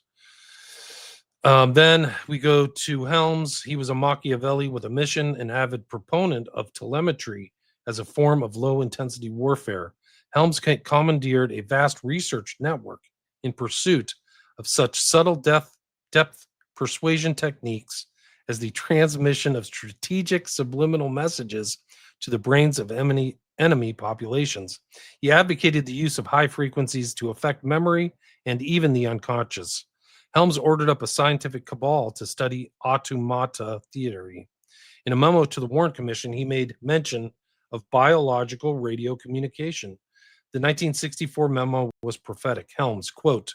Then we go to Helms. He was a Machiavelli with a mission, an avid proponent of telemetry as a form of low-intensity warfare. Helms commandeered a vast research network in pursuit of such subtle depth persuasion techniques as the transmission of strategic subliminal messages to the brains of enemy populations. He advocated the use of high frequencies to affect memory and even the unconscious. Helms ordered up a scientific cabal to study automata theory. In a memo to the Warren Commission, he made mention of biological radio communication. The 1964 memo was prophetic. Helms, quote,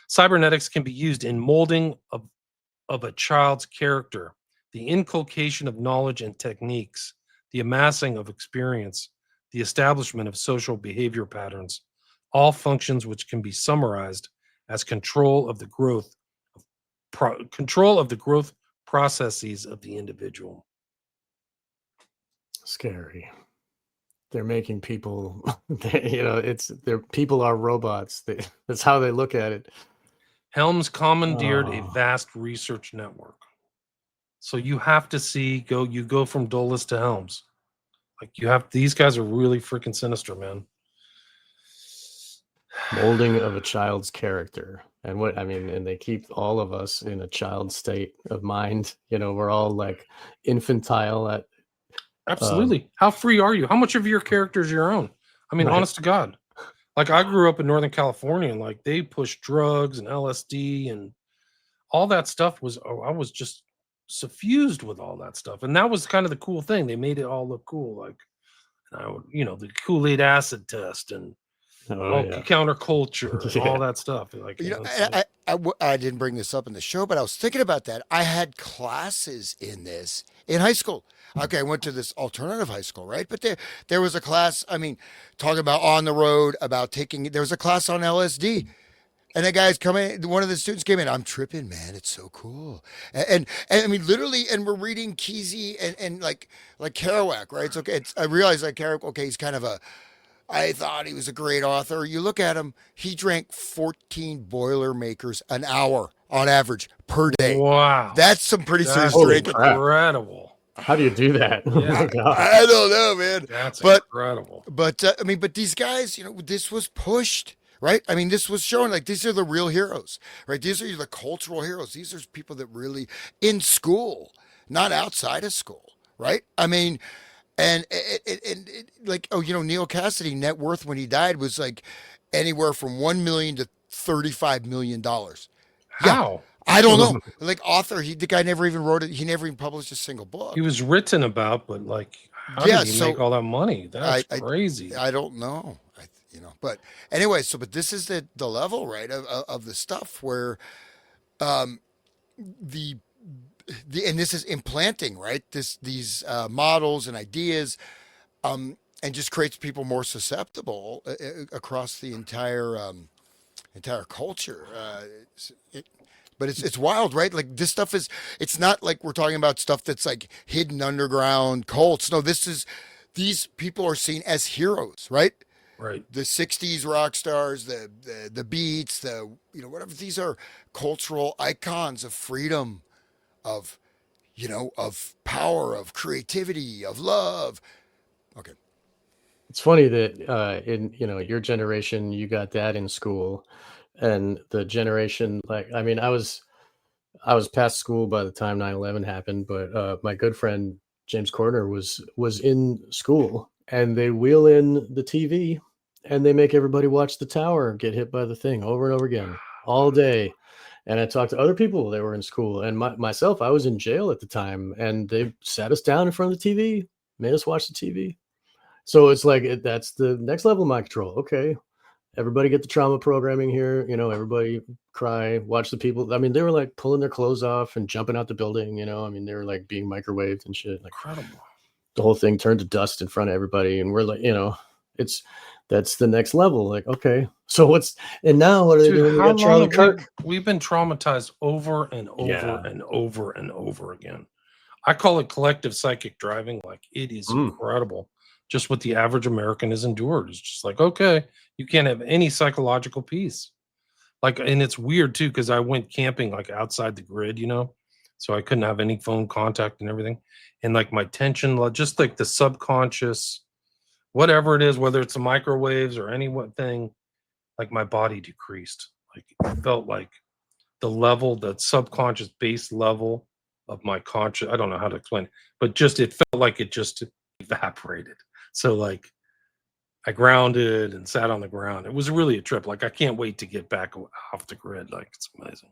"Cybernetics can be used in molding of a child's character, the inculcation of knowledge and techniques, the amassing of experience, the establishment of social behavior patterns, all functions which can be summarized as control of the growth processes of the individual." Scary. They're making people, people are robots. That's how they look at it. Helms commandeered a vast research network. So you have to you go from Dulles to Helms. These guys are really freaking sinister, man. Molding of a child's character. And they keep all of us in a child state of mind. We're all like infantile at. Absolutely. How free are you? How much of your character is your own? Right. Honest to God. I grew up in Northern California and they pushed drugs and LSD and all that stuff I was just suffused with all that stuff. And that was kind of the cool thing. They made it all look cool. The Kool-Aid acid test and counterculture and all that stuff. I didn't bring this up in the show, but I was thinking about that. I had classes in this in high school. Okay, I went to this alternative high school, right? But there was a class, talking about on the road, there was a class on LSD. And the guys one of the students came in, "I'm tripping, man. It's so cool." And literally, and we're reading Kesey and like Kerouac, right? I realized Kerouac, he's kind of I thought he was a great author. You look at him, he drank 14 Boilermakers an hour on average per day. Wow. That's some pretty serious drinking. Incredible. How do you do that? Yeah. Oh my God. I don't know, man. That's incredible. But these guys, this was pushed, right? This was showing these are the real heroes, right? These are the cultural heroes. These are people that really in school, not outside of school, right? And Neil Cassidy net worth when he died was anywhere from $1 million to $35 million. How? Yeah, I don't know. The guy never even wrote it. He never even published a single book. He was written about, but how did he make all that money? That's crazy. I don't know. But anyway, but this is the level, right, of the stuff where and this is implanting, right? These models and ideas, and just creates people more susceptible across the entire culture. But it's wild, right? This stuff it's not like we're talking about stuff that's hidden underground cults. No, these people are seen as heroes, right? Right. The 60s rock stars, the Beats, whatever. These are cultural icons of freedom, of power, of creativity, of love. Okay. It's funny that in your generation, you got that in school, and the generation I was past school by the time 9/11 happened, but my good friend James Corner was in school, and they wheel in the TV and they make everybody watch the tower get hit by the thing over and over again all day. And I talked to other people that were in school, and myself, I was in jail at the time, and they sat us down in front of the TV, made us watch the TV. So it's like that's the next level of mind control. Okay, everybody get the trauma programming here. Everybody cry, watch the people. I mean, they were like pulling their clothes off and jumping out the building. I mean, they were like being microwaved and shit. Like Incredible. the whole thing turned to dust in front of everybody, and we're like, that's the next level. Like, okay, so now what are they doing? We got Charlie Kirk. We've been traumatized over and over and over and over again. I call it collective psychic driving. Like, it is incredible. Just what the average American has endured. It's just like, okay, you can't have any psychological peace. Like, and it's weird too, because I went camping like outside the grid, so I couldn't have any phone contact and everything. And like my tension, just like the subconscious, whatever it is, whether it's the microwaves or any thing, like my body decreased. Like it felt like the subconscious base level of my conscious, I don't know how to explain it, but it felt like it just evaporated. So like I grounded and sat on the ground. It was really a trip. Like I can't wait to get back off the grid. Like it's amazing.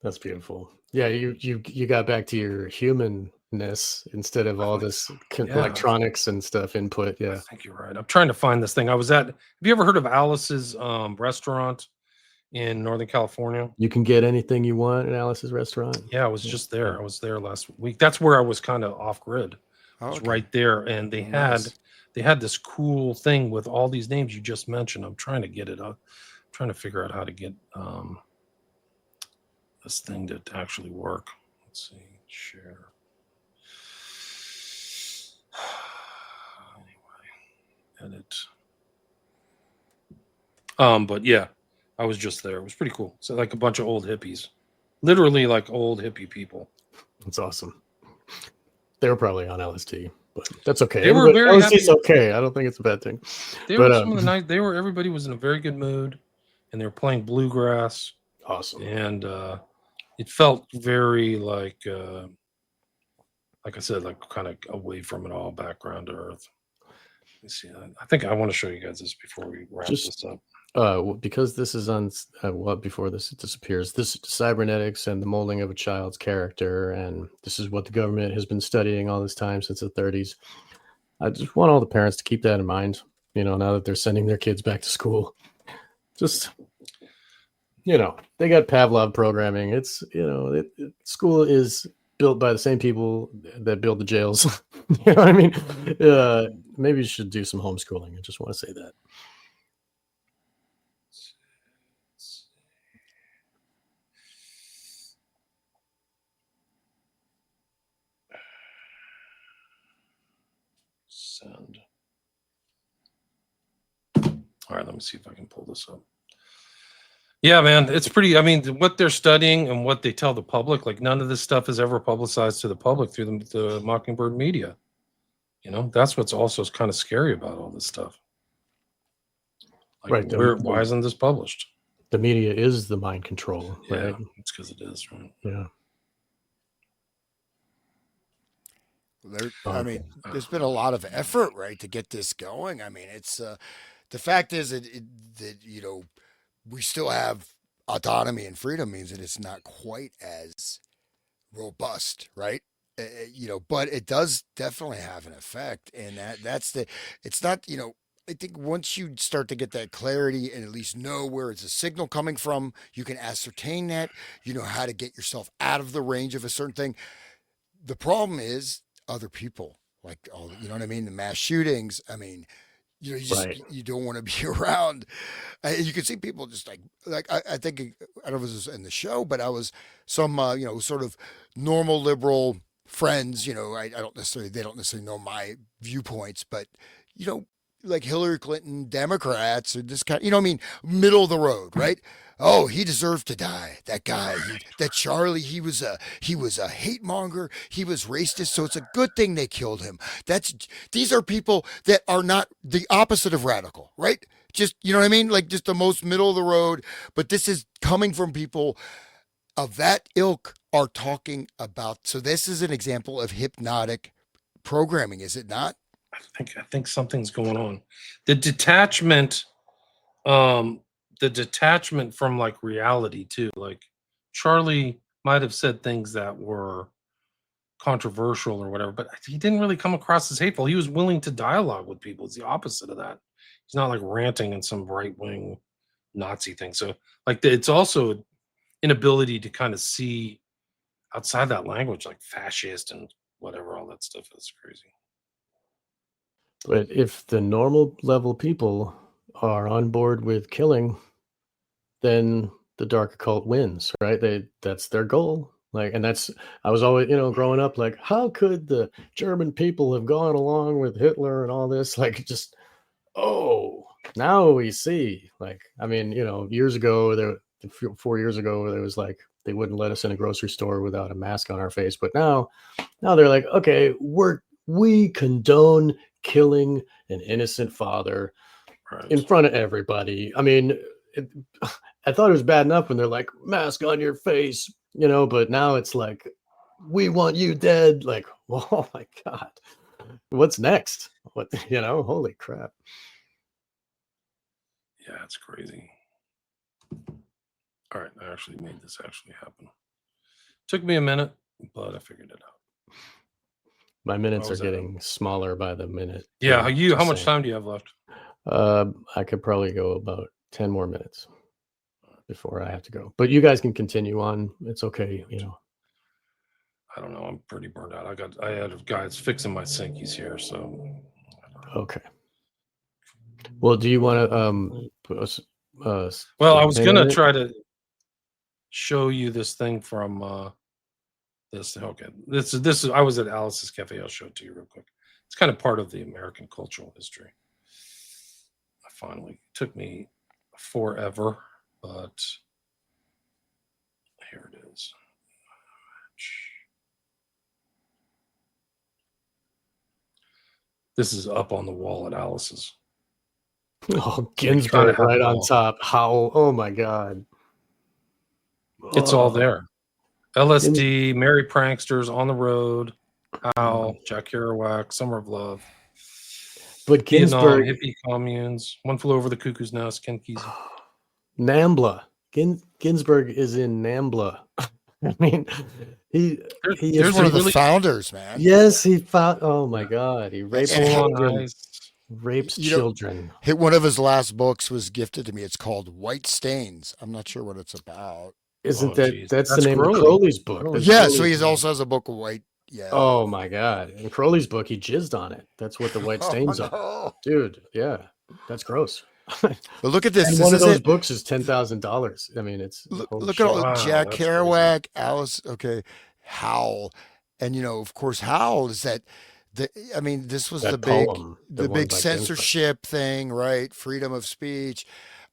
That's beautiful. Yeah, you got back to your humanness instead of all this electronics and stuff input. Yeah, I think you're right. I'm trying to find this thing. Have you ever heard of Alice's restaurant in Northern California? You can get anything you want at Alice's restaurant. Yeah, I was just there. I was there last week. That's where I was kind of off grid. I was right there, and they had this cool thing with all these names you just mentioned. I'm trying to get it up. I'm trying to figure out how to get this thing to actually work. Let's see, share. Anyway, edit. But yeah, I was just there. It was pretty cool. So like a bunch of old hippies, literally like old hippie people. That's awesome. They were probably on LSD, but that's okay. They were very happy. LSD's okay. I don't think it's a bad thing. Everybody was in a very good mood, and they were playing bluegrass. Awesome. And it felt very like I said, like kind of away from it all, background to earth. Let's see. I think I want to show you guys this before we wrap this up. Because this is on before this disappears. This is cybernetics and the molding of a child's character, and this is what the government has been studying all this time since the 30s. I just want all the parents to keep that in mind. Now that they're sending their kids back to school, just they got Pavlov programming. It's school is built by the same people that build the jails. You know what I mean? Maybe you should do some homeschooling. I just want to say that. Send. All right, let me see if I can pull this up. Yeah, man, it's pretty. I mean, what they're studying and what they tell the public, like none of this stuff is ever publicized to the public through the Mockingbird media. That's what's also kind of scary about all this stuff. Like, right. Why isn't this published? The media is the mind control, right? Yeah, it's because it is, right? Yeah. There's been a lot of effort, right, to get this going. I mean, it's the fact is that we still have autonomy and freedom means that it's not quite as robust, right? But it does definitely have an effect, and it's not, I think once you start to get that clarity and at least know where it's a signal coming from, you can ascertain that, you know how to get yourself out of the range of a certain thing. The problem is other people, like you know what I mean? The mass shootings. I mean, you don't want to be around. You can see people just like I think, I don't know if it was in the show, but I was some sort of normal liberal friends. They don't necessarily know my viewpoints, but like Hillary Clinton Democrats or this kind, middle of the road, right? Oh, he deserved to die. That guy, that Charlie, he was a hate monger. He was racist. So it's a good thing they killed him. These are people that are not the opposite of radical, right? Just, you know what I mean? Like just the most middle of the road. But this is coming from people of that ilk are talking about. So this is an example of hypnotic programming, is it not? I think something's going on. The detachment, the detachment from like reality too. Like Charlie might have said things that were controversial or whatever, but he didn't really come across as hateful. He was willing to dialogue with people. It's the opposite of that. He's not like ranting in some right wing Nazi thing. So like it's also inability to kind of see outside that language, like fascist and whatever, all that stuff is crazy. But if the normal level people are on board with killing, then the dark occult wins, right? That's their goal. Like, and that's, I was always, growing up, like, how could the German people have gone along with Hitler and all this? Like, just, oh, now we see. Like, I mean, years ago, 4 years ago, there was like, they wouldn't let us in a grocery store without a mask on our face. But now they're like, okay, we condone killing an innocent father in front of everybody. I mean, I thought it was bad enough when they're like, mask on your face, but now it's like, we want you dead. Like, oh my God, what's next? What, holy crap. Yeah, it's crazy. All right, I actually made this actually happen. Took me a minute, but I figured it out. My minutes are getting smaller by the minute. Yeah, how much time do you have left? I could probably go about 10 more minutes before I have to go. But you guys can continue on. It's okay, I don't know. I'm pretty burned out. I had a guy that's fixing my sink. He's here, so. Okay. Well, do you want to well, I was gonna try to show you this thing from this. Okay, this is. I was at Alice's Cafe. I'll show it to you real quick. It's kind of part of the American cultural history. Finally, it took me forever, but here it is. This is up on the wall at Alice's. Oh, Ginsburg right on top. How? Oh my God. It's all there. LSD, Merry Pranksters, On the Road, Howl, Jack Kerouac, Summer of Love. But Ginsburg, Vietnam, hippie communes, One Flew Over the Cuckoo's Nest, Ken Kesey. NAMBLA. Ginsburg is in NAMBLA. I mean, he is one of the founders, man. Yes, he found. Oh my God, he rapes children. Rapes children. One of his last books was gifted to me. It's called White Stains. I'm not sure what it's about. Isn't that's the name of Crowley's book? Yeah, so he also has a book of white. Yeah. Oh my God! In Crowley's book, he jizzed on it. That's what the white stains are, dude. Yeah, that's gross. But look at this. And one of those books is $10,000. I mean, it's look at all Jack Kerouac, Alice. Okay, Howl, and of course, Howl is that. I mean, this was the big censorship thing, right? Freedom of speech.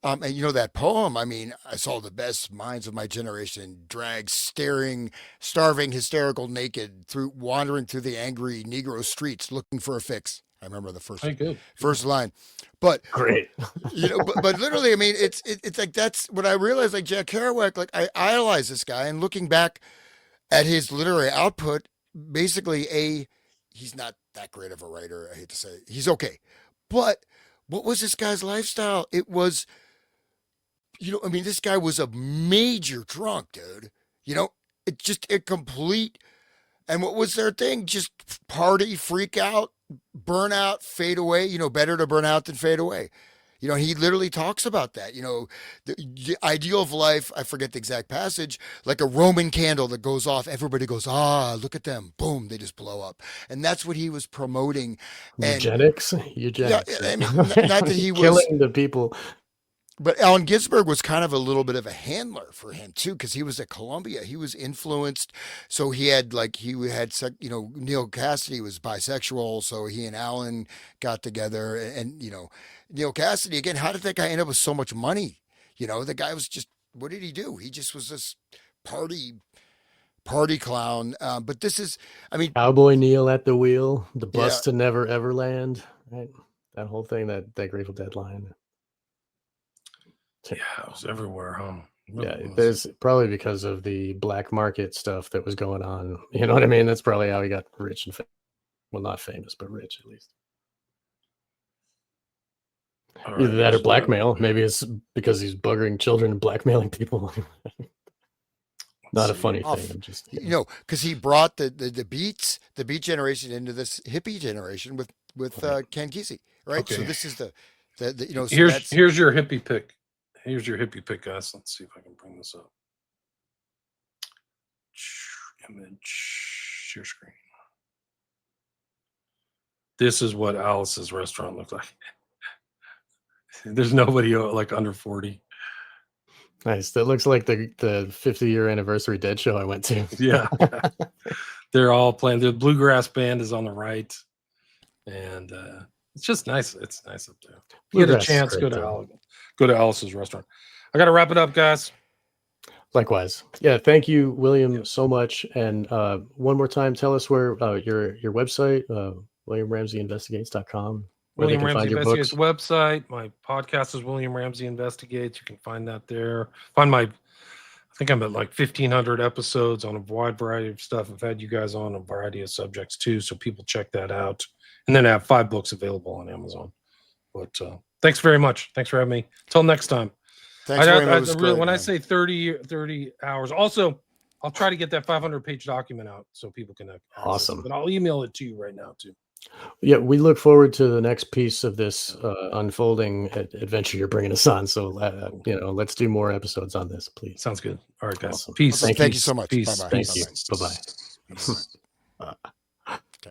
And that poem, I mean, I saw the best minds of my generation drag, starving, hysterical, naked, wandering through the angry Negro streets looking for a fix. I remember the first line, but great, but literally, I mean, it's like, that's what I realized. Like Jack Kerouac, like I idolize this guy, and looking back at his literary output, basically he's not that great of a writer. I hate to say it. He's okay, but what was this guy's lifestyle? It was, I mean, this guy was a major drunk, dude. It's just a complete. And what was their thing? Just party, freak out, burn out, fade away. Better to burn out than fade away. He literally talks about that. The ideal of life, I forget the exact passage, like a Roman candle that goes off. Everybody goes, look at them. Boom, they just blow up. And that's what he was promoting. Eugenics? Yeah, I mean, not that he was killing the people. But Allen Ginsberg was kind of a little bit of a handler for him too, because he was at Columbia. He was influenced, so he had Neil Cassidy was bisexual, so he and Allen got together, and Neil Cassidy again. How did that guy end up with so much money? The guy was just, what did he do? He just was this party clown. But this is, I mean, Cowboy Neil at the wheel, the bus to Never Ever Land, right? That whole thing, that Grateful Dead line. Yeah, it was everywhere, huh? Yeah, there's probably because of the black market stuff that was going on. You know what I mean? That's probably how he got rich and well, not famous, but rich at least. All Either right, that or so- blackmail. Maybe it's because he's buggering children and blackmailing people. Not a see. funny Off. thing. I'm just You kidding. know, because he brought the beat generation into this hippie generation with Ken Kesey, right? So Okay. this is the you know, so here's that's here's your hippie pick. Here's your hippie pick, guys. Let's see if I can bring this up. Image share screen. This is what Alice's restaurant looked like. There's nobody like under 40. Nice. That looks like the 50-year anniversary Dead show I went to. Yeah. They're all playing. The bluegrass band is on the right. And it's just nice. It's nice up there. If you get a Bluegrass is chance, great, though. go to Alice's restaurant. I got to wrap it up, guys. Likewise. Yeah. Thank you, William, so much. And one more time, tell us where your website, WilliamRamseyInvestigates.com, where they William can Ramsey find your Investigates books. website. My podcast is William Ramsey Investigates. You can find that there. Find I think I'm at like 1,500 episodes on a wide variety of stuff. I've had you guys on a variety of subjects too, so people check that out. And then I have 5 books available on Amazon. But thanks very much. Thanks for having me. Till next time. thanks very much. When I say 30 hours, also I'll try to get that 500-page document out so people can access Awesome. it. But I'll email it to you right now too. Yeah, we look forward to the next piece of this unfolding adventure you're bringing us on. So, let's do more episodes on this, please. Sounds good. All right, guys. Awesome. Peace. Thank you so much. Peace. Bye-bye. Thank you. Peace. Bye-bye. Peace.